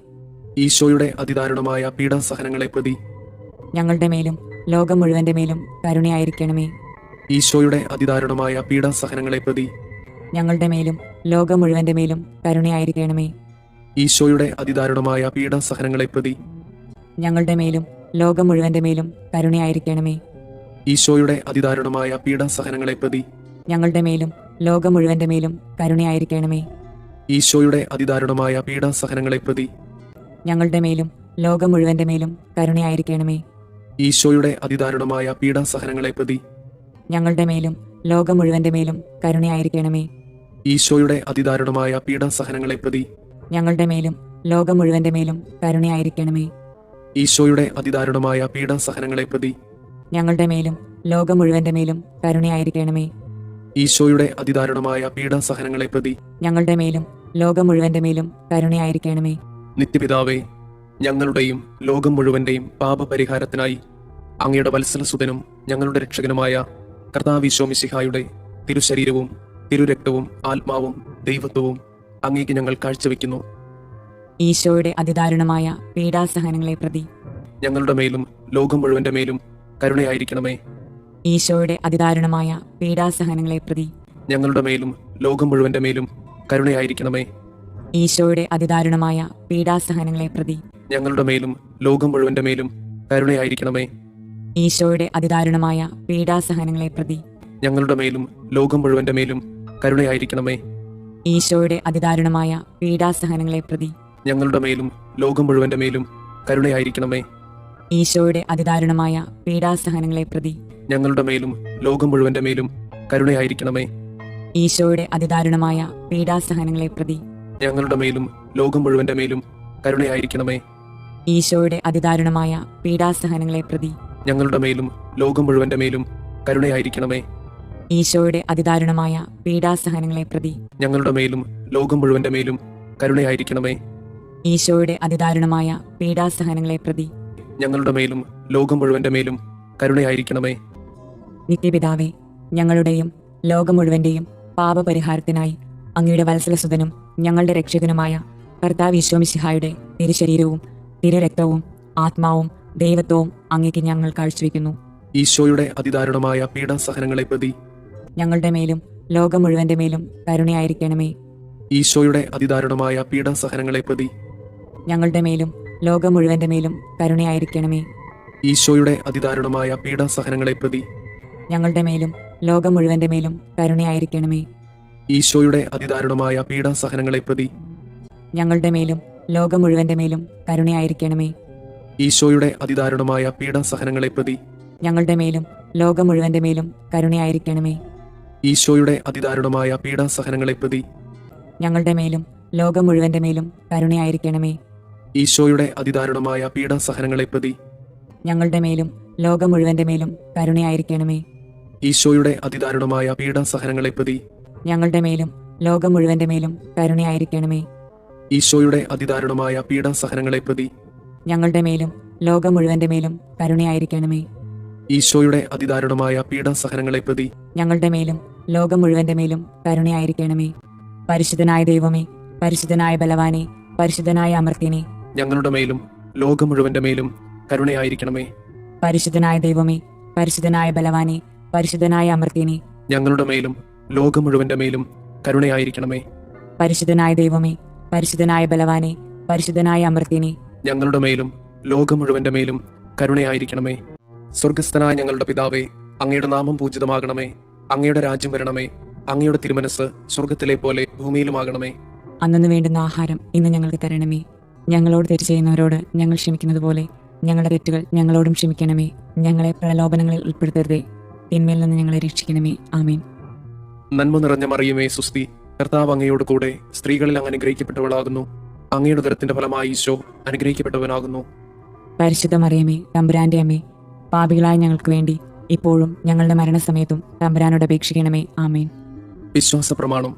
Speaker 1: ഈശോയുടെ അതിദാരുണമായ പീഡാസഹനങ്ങളെ പ്രതി
Speaker 2: ഞങ്ങളുടെ മേലും ലോകം മുഴുവന്റെ മേലും കരുണയായിരിക്കണമേ.
Speaker 1: ഈശോയുടെ അതിദാരുണമായ പീഡാസഹനങ്ങളെ പ്രതി
Speaker 2: ഞങ്ങളുടെ മേലും ലോകം മുഴുവന്റെ മേലും കരുണയായിരിക്കണമേ.
Speaker 1: ഈശോയുടെ അതിദാരുണമായ പീഡാസഹനങ്ങളെ പ്രതി
Speaker 2: ഞങ്ങളുടെ മേലും ലോകം മുഴുവന്റെ മേലും കരുണയായിരിക്കണമേ.
Speaker 1: ഈശോയുടെ അതിദാരുണമായ പീഡാസഹനങ്ങളെ പ്രതി
Speaker 2: ഞങ്ങളുടെ മേലും ലോകം മുഴുവന്റെ മേലും കരുണയായിരിക്കണമേ.
Speaker 1: ഈശോയുടെ അതിദാരുണമായ പീഡാസഹനങ്ങളെ പ്രതി
Speaker 2: ഞങ്ങളുടെ മേലും ലോകം മുഴുവന്റെ മേലും കരുണയായിരിക്കണമേ.
Speaker 1: ഈശോയുടെ അതിദാരുണമായ പീഡാസഹനങ്ങളെ പ്രതി
Speaker 2: ഞങ്ങളുടെ മേലും ലോകം മുഴുവന്റെ മേലും കരുണയായിരിക്കണമേ.
Speaker 1: ഈശോയുടെ അതിദാരുണമായ പീഡാസഹനങ്ങളെ പ്രതി
Speaker 2: ഞങ്ങളുടെ മേലും ലോകം മുഴുവന്റെ മേലും കരുണയായിരിക്കണമേ.
Speaker 1: ഈശോയുടെ അതിദാരുണമായ പീഡാസഹനങ്ങളെ പ്രതി
Speaker 2: ഞങ്ങളുടെ മേലും ലോകം മുഴുവന്റെ മേലും കരുണയായിരിക്കണമേ.
Speaker 1: ഈശോയുടെ അതിദാരുണമായ പീഡാസഹനങ്ങളെ പ്രതി
Speaker 2: ഞങ്ങളുടെ മേലും ലോകം മുഴുവന്റെ മേലും കരുണയായിരിക്കണമേ.
Speaker 1: നിത്യപിതാവേ, ഞങ്ങളുടെയും ലോകം മുഴുവന്റെയും പാപപരിഹാരത്തിനായി അങ്ങയുടെ വത്സലസുതനും ഞങ്ങളുടെ രക്ഷകനുമായ കർത്താവ് ഈശോ മിശിഹായുടെ തിരുശരീരവും തിരുരക്തവും ആത്മാവും ദൈവത്വവും അങ്ങേക്ക് ഞങ്ങൾ കാഴ്ചവെക്കുന്നു.
Speaker 2: ഈശോയുടെ അതിദാരുണമായ പീഡാസഹനങ്ങളെ പ്രതി
Speaker 1: ഞങ്ങളുടെ മേലും ലോകം മുഴുവന്റെ മേലും കരുണയായിരിക്കണമേ.
Speaker 2: ഈശോയുടെ അതിദാരുണമായ പീഡാസഹനങ്ങളെ പ്രതി
Speaker 1: ഞങ്ങളുടെ മേലും ലോകം മുഴുവന്റെ മേലും കരുണയായിരിക്കണമേ.
Speaker 2: ഈശോയുടെ അതിദാരുണമായ പീഡാസഹനങ്ങളെ പ്രതി
Speaker 1: ഞങ്ങളുടെ മേലും ലോകം മുഴുവന്റെ മേലും കരുണയായിരിക്കണമേ.
Speaker 2: ഈശോയുടെ അതിദാരുണമായ പീഡാസഹനങ്ങളെ പ്രതി
Speaker 1: ഞങ്ങളുടെ മേലും ലോകം മുഴുവന്റെ മേലും കരുണയായിരിക്കണമേ.
Speaker 2: ഈശോയുടെ അതിദാരുണമായ പീഡാസഹനങ്ങളെ പ്രതി
Speaker 1: ഞങ്ങളുടെ മേലും ലോകം മുഴുവന്റെ മേലും കരുണയായിരിക്കണമേ.
Speaker 2: ഈശോയുടെ അതിദാരുണമായ പീഡാസഹനങ്ങളെ പ്രതി
Speaker 1: ഞങ്ങളുടെ മേലും ലോകം മുഴുവന്റെ മേലും കരുണയായിരിക്കണമേ.
Speaker 2: ഈശോയുടെ അതിദാരുണമായ പീഡാസഹനങ്ങളെ പ്രതി
Speaker 1: ഞങ്ങളുടെ മേലും ലോകം മുഴുവന്റെ മേലും കരുണയായിരിക്കണമേ.
Speaker 2: ഈശോയുടെ അതിദാരുണമായ പീഡാസഹനങ്ങളെ പ്രതി
Speaker 1: ഞങ്ങളുടെ മേലും ലോകം മുഴുവന്റെ മേലും കരുണയായിരിക്കണമേ.
Speaker 2: ഈശോയുടെ അതിദാരുണമായ പീഡാസഹനങ്ങളെ പ്രതി
Speaker 1: ഞങ്ങളുടെ മേലും ലോകം മുഴുവന്റെ മേലും കരുണയായിരിക്കണമേ.
Speaker 2: ഈശോയുടെ അതിദാരുണമായ പീഡാസഹനങ്ങളെ പ്രതി
Speaker 1: ഞങ്ങളുടെ മേലും ലോകം മുഴുവന്റെ മേലും കരുണയായിരിക്കണമേ.
Speaker 2: നിത്യപിതാവേ, ഞങ്ങളുടെയും ലോകം മുഴുവന്റെയും പാപപരിഹാരത്തിനായി അങ്ങയുടെ വത്സലസുതനും ഞങ്ങളുടെ രക്ഷകനുമായ കർത്താവ് ഈശോ മിശിഹായുടെ തിരുശരീരവും തിരുരക്തവും ആത്മാവും ദൈവത്വവും അങ്ങേക്ക് ഞങ്ങൾ കാഴ്ചവെക്കുന്നു.
Speaker 1: ഈശോയുടെ അതിദാരുണമായ പീഡാസഹനങ്ങളെ പ്രതി
Speaker 2: ഞങ്ങളുടെ മേലും ലോകം മുഴുവന്റെ മേലും കരുണയായിരിക്കണമേ.
Speaker 1: ഈശോയുടെ അതിദാരുണമായ പീഡാസഹനങ്ങളെ പ്രതി
Speaker 2: ഞങ്ങളുടെ മേലും ലോകം മുഴുവന്റെ മേലും കരുണയായിരിക്കണമേ.
Speaker 1: ഈശോയുടെ അതിദാരുണമായ പീഡാസഹനങ്ങളെ പ്രതി
Speaker 2: ഞങ്ങളുടെ മേലും ലോകം മുഴുവന്റെ മേലും കരുണയായിരിക്കണമേ.
Speaker 1: ഈശോയുടെ അതിദാരുണമായ പീഡാസഹനങ്ങളെ പ്രതി
Speaker 2: ഞങ്ങളുടെ മേലും ലോകം മുഴുവന്റെ മേലും കരുണയായിരിക്കണമേ.
Speaker 1: ഈശോയുടെ അതിദാരുണമായ പീഡാസഹനങ്ങളെ പ്രതി
Speaker 2: ഞങ്ങളുടെ മേലും ലോകം മുഴുവന്റെ മേലും കരുണയായിരിക്കണമേ.
Speaker 1: ഈശോയുടെ അതിദാരുണമായ പീഡാസഹനങ്ങളെ പ്രതി
Speaker 2: ഞങ്ങളുടെ മേലും ലോകം മുഴുവന്റെ മേലും കരുണയായിരിക്കണമേ.
Speaker 1: ഈശോയുടെ അതിദാരുണമായ പീഡാസഹനങ്ങളെ പ്രതി
Speaker 2: ഞങ്ങളുടെ മേലും ലോകം മുഴുവന്റെ മേലും കരുണയായിരിക്കണമേ.
Speaker 1: ഈശോയുടെ അതിദാരുണമായ പീഡാസഹനങ്ങളെ പ്രതി
Speaker 2: ഞങ്ങളുടെ മേലും ലോകം മുഴുവന്റെ മേലും കരുണയായിരിക്കണമേ.
Speaker 1: ഈശോയുടെ അതിദാരുണമായ പീഡാസഹനങ്ങളെ പ്രതി
Speaker 2: ഞങ്ങളുടെ മേലും ലോകം മുഴുവന്റെ മേലും കരുണയായിരിക്കണമേ.
Speaker 1: ഈശോയുടെ അതിദാരുണമായ പീഡാസഹനങ്ങളെ പ്രതി
Speaker 2: ഞങ്ങളുടെ മേലും ലോകം മുഴുവന്റെ മേലും കരുണയായിരിക്കണമേ. പരിശുദ്ധനായ ദൈവമേ, പരിശുദ്ധനായ ബലവാനെ, പരിശുദ്ധനായ അമർത്യനെ,
Speaker 1: ഞങ്ങളുടെ മേലും ലോകം മുഴുവന്റെ മേലും കരുണയായിരിക്കണമേ.
Speaker 2: പരിശുദ്ധനായ ദൈവമേ, പരിശുദ്ധനായ ബലവാനെ, പരിശുദ്ധനായ അമർത്യനെ,
Speaker 1: ഞങ്ങളുടെ മേലും ലോകം മുഴുവന്റെ മേലും കരുണയായിരിക്കണമേ.
Speaker 2: പരിശുദ്ധനായ ദൈവമേ, പരിശുദ്ധനായ ബലവാനെ, പരിശുദ്ധനായ അമർത്യനെ,
Speaker 1: ഞങ്ങളുടെ മേലും ലോകം മുഴുവന്റെ മേലും കരുണയായിരിക്കണമേ. സ്വർഗസ്ഥനായ ഞങ്ങളുടെ പിതാവേ, അങ്ങയുടെ നാമം പൂജിതമാകണമേ. അങ്ങയുടെ രാജ്യം വരണമേ. അങ്ങയുടെ തിരുമനസ് സ്വർഗത്തിലെ പോലെ ഭൂമിയിലുമാകണമേ.
Speaker 2: അന്നു വേണ്ടുന്ന ആഹാരം ഇന്ന് ഞങ്ങൾക്ക് തരണമേ. ഞങ്ങളോട് തെറ്റ് ചെയ്യുന്നവരോട് ഞങ്ങൾ ക്ഷമിക്കുന്നത് പോലെ ഞങ്ങളുടെ തെറ്റുകൾ ഞങ്ങളോടും ക്ഷമിക്കണമേ. ഞങ്ങളെ പ്രലോഭനങ്ങളിൽ ഉൾപ്പെടുത്തരുതേ, തിന്മയിൽ നിന്ന് ഞങ്ങളെ രക്ഷിക്കണമേ. ആമേൻ.
Speaker 1: നന്മ നിറഞ്ഞ മറിയമേ സുസ്തി, കർത്താവ് അങ്ങയോട് കൂടെ സ്ത്രീകളിൽ അങ്ങ് അനുഗ്രഹിക്കപ്പെട്ടവളാകുന്നു. അങ്ങയുടെ ഉദരത്തിന്റെ ഫലമായി ഈശോ അനുഗ്രഹിക്കപ്പെട്ടവനാകുന്നു.
Speaker 2: പരിശുദ്ധ മറിയമേ, തമ്പുരാന്റെ അമ്മേ, പാപികളായ ഞങ്ങൾക്ക് വേണ്ടി ഇപ്പോഴും ഞങ്ങളുടെ മരണസമയത്തും തമ്പുരാനോട് അപേക്ഷിക്കണമേ. ആമേൻ.
Speaker 1: വിശ്വാസ പ്രമാണം.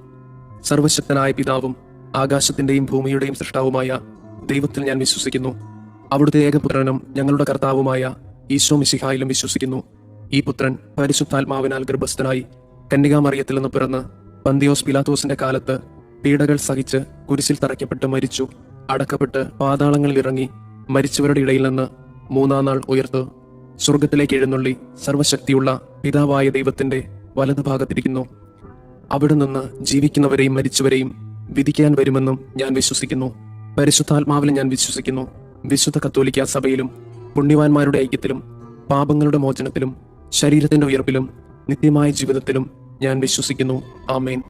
Speaker 1: സർവശക്തനായ പിതാവും ആകാശത്തിന്റെയും ഭൂമിയുടെയും സൃഷ്ടാവുമായ ദൈവത്തിൽ ഞാൻ വിശ്വസിക്കുന്നു. അവിടുത്തെ ഏകപുത്രനും ഞങ്ങളുടെ കർത്താവുമായ ഈശോ മിശിഹായിലും വിശ്വസിക്കുന്നു. ഈ പുത്രൻ പരിശുദ്ധാത്മാവിനാൽ ഗർഭസ്ഥനായി കന്യകാമറിയത്തിൽ നിന്ന് പിറന്ന് പന്തിയോസ് പിലാത്തോസിന്റെ കാലത്ത് പീഡകൾ സഹിച്ച് കുരിശിൽ തറയ്ക്കപ്പെട്ട് മരിച്ചു, അടക്കപ്പെട്ട് പാതാളങ്ങളിൽ ഇറങ്ങി മരിച്ചവരുടെ ഇടയിൽ നിന്ന് മൂന്നാം നാൾ ഉയർത്തു സ്വർഗത്തിലേക്ക് എഴുന്നള്ളി സർവശക്തിയുള്ള പിതാവായ ദൈവത്തിന്റെ വലതുഭാഗത്തിരിക്കുന്നു. അവിടെ നിന്ന് ജീവിക്കുന്നവരെയും മരിച്ചവരെയും വിധിക്കാൻ വരുമെന്നും ഞാൻ വിശ്വസിക്കുന്നു. പരിശുദ്ധാത്മാവിലും ഞാൻ വിശ്വസിക്കുന്നു. വിശുദ്ധ കത്തോലിക്കാ സഭയിലും പുണ്യവാന്മാരുടെ ഐക്യത്തിലും പാപങ്ങളുടെ മോചനത്തിലും ശരീരത്തിന്റെ ഉയർപ്പിലും നിത്യമായ ജീവിതത്തിലും ഞാൻ വിശ്വസിക്കുന്നു. ആമേൻ.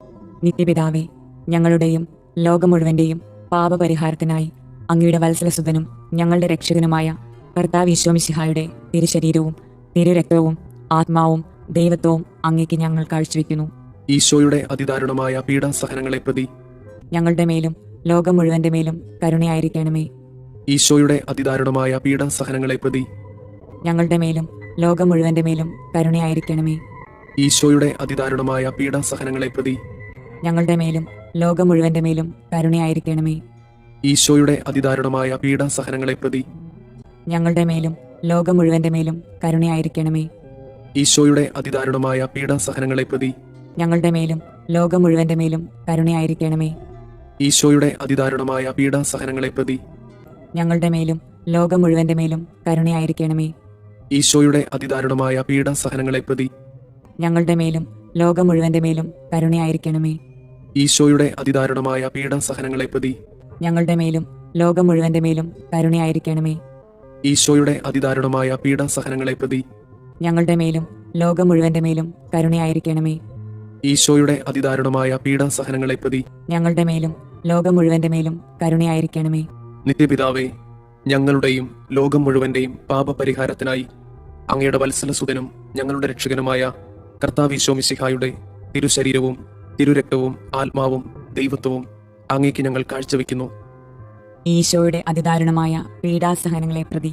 Speaker 2: നിത്യപിതാവേ, ഞങ്ങളുടെയും ലോകം മുഴുവന്റെയും പാപപരിഹാരത്തിനായി അങ്ങയുടെ വത്സലസുതനും ഞങ്ങളുടെ രക്ഷകനുമായ കർത്താവ് ഈശോ മിശിഹായുടെ തിരുശരീരവും തിരുരക്തവും ആത്മാവും ദൈവത്വവും അങ്ങേക്ക് ഞങ്ങൾ കാഴ്ചവെക്കുന്നു.
Speaker 1: ഈശോയുടെ അതിദാരുണമായ പീഡാസഹനങ്ങളെ പ്രതി
Speaker 2: ഞങ്ങളുടെ മേലും ലോകം മുഴുവന്റെ മേലും കരുണയായിരിക്കണമേ.
Speaker 1: ഈശോയുടെ അതിദാരുണമായ പീഡാസഹനങ്ങളെ പ്രതി
Speaker 2: ഞങ്ങളുടെ മേലും ലോകം മുഴുവന്റെ മേലും കരുണയായിരിക്കണമേ.
Speaker 1: ഈശോയുടെ അതിദാരുണമായ പീഡാസഹനങ്ങളെ പ്രതി
Speaker 2: ഞങ്ങളുടെ മേലും ലോകം മുഴുവന്റെ മേലും കരുണയായിരിക്കണമേ.
Speaker 1: ഈശോയുടെ അതിദാരുണമായ പീഡാസഹനങ്ങളെ പ്രതി
Speaker 2: ഞങ്ങളുടെ മേലും ലോകം മുഴുവന്റെ മേലും കരുണയായിരിക്കണമേ.
Speaker 1: ഈശോയുടെ അതിദാരുണമായ പീഡാസഹനങ്ങളെ പ്രതി
Speaker 2: ഞങ്ങളുടെ മേലും ലോകം മുഴുവന്റെ മേലും കരുണയായിരിക്കണമേ.
Speaker 1: ഈശോയുടെ അതിദാരുണമായ പീഡാസഹനങ്ങളെ പ്രതി
Speaker 2: ഞങ്ങളുടെ മേലും ലോകം മുഴുവന്റെ മേലും കരുണയായിരിക്കണമേ.
Speaker 1: ഈശോയുടെ അതിദാരുണമായ പീഡാസഹനങ്ങളെ പ്രതി
Speaker 2: ഞങ്ങളുടെ മേലും ലോകം മുഴുവന്റെ മേലും കരുണയായിരിക്കണമേ.
Speaker 1: ഈശോയുടെ അതിദാരുണമായ പീഡാസഹനങ്ങളെ പ്രതി
Speaker 2: ഞങ്ങളുടെ മേലും ലോകം മുഴുവന്റെ മേലും കരുണയായിരിക്കണമേ.
Speaker 1: ഈശോയുടെ അതിദാരുണമായ പീഡാസഹനങ്ങളെ പ്രതി
Speaker 2: ഞങ്ങളുടെ മേലും ലോകം മുഴുവന്റെ മേലും കരുണയായിരിക്കണമേ.
Speaker 1: ഈശോയുടെ അതിദാരുണമായ പീഡാസഹനങ്ങളെ പ്രതി
Speaker 2: ഞങ്ങളുടെ മേലും ലോകം മുഴുവന്റെ മേലും കരുണയായിരിക്കണമേ.
Speaker 1: നിത്യപിതാവേ, ഞങ്ങളുടെയും ലോകം മുഴുവന്റെയും പാപപരിഹാരത്തിനായി അങ്ങയുടെ വത്സലസുതനും ഞങ്ങളുടെ രക്ഷകനുമായ കർത്താവ് ഈശോ മിശിഹായുടെ തിരുശരീരവും തിരുരക്തവും ആത്മാവും ദൈവത്വവും അങ്ങേക്ക് ഞങ്ങൾ കാഴ്ചവെക്കുന്നു.
Speaker 2: ഈശോയുടെ അതിദാരുണമായ പീഡാസഹനങ്ങളെ പ്രതി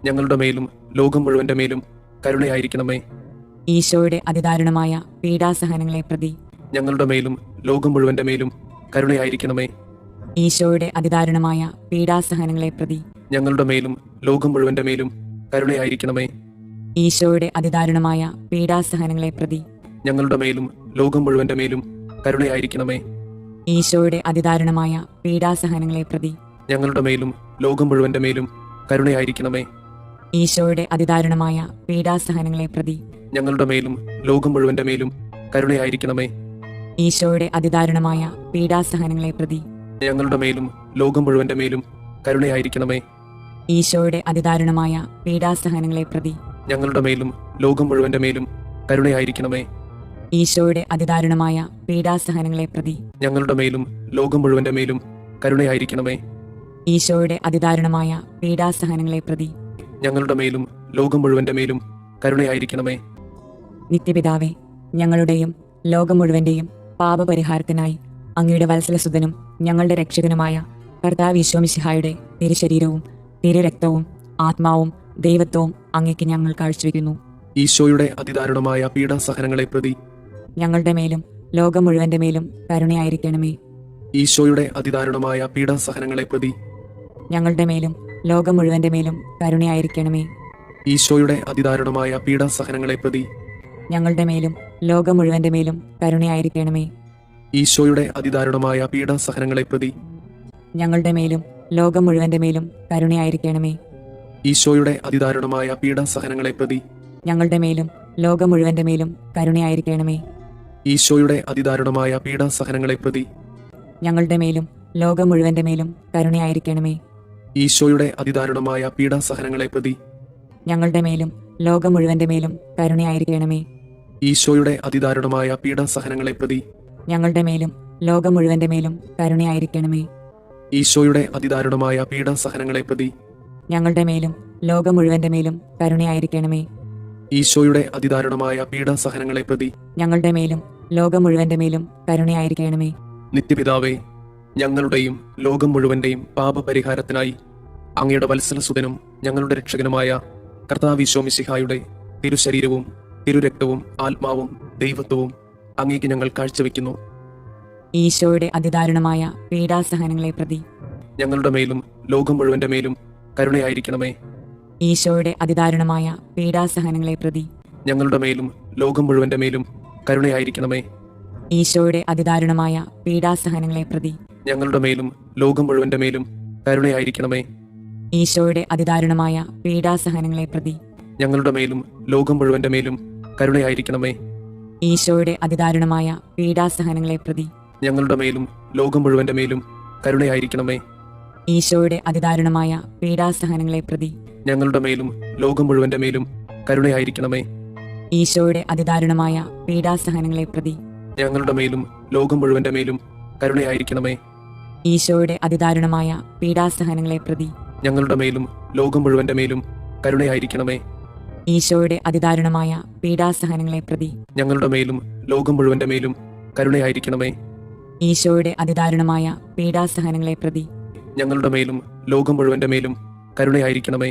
Speaker 1: ഞങ്ങളുടെ മേലും ലോകം മുഴുവന്റെ മേലും കരുണയായിരിക്കണമേ.
Speaker 2: ഈശോയുടെ അതിദാരുണമായ പീഡാസഹനങ്ങളെ പ്രതി
Speaker 1: ഞങ്ങളുടെ മേലും ലോകം മുഴുവന്റെ മേലും കരുണയായിരിക്കണമേ.
Speaker 2: ഈശോയുടെ അതിദാരുണമായ പീഡാസഹനങ്ങളെ പ്രതി
Speaker 1: ഞങ്ങളുടെ മേലും ലോകം മുഴുവന്റെ മേലും കരുണയായിരിക്കണമേ.
Speaker 2: ഈശോയുടെ അതിദാരുണമായ പീഡാസഹനങ്ങളെ പ്രതി
Speaker 1: ഞങ്ങളുടെ മേലും ലോകം മുഴുവന്റെ മേലും കരുണയായിരിക്കണമേ.
Speaker 2: ഈശോയുടെ അതിദാരുണമായ പീഡാസഹനങ്ങളെ പ്രതി
Speaker 1: ഞങ്ങളുടെ മേലും ലോകം മുഴുവന്റെ മേലും കരുണയായിരിക്കണമേ.
Speaker 2: ഈശോയുടെ അതിദാരുണമായ പീഡാസഹനങ്ങളെ പ്രതി
Speaker 1: ഞങ്ങളുടെ മേലും ലോകം മുഴുവന്റെ മേലും കരുണയായിരിക്കണമേ.
Speaker 2: ഈശോയുടെ അതിദാരുണമായ പീഡാസഹനങ്ങളെ പ്രതി
Speaker 1: ഞങ്ങളുടെ മേലും ലോകം മുഴുവന്റെ മേലും കരുണയായിരിക്കണമേ.
Speaker 2: ഈശോയുടെ അതിദാരുണമായ പീഡാസഹനങ്ങളെ പ്രതി
Speaker 1: ഞങ്ങളുടെ മേലും ലോകം മുഴുവന്റെ മേലും കരുണയായിരിക്കണമേ.
Speaker 2: ഈശോയുടെ അതിദാരുണമായ പീഡാസഹനങ്ങളെ പ്രതി
Speaker 1: ഞങ്ങളുടെ മേലും ലോകം മുഴുവന്റെ മേലും കരുണയായിരിക്കണമേ.
Speaker 2: ഈശോയുടെ അതിദാരുണമായ പീഡാസഹനങ്ങളെ പ്രതി
Speaker 1: ഞങ്ങളുടെ മേലും ലോകം മുഴുവന്റെ മേലും കരുണയായിരിക്കണമേ.
Speaker 2: നിത്യപിതാവേ, ഞങ്ങളുടെയും ലോകം മുഴുവന്റെയും പാപപരിഹാരത്തിനായി അങ്ങയുടെ വത്സലസുതനും ഞങ്ങളുടെ രക്ഷകനുമായ കർത്താവ് ഈശോ മിശിഹായുടെ തിരുശരീരവും തിരുരക്തവും ആത്മാവും ദൈവത്വവും അങ്ങേക്ക് ഞങ്ങൾ കാഴ്ചവെക്കുന്നു.
Speaker 1: ഈശോയുടെ അതിദാരുണമായ പീഡാസഹനങ്ങളെ പ്രതി
Speaker 2: ഞങ്ങളുടെ മേലും ലോകം മുഴുവന്റെ മേലും കരുണയായിരിക്കണമേ.
Speaker 1: ഈശോയുടെ അതിദാരുണമായ പീഡാസഹനങ്ങളെ പ്രതി
Speaker 2: ഞങ്ങളുടെ മേലും ലോകം മുഴുവന്റെ മേലും കരുണയായിരിക്കണമേ.
Speaker 1: ഈശോയുടെ അതിദാരുണമായ പീഡാസഹനങ്ങളെ പ്രതി
Speaker 2: ഞങ്ങളുടെ മേലും ലോകം മുഴുവന്റെ മേലും കരുണയായിരിക്കണമേ.
Speaker 1: ഈശോയുടെ അതിദാരുണമായ പീഡാസഹനങ്ങളെ പ്രതി
Speaker 2: ഞങ്ങളുടെ മേലും ലോകം മുഴുവന്റെ മേലും കരുണയായിരിക്കണമേ.
Speaker 1: ഈശോയുടെ അതിദാരുണമായ പീഡാസഹനങ്ങളെ പ്രതി
Speaker 2: ഞങ്ങളുടെ മേലും ലോകം മുഴുവന്റെ മേലും കരുണയായിരിക്കണമേ.
Speaker 1: ഈശോയുടെ അതിദാരുണമായ പീഡാസഹനങ്ങളെ പ്രതി
Speaker 2: ഞങ്ങളുടെ മേലും ലോകം മുഴുവന്റെ മേലും കരുണയായിരിക്കണമേ.
Speaker 1: ഈശോയുടെ അതിദാരുണമായ പീഡാസഹനങ്ങളെ പ്രതി
Speaker 2: ഞങ്ങളുടെ മേലും ലോകം മുഴുവന്റെ മേലും കരുണയായിരിക്കണമേ.
Speaker 1: ഈശോയുടെ അതിദാരുണമായ പീഡാസഹനങ്ങളെ പ്രതി
Speaker 2: ഞങ്ങളുടെ മേലും ലോകം മുഴുവന്റെ മേലും കരുണയായിരിക്കണമേ.
Speaker 1: ഈശോയുടെ അതിദാരുണമായ പീഡാസഹനങ്ങളെ പ്രതി
Speaker 2: ഞങ്ങളുടെ മേലും ലോകം മുഴുവന്റെ മേലും കരുണയായിരിക്കണമേ.
Speaker 1: ഈശോയുടെ അതിദാരുണമായ പീഡാസഹനങ്ങളെ പ്രതി
Speaker 2: ഞങ്ങളുടെ മേലും ലോകം മുഴുവന്റെ മേലും കരുണയായിരിക്കണമേ.
Speaker 1: നിത്യപിതാവേ, ഞങ്ങളുടെയും ലോകം മുഴുവന്റെയും പാപപരിഹാരത്തിനായി അങ്ങയുടെ വത്സലസുതനും ഞങ്ങളുടെ രക്ഷകനുമായ കർത്താവ് ഈശോ മിശിഹായുടെ തിരുശരീരവും തിരുരക്തവും ആത്മാവും ദൈവത്വവും അങ്ങേക്ക് ഞങ്ങൾ കാഴ്ചവെക്കുന്നു.
Speaker 2: ഈശോയുടെ അതിദാരുണമായ പീഡാസഹനങ്ങളെ പ്രതി
Speaker 1: ഞങ്ങളുടെ മേലും ലോകം മുഴുവന്റെ മേലും കരുണയായിരിക്കണമേ.
Speaker 2: ഈശോയുടെ അതിദാരുണമായ പീഡാസഹനങ്ങളെ പ്രതി
Speaker 1: ഞങ്ങളുടെ മേലും ലോകം മുഴുവന്റെ മേലും കരുണയായിരിക്കണമേ.
Speaker 2: ഈശോയുടെ അതിദാരുണമായ പീഡാസഹനങ്ങളെ പ്രതി
Speaker 1: ഞങ്ങളുടെ മേലും ലോകം മുഴുവന്റെ മേലും കരുണയായിരിക്കണമേ.
Speaker 2: ഈശോയുടെ അതിദാരുണമായ പീഡാസഹനങ്ങളെ പ്രതി
Speaker 1: ഞങ്ങളുടെ മേലും ലോകം മുഴുവന്റെ മേലും കരുണയായിരിക്കണമേ.
Speaker 2: ഈശോയുടെ അതിദാരുണമായ പീഡാസഹനങ്ങളെ പ്രതി
Speaker 1: ഞങ്ങളുടെ മേലും ലോകം മുഴുവന്റെ മേലും കരുണയായിരിക്കണമേ.
Speaker 2: ഈശോയുടെ അതിദാരുണമായ പീഡാസഹനങ്ങളെ പ്രതി
Speaker 1: ഞങ്ങളുടെ മേലും ലോകം മുഴുവന്റെ മേലും കരുണയായിരിക്കണമേ.
Speaker 2: ഈശോയുടെ അതിദാരുണമായ പീഡാസഹനങ്ങളെ പ്രതി
Speaker 1: ഞങ്ങളുടെ മേലും ലോകം മുഴുവന്റെ മേലും കരുണയായിരിക്കണമേ.
Speaker 2: ഈശോയുടെ അതിദാരുണമായ പീഡാസഹനങ്ങളെ പ്രതി
Speaker 1: ഞങ്ങളുടെ മേലും ലോകം മുഴുവന്റെ മേലും കരുണയായിരിക്കണമേ.
Speaker 2: ഈശോയുടെ അതിദാരുണമായ പീഡാസഹനങ്ങളെ പ്രതി
Speaker 1: ഞങ്ങളുടെ മേലും ലോകം മുഴുവന്റെ മേലും കരുണയായിരിക്കണമേ.
Speaker 2: ഈശോയുടെ അതിദാരുണമായ പീഡാസഹനങ്ങളെ പ്രതി
Speaker 1: ഞങ്ങളുടെ മേലും ലോകം മുഴുവന്റെ മേലും കരുണയായിരിക്കണമേ.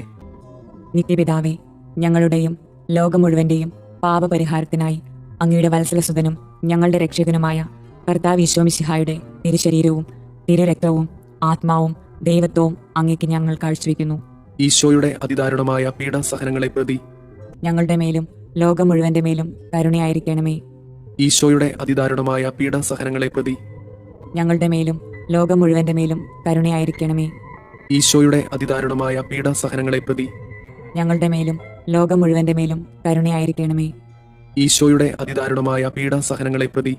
Speaker 2: നിത്യപിതാവേ, ഞങ്ങളുടെയും ലോകം മുഴുവന്റെയും പാപപരിഹാരത്തിനായി അങ്ങയുടെ വത്സലസുതനും ഞങ്ങളുടെ രക്ഷകനുമായ കർത്താവ് ഈശോ മിശിഹായുടെ തിരുശരീരവും തിരുരക്തവും ആത്മാവും ദൈവത്വവും അങ്ങേക്ക് ഞങ്ങൾ കാഴ്ചവെക്കുന്നു.
Speaker 1: ഈശോയുടെ അതിദാരുണമായ പീഡാസഹനങ്ങളെ പ്രതി
Speaker 2: ഞങ്ങളുടെ മേലും ലോകം മുഴുവന്റെ മേലും കരുണയായിരിക്കണമേ.
Speaker 1: ഈശോയുടെ അതിദാരുണമായ പീഡാസഹനങ്ങളെ പ്രതി
Speaker 2: ഞങ്ങളുടെ മേലും ലോകം മുഴുവന്റെ മേലും കരുണയായിരിക്കണമേ.
Speaker 1: ഈശോയുടെ അതിദാരുണമായ പീഡാസഹനങ്ങളെ പ്രതി
Speaker 2: ഞങ്ങളുടെ മേലും ലോകം മുഴുവന്റെ മേലും കരുണയായിരിക്കണമേ.
Speaker 1: ഈശോയുടെ അതിദാരുണമായ പീഡാസഹനങ്ങളെ പ്രതി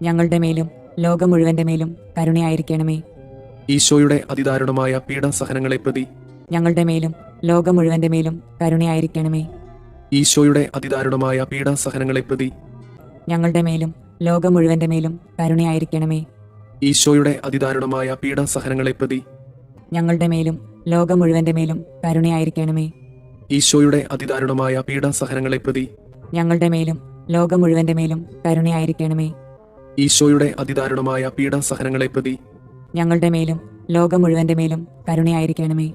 Speaker 2: ഞങ്ങളുടെ മേലും ലോകം മുഴുവന്റെ മേലും കരുണയായിരിക്കണമേ.
Speaker 1: ഈശോയുടെ അതിദാരുണമായ പീഡാസഹനങ്ങളെ പ്രതി
Speaker 2: ഞങ്ങളുടെ മേലും ലോകം മുഴുവന്റെ മേലും കരുണയായിരിക്കണമേ.
Speaker 1: ഈശോയുടെ അതിദാരുണമായ പീഡാസഹനങ്ങളെ പ്രതി
Speaker 2: ഞങ്ങളുടെ മേലും ലോകം മുഴുവന്റെ മേലും കരുണയായിരിക്കണമേ.
Speaker 1: ഈശോയുടെ അതിദാരുണമായ പീഡാസഹനങ്ങളെ പ്രതി
Speaker 2: ഞങ്ങളുടെ മേലും ലോകം മുഴുവന്റെ മേലും കരുണയായിരിക്കണമേ.
Speaker 1: ഈശോയുടെ അതിദാരുണമായ പീഡാസഹനങ്ങളെ പ്രതി
Speaker 2: ഞങ്ങളുടെ മേലും ലോകം മുഴുവന്റെ മേലും കരുണയായിരിക്കണമേ.
Speaker 1: ഈശോയുടെ അതിദാരുണമായ പീഡാസഹനങ്ങളെ പ്രതി
Speaker 2: ഞങ്ങളുടെ മേലും ലോകം മുഴുവന്റെ മേലും കരുണയായിരിക്കണമേ.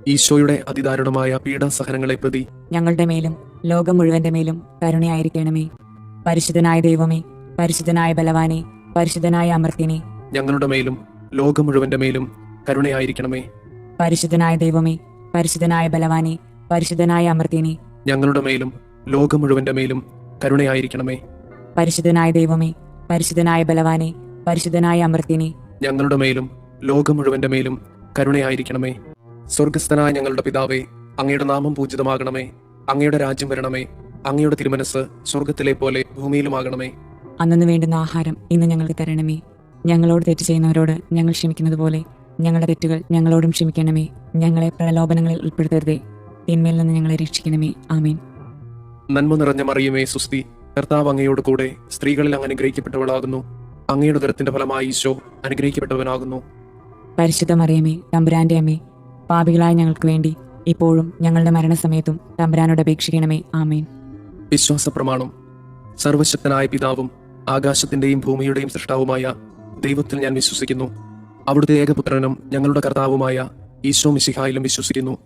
Speaker 1: ഈശോയുടെ അതിദാരുണമായ പീഡാസഹനങ്ങളെ പ്രതി
Speaker 2: ഞങ്ങളുടെ മേലും ലോകം മുഴുവന്റെ മേലും കരുണയായിരിക്കണമേ. പരിശുദ്ധനായ ദൈവമേ, പരിശുദ്ധനായ ബലവാനെ, പരിശുദ്ധനായ അമർത്തിനെ,
Speaker 1: ഞങ്ങളുടെ മേലും ലോകം മുഴുവന്റെ മേലും കരുണയായിരിക്കണമേ.
Speaker 2: പരിശുദ്ധനായ ദൈവമേ, പരിശുദ്ധനായ ബലവാനെ, പരിശുദ്ധനായ അമർത്തിനെ,
Speaker 1: ഞങ്ങളുടെ മേലും ലോകം മുഴുവന്റെ മേലും കരുണയായിരിക്കണമേ.
Speaker 2: പരിശുദ്ധനായ ദൈവമേ, പരിശുദ്ധനായ ബലവാനെ, പരിശുദ്ധനായ അമർത്തിനെ,
Speaker 1: ഞങ്ങളുടെ മേലും ലോകം മുഴുവന്റെ മേലും കരുണയായിരിക്കണമേ. സ്വർഗസ്ഥനായ ഞങ്ങളുടെ പിതാവേ, അങ്ങയുടെ നാമം പൂജിതമാകണമേ. അങ്ങയുടെ രാജ്യം വരണമേ. അങ്ങയുടെ തിരുമനസ് സ്വർഗത്തിലെ പോലെ ഭൂമിയിലുമാകണമേ.
Speaker 2: അന്നു വേണ്ടുന്ന ആഹാരം ഇന്ന് ഞങ്ങൾക്ക് തരണമേ. ഞങ്ങളോട് തെറ്റ് ചെയ്യുന്നവരോട് ഞങ്ങൾ ക്ഷമിക്കുന്നത് പോലെ ഞങ്ങളുടെ തെറ്റുകൾ ഞങ്ങളോടും ക്ഷമിക്കണമേ. ഞങ്ങളെ പ്രലോഭനങ്ങളിൽ ഉൾപ്പെടുത്തരുതേ, തിന്മയിൽ നിന്ന് ഞങ്ങളെ രക്ഷിക്കണമേ. ആമേൻ.
Speaker 1: നന്മ നിറഞ്ഞ മറിയമേ, സുസ്തി, കർത്താവ് അങ്ങയോട് കൂടെ സ്ത്രീകളിൽ അങ്ങ് അനുഗ്രഹിക്കപ്പെട്ടവളാകുന്നു. അങ്ങയുടെ ഉദരത്തിന്റെ ഫലമായി ഈശോ അനുഗ്രഹിക്കപ്പെട്ടവനാകുന്നു.
Speaker 2: പരിശുദ്ധ മറിയമേ, തമ്പുരാന്റെ അമ്മേ, പാപികളായ ഞങ്ങൾക്ക് വേണ്ടി ഇപ്പോഴും ഞങ്ങളുടെ മരണസമയത്തും തമ്പുരാനോട് അപേക്ഷിക്കണമേ. ആമേൻ.
Speaker 1: വിശ്വാസ പ്രമാണം. സർവശക്തനായ പിതാവും ആകാശത്തിന്റെയും ഭൂമിയുടെയും സൃഷ്ടാവുമായ ദൈവത്തിൽ ഞാൻ വിശ്വസിക്കുന്നു. അവിടുത്തെ ഏകപുത്രനും ഞങ്ങളുടെ കർത്താവുമായ ഈശോ മിശിഹായിലും വിശ്വസിക്കുന്നു.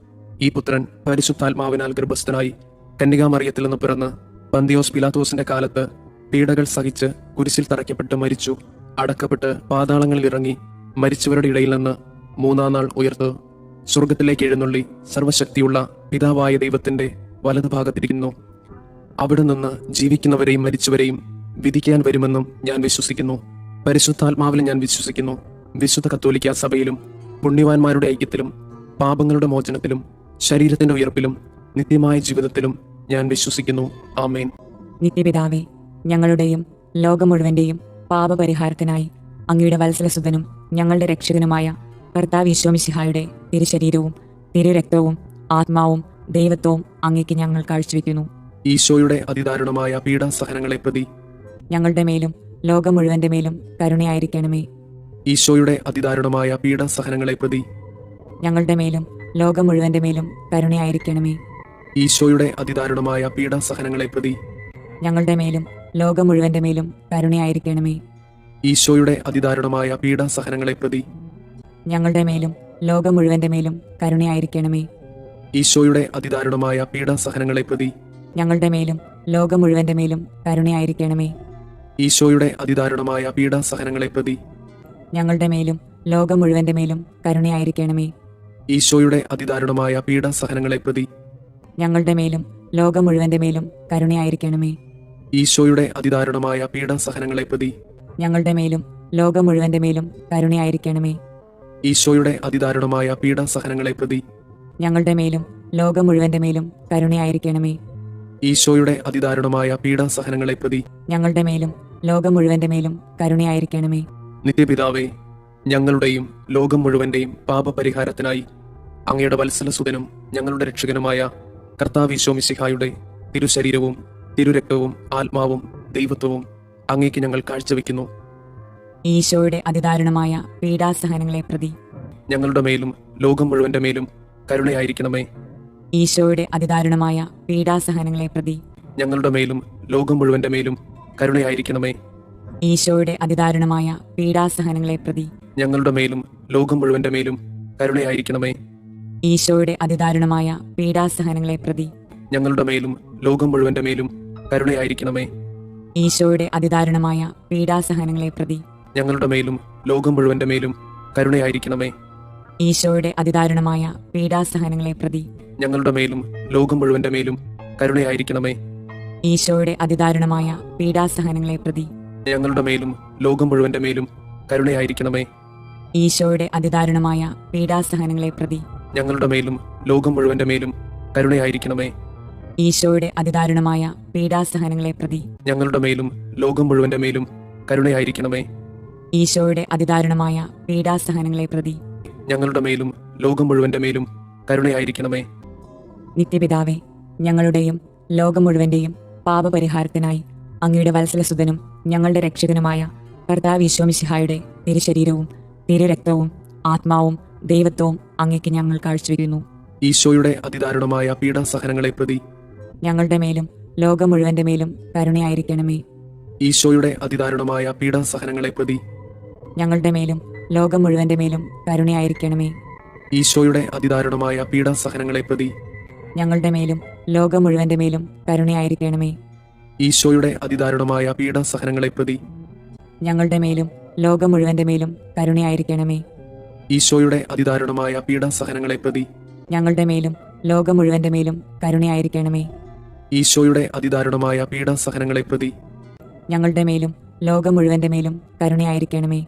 Speaker 1: ഈ പുത്രൻ പരിശുദ്ധാത്മാവിനാൽ ഗർഭസ്ഥനായി കന്യകാമറിയത്തിൽ നിന്ന് പിറന്ന് പന്തിയോസ് പിലാത്തോസിന്റെ കാലത്ത് പീഡകൾ സഹിച്ച് കുരിശിൽ തറയ്ക്കപ്പെട്ട് മരിച്ചു, അടക്കപ്പെട്ട് പാതാളങ്ങളിൽ ഇറങ്ങി, മരിച്ചവരുടെ ഇടയിൽ നിന്ന് മൂന്നാം നാൾ ഉയർത്ത് സ്വർഗത്തിലേക്ക് എഴുന്നള്ളി സർവശക്തിയുള്ള പിതാവായ ദൈവത്തിന്റെ വലതുഭാഗത്തിരിക്കുന്നു. അവിടെ നിന്ന് ജീവിക്കുന്നവരെയും മരിച്ചവരെയും വിധിക്കാൻ വരുമെന്നും ഞാൻ വിശ്വസിക്കുന്നു. പരിശുദ്ധാത്മാവിൽ ഞാൻ വിശ്വസിക്കുന്നു. വിശുദ്ധ കത്തോലിക്ക സഭയിലും പുണ്യവാന്മാരുടെ ഐക്യത്തിലും പാപങ്ങളുടെ മോചനത്തിലും ശരീരത്തിന്റെ ഉയർപ്പിലും നിത്യമായ ജീവിതത്തിലും ഞാൻ വിശ്വസിക്കുന്നു. ആമേൻ.
Speaker 2: നിത്യപിതാവേ, ഞങ്ങളുടെയും ലോകം മുഴുവന്റെയും പാപപരിഹാരത്തിനായി അങ്ങയുടെ വത്സലസുതനും ഞങ്ങളുടെ രക്ഷകനുമായ കർത്താവ് ഈശോ മിശിഹായുടെ തിരുശരീരവും തിരുരക്തവും ആത്മാവും ദൈവത്വവും അങ്ങേക്ക് ഞങ്ങൾ കാഴ്ചവെക്കുന്നു.
Speaker 1: ഈശോയുടെ അതിദാരുണമായ പീഡാസഹനങ്ങളെ പ്രതി
Speaker 2: ഞങ്ങളുടെ മേലും ലോകം മുഴുവന്റെ മേലും കരുണയായിരിക്കണമേ.
Speaker 1: ഈശോയുടെ അതിദാരുണമായ പീഡാസഹനങ്ങളെ പ്രതി
Speaker 2: ഞങ്ങളുടെ മേലും ലോകം മുഴുവന്റെ മേലും കരുണയായിരിക്കണമേ.
Speaker 1: ഈശോയുടെ അതിദാരുണമായ പീഡാസഹനങ്ങളെ പ്രതി
Speaker 2: ഞങ്ങളുടെ മേലും ലോകം മുഴുവന്റെ മേലും കരുണയായിരിക്കണമേ.
Speaker 1: ഈശോയുടെ അതിദാരുണമായ പീഡാസഹനങ്ങളെ പ്രതി
Speaker 2: ഞങ്ങളുടെ മേലും ലോകം മുഴുവന്റെ മേലും കരുണയായിരിക്കണമേ.
Speaker 1: ഈശോയുടെ അതിദാരുണമായ പീഡാസഹനങ്ങളെ പ്രതി
Speaker 2: ഞങ്ങളുടെ മേലും ലോകം മുഴുവന്റെ മേലും കരുണയായിരിക്കണമേ.
Speaker 1: ഈശോയുടെ അതിദാരുണമായ പീഡാസഹനങ്ങളെ പ്രതി
Speaker 2: ഞങ്ങളുടെ മേലും ലോകം മുഴുവന്റെ മേലും കരുണയായിരിക്കണമേ.
Speaker 1: ഈശോയുടെ അതിദാരുണമായ പീഡാസഹനങ്ങളെ പ്രതി
Speaker 2: ഞങ്ങളുടെ മേലും ലോകം മുഴുവന്റെ മേലും കരുണയായിരിക്കണമേ.
Speaker 1: ഈശോയുടെ അതിദാരുണമായ പീഡാസഹനങ്ങളെ പ്രതി
Speaker 2: ഞങ്ങളുടെ മേലും ലോകം മുഴുവന്റെ മേലും കരുണയായിരിക്കണമേ.
Speaker 1: ഈശോയുടെ അതിദാരുണമായ പീഡാസഹനങ്ങളെ പ്രതി
Speaker 2: ഞങ്ങളുടെ മേലും ലോകം മുഴുവന്റെ മേലും കരുണയായിരിക്കണമേ.
Speaker 1: ഈശോയുടെ അതിദാരുണമായ പീഡാസഹനങ്ങളെ പ്രതി
Speaker 2: ഞങ്ങളുടെ മേലും ലോകം മുഴുവന്റെ മേലും കരുണയായിരിക്കണമേ.
Speaker 1: നിത്യപിതാവേ, ഞങ്ങളുടെയും ലോകം മുഴുവന്റെയും പാപപരിഹാരത്തിനായി അങ്ങയുടെ വത്സലസുതനും ഞങ്ങളുടെ രക്ഷകനുമായ കർത്താവ് ഈശോ മിശിഹായുടെ തിരുശരീരവും തിരുരക്തവും ആത്മാവും ദൈവത്വവും അങ്ങേക്ക് ഞങ്ങൾ കാഴ്ചവെക്കുന്നു.
Speaker 2: ഈശോയുടെ അതിദാരുണമായ പീഡാസഹനങ്ങളെ പ്രതി
Speaker 1: ഞങ്ങളുടെ മേലും ലോകം മുഴുവന്റെ മേലും കരുണയായിരിക്കണമേ.
Speaker 2: ഈശോയുടെ അതിദാരുണമായ പീഡാസഹനങ്ങളെ പ്രതി
Speaker 1: ഞങ്ങളുടെ മേലും ലോകം മുഴുവന്റെ മേലും കരുണയായിരിക്കണമേ.
Speaker 2: ഈശോയുടെ അതിദാരുണമായ പീഡാസഹനങ്ങളെ പ്രതി
Speaker 1: ഞങ്ങളുടെ മേലും ലോകം മുഴുവന്റെ മേലും കരുണയായിരിക്കണമേ.
Speaker 2: ഈശോയുടെ അതിദാരുണമായ പീഡാസഹനങ്ങളെ പ്രതി
Speaker 1: ഞങ്ങളുടെ മേലും ലോകം മുഴുവന്റെ മേലും കരുണയായിരിക്കണമേ.
Speaker 2: ഈശോയുടെ അതിദാരുണമായ പീഡാസഹനങ്ങളെ പ്രതി
Speaker 1: ഞങ്ങളുടെ മേലും ലോകം മുഴുവന്റെ മേലും കരുണയായിരിക്കണമേ.
Speaker 2: ഈശോയുടെ അതിദാരുണമായ പീഡാസഹനങ്ങളെ പ്രതി
Speaker 1: ഞങ്ങളുടെ മേലും ലോകം മുഴുവന്റെ മേലും കരുണയായിരിക്കണമേ.
Speaker 2: ഈശോയുടെ അതിദാരുണമായ പീഡാസഹനങ്ങളെ പ്രതി
Speaker 1: ഞങ്ങളുടെ മേലും ലോകം മുഴുവന്റെ മേലും കരുണയായിരിക്കണമേ.
Speaker 2: ഈശോയുടെ അതിദാരുണമായ പീഡാസഹനങ്ങളെ പ്രതി
Speaker 1: ഞങ്ങളുടെ മേലും ലോകം മുഴുവന്റെ മേലും കരുണയായിരിക്കണമേ.
Speaker 2: ഈശോയുടെ അതിദാരുണമായ പീഡാസഹനങ്ങളെ പ്രതി
Speaker 1: ഞങ്ങളുടെ മേലും ലോകം മുഴുവന്റെ മേലും കരുണയായിരിക്കണമേ.
Speaker 2: ഈശോയുടെ അതിദാരുണമായ പീഡാസഹനങ്ങളെ പ്രതി
Speaker 1: ഞങ്ങളുടെ മേലും ലോകം മുഴുവന്റെ മേലും കരുണയായിരിക്കണമേ.
Speaker 2: നിത്യപിതാവേ, ഞങ്ങളുടെയും ലോകം മുഴുവന്റെയും പാപപരിഹാരത്തിനായി അങ്ങയുടെ വത്സലസുതനും ഞങ്ങളുടെ രക്ഷകനുമായ കർത്താവ് ഈശോ മിശിഹായുടെ തിരുശരീരവും തിരുരക്തവും ആത്മാവും ദൈവത്വവും അങ്ങേക്ക് ഞങ്ങൾ കാഴ്ചവെക്കുന്നു.
Speaker 1: ഈശോയുടെ അതിദാരുണമായ പീഡാസഹനങ്ങളെ പ്രതി
Speaker 2: ഞങ്ങളുടെ മേലും ലോകം മുഴുവന്റെ മേലും കരുണയായിരിക്കണമേ.
Speaker 1: ഈശോയുടെ അതിദാരുണമായ പീഡാസഹനങ്ങളെ പ്രതി
Speaker 2: ഞങ്ങളുടെ മേലും ലോകം മുഴുവന്റെ മേലും കരുണയായിരിക്കണമേ.
Speaker 1: ഈശോയുടെ അതിദാരുണമായ പീഡാസഹനങ്ങളെ പ്രതി
Speaker 2: ഞങ്ങളുടെ മേലും ലോകം മുഴുവന്റെ മേലും കരുണയായിരിക്കണമേ.
Speaker 1: ഈശോയുടെ അതിദാരുണമായ പീഡാസഹനങ്ങളെ പ്രതി
Speaker 2: ഞങ്ങളുടെ മേലും ലോകം മുഴുവന്റെ മേലും കരുണയായിരിക്കണമേ.
Speaker 1: ഈശോയുടെ അതിദാരുണമായ പീഡാസഹനങ്ങളെ പ്രതി
Speaker 2: ഞങ്ങളുടെ മേലും ലോകം മുഴുവന്റെ മേലും കരുണയായിരിക്കണമേ.
Speaker 1: ഈശോയുടെ അതിദാരുണമായ പീഡാസഹനങ്ങളെ പ്രതി
Speaker 2: ഞങ്ങളുടെ മേലും ലോകം മുഴുവന്റെ മേലും കരുണയായിരിക്കണമേ.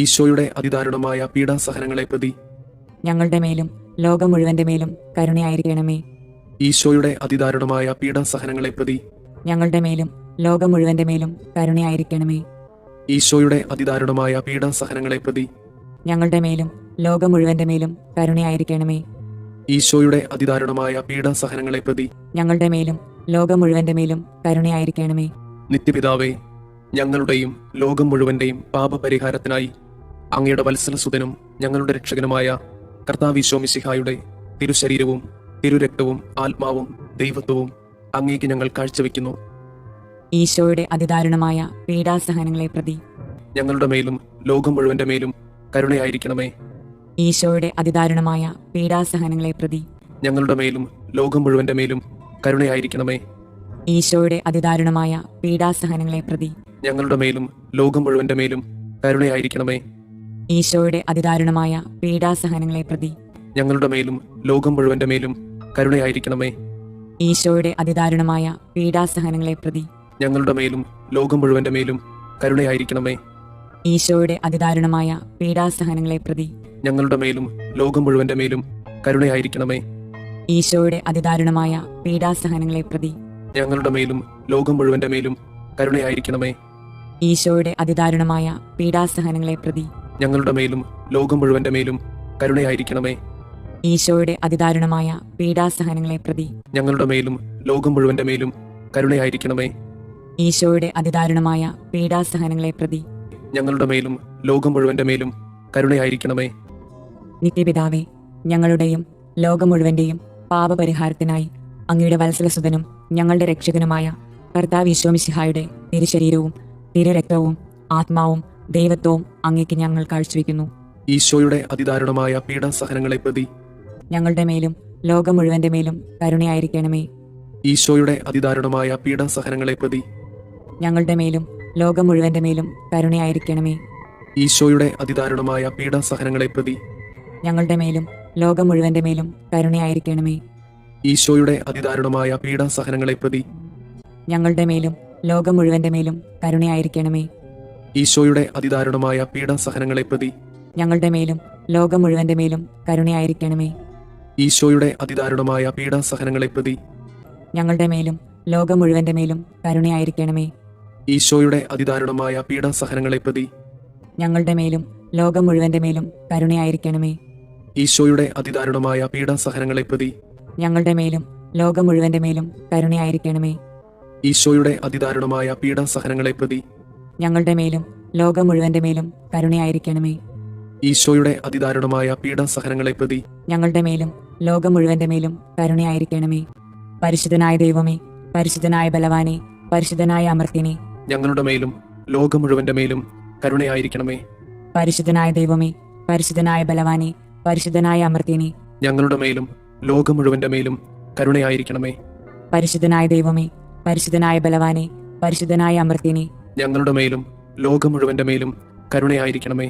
Speaker 1: ഈശോയുടെ അതിദാരുണമായ പീഡാസഹനങ്ങളെ പ്രതി
Speaker 2: ഞങ്ങളുടെ മേലും ലോകം മുഴുവന്റെ മേലും കരുണയായിരിക്കണമേ.
Speaker 1: ഈശോയുടെ അതിദാരുണമായ പീഡാസഹനങ്ങളെ പ്രതി
Speaker 2: ഞങ്ങളുടെ മേലും ലോകം മുഴുവന്റെ മേലും കരുണയായിരിക്കണമേ.
Speaker 1: ഈശോയുടെ അതിദാരുണമായ പീഡാസഹനങ്ങളെ പ്രതി
Speaker 2: ഞങ്ങളുടെ മേലും ലോകം മുഴുവന്റെ മേലും കരുണയായിരിക്കണമേ.
Speaker 1: ഈശോയുടെ അതിദാരുണമായ പീഡാസഹനങ്ങളെ പ്രതി
Speaker 2: ഞങ്ങളുടെ മേലും ലോകം മുഴുവന്റെ മേലും കരുണയായിരിക്കണമേ.
Speaker 1: നിത്യപിതാവേ, ഞങ്ങളുടെയും ലോകം മുഴുവന്റെയും പാപപരിഹാരത്തിനായി അങ്ങയുടെ വത്സലസുതനും ഞങ്ങളുടെ രക്ഷകനുമായ കർത്താവ് ഈശോ മിശിഹായുടെ തിരുശരീരവും തിരുരക്തവും ആത്മാവും ദൈവത്വവും അങ്ങേക്ക് ഞങ്ങൾ കാഴ്ചവെക്കുന്നു.
Speaker 2: ഈശോയുടെ അതിദാരുണമായ പീഡാസഹനങ്ങളെ പ്രതി
Speaker 1: ഞങ്ങളുടെ മേലും ലോകം മുഴുവന്റെ മേലും കരുണയായിരിക്കണമേ.
Speaker 2: ഈശോയുടെ അതിദാരുണമായ പീഡാസഹനങ്ങളെ പ്രതി
Speaker 1: ഞങ്ങളുടെ മേലും ലോകം മുഴുവന്റെ മേലും കരുണയായിരിക്കണമേ.
Speaker 2: ഈശോയുടെ അതിദാരുണമായ പീഡാസഹനങ്ങളെ പ്രതി
Speaker 1: ഞങ്ങളുടെ മേലും ലോകം മുഴുവന്റെ മേലും കരുണയായിരിക്കണമേ.
Speaker 2: ഈശോയുടെ അതിദാരുണമായ പീഡാസഹനങ്ങളെ പ്രതി
Speaker 1: ഞങ്ങളുടെ മേലും ലോകം മുഴുവന്റെ മേലും കരുണയായിരിക്കണമേ.
Speaker 2: ഈശോയുടെ അതിദാരുണമായ പീഡാസഹനങ്ങളെ പ്രതി
Speaker 1: ഞങ്ങളുടെ മേലും ലോകം മുഴുവന്റെ മേലും കരുണയായിരിക്കണമേ.
Speaker 2: ഈശോയുടെ അതിദാരുണമായ പീഡാസഹനങ്ങളെ പ്രതി
Speaker 1: ഞങ്ങളുടെ മേലും ലോകം മുഴുവന്റെ മേലും കരുണയായിരിക്കണമേ.
Speaker 2: ഈശോയുടെ അതിദാരുണമായ പീഡാസഹനങ്ങളെ പ്രതി
Speaker 1: ഞങ്ങളുടെ മേലും ലോകം മുഴുവന്റെ മേലും കരുണയായിരിക്കണമേ.
Speaker 2: ഈശോയുടെ അതിദാരുണമായ പീഡാസഹനങ്ങളെ പ്രതി
Speaker 1: ഞങ്ങളുടെ മേലും ലോകം മുഴുവന്റെ മേലും കരുണയായിരിക്കണമേ.
Speaker 2: ഈശോയുടെ അതിദാരുണമായ പീഡാസഹനങ്ങളെ പ്രതി
Speaker 1: ഞങ്ങളുടെ മേലും ലോകം മുഴുവന്റെ മേലും കരുണയായിരിക്കണമേ.
Speaker 2: ഈശോയുടെ അതിദാരുണമായ പീഡാസഹനങ്ങളെ പ്രതി
Speaker 1: ഞങ്ങളുടെ മേലും ലോകം മുഴുവന്റെ മേലും കരുണയായിരിക്കണമേ.
Speaker 2: നിത്യപിതാവേ, ഞങ്ങളുടെയും ലോകം മുഴുവന്റെയും പാപപരിഹാരത്തിനായി അങ്ങയുടെ വത്സലസുതനും ഞങ്ങളുടെ രക്ഷകനുമായ കർത്താവ് ഈശോ മിശിഹായുടെ തിരുശരീരവും തിരുരക്തവും ആത്മാവും ദൈവത്വവും അങ്ങേക്ക് ഞങ്ങൾ കാഴ്ചവെക്കുന്നു.
Speaker 1: ഈശോയുടെ അതിദാരുണമായ പീഡാസഹനങ്ങളെ പ്രതി
Speaker 2: ഞങ്ങളുടെ മേലും ലോകം മുഴുവന്റെ മേലും കരുണയായിരിക്കണമേ.
Speaker 1: ഈശോയുടെ അതിദാരുണമായ പീഡാസഹനങ്ങളെ പ്രതി
Speaker 2: ഞങ്ങളുടെ മേലും ലോകം മുഴുവന്റെ മേലും കരുണയായിരിക്കണമേ.
Speaker 1: ഈശോയുടെ അതിദാരുണമായ പീഡാസഹനങ്ങളെ പ്രതി
Speaker 2: ഞങ്ങളുടെ മേലും ലോകം മുഴുവന്റെ മേലും കരുണയായിരിക്കണമേ.
Speaker 1: ഈശോയുടെ അതിദാരുണമായ പീഡാസഹനങ്ങളെ പ്രതി
Speaker 2: ഞങ്ങളുടെ മേലും ലോകം മുഴുവന്റെ മേലും കരുണയായിരിക്കണമേ.
Speaker 1: ഈശോയുടെ അതിദാരുണമായ പീഡാസഹനങ്ങളെ പ്രതി
Speaker 2: ഞങ്ങളുടെ മേലും ലോകം മുഴുവന്റെ മേലും കരുണയായിരിക്കണമേ.
Speaker 1: ഈശോയുടെ അതിദാരുണമായ പീഡാസഹനങ്ങളെ പ്രതി
Speaker 2: ഞങ്ങളുടെ മേലും ലോകം മുഴുവന്റെ മേലും കരുണയായിരിക്കണമേ.
Speaker 1: ഈശോയുടെ അതിദാരുണമായ പീഡാസഹനങ്ങളെ പ്രതി
Speaker 2: ഞങ്ങളുടെ മേലും ലോകം മുഴുവന്റെ മേലും കരുണയായിരിക്കണമേ.
Speaker 1: ഈശോയുടെ അതിദാരുണമായ പീഡാസഹനങ്ങളെ പ്രതി
Speaker 2: ഞങ്ങളുടെ മേലും ലോകം മുഴുവന്റെ മേലും കരുണയായിരിക്കണമേ.
Speaker 1: ഈശോയുടെ അതിദാരുണമായ പീഡാസഹനങ്ങളെ പ്രതി
Speaker 2: ഞങ്ങളുടെ മേലും ലോകം മുഴുവന്റെ മേലും കരുണയായിരിക്കണമേ.
Speaker 1: ഈശോയുടെ അതിദാരുണമായ പീഡാസഹനങ്ങളെ പ്രതി
Speaker 2: ഞങ്ങളുടെ മേലും ലോകം മുഴുവന്റെ മേലും കരുണയായിരിക്കണമേ. പരിശുദ്ധനായ ദൈവമേ, പരിശുദ്ധനായ ബലവാനെ, പരിശുദ്ധനായ അമർത്തിനെ,
Speaker 1: ഞങ്ങളുടെ മേലും ലോകം മുഴുവന്റെ മേലും കരുണയായിരിക്കണമേ.
Speaker 2: പരിശുദ്ധനായ ദൈവമേ, പരിശുദ്ധനായ ബലവാനെ, പരിശുദ്ധനായ അമർത്തിനെ,
Speaker 1: ഞങ്ങളുടെ മേലും ലോകം മുഴുവന്റെ മേലും കരുണയായിരിക്കണമേ.
Speaker 2: പരിശുദ്ധനായ ദൈവമേ, പരിശുദ്ധനായ ബലവാനെ, പരിശുദ്ധനായ അമർത്തിനെ,
Speaker 1: ഞങ്ങളുടെ മേലും ലോകം മുഴുവന്റെ മേലും കരുണയായിരിക്കണമേ.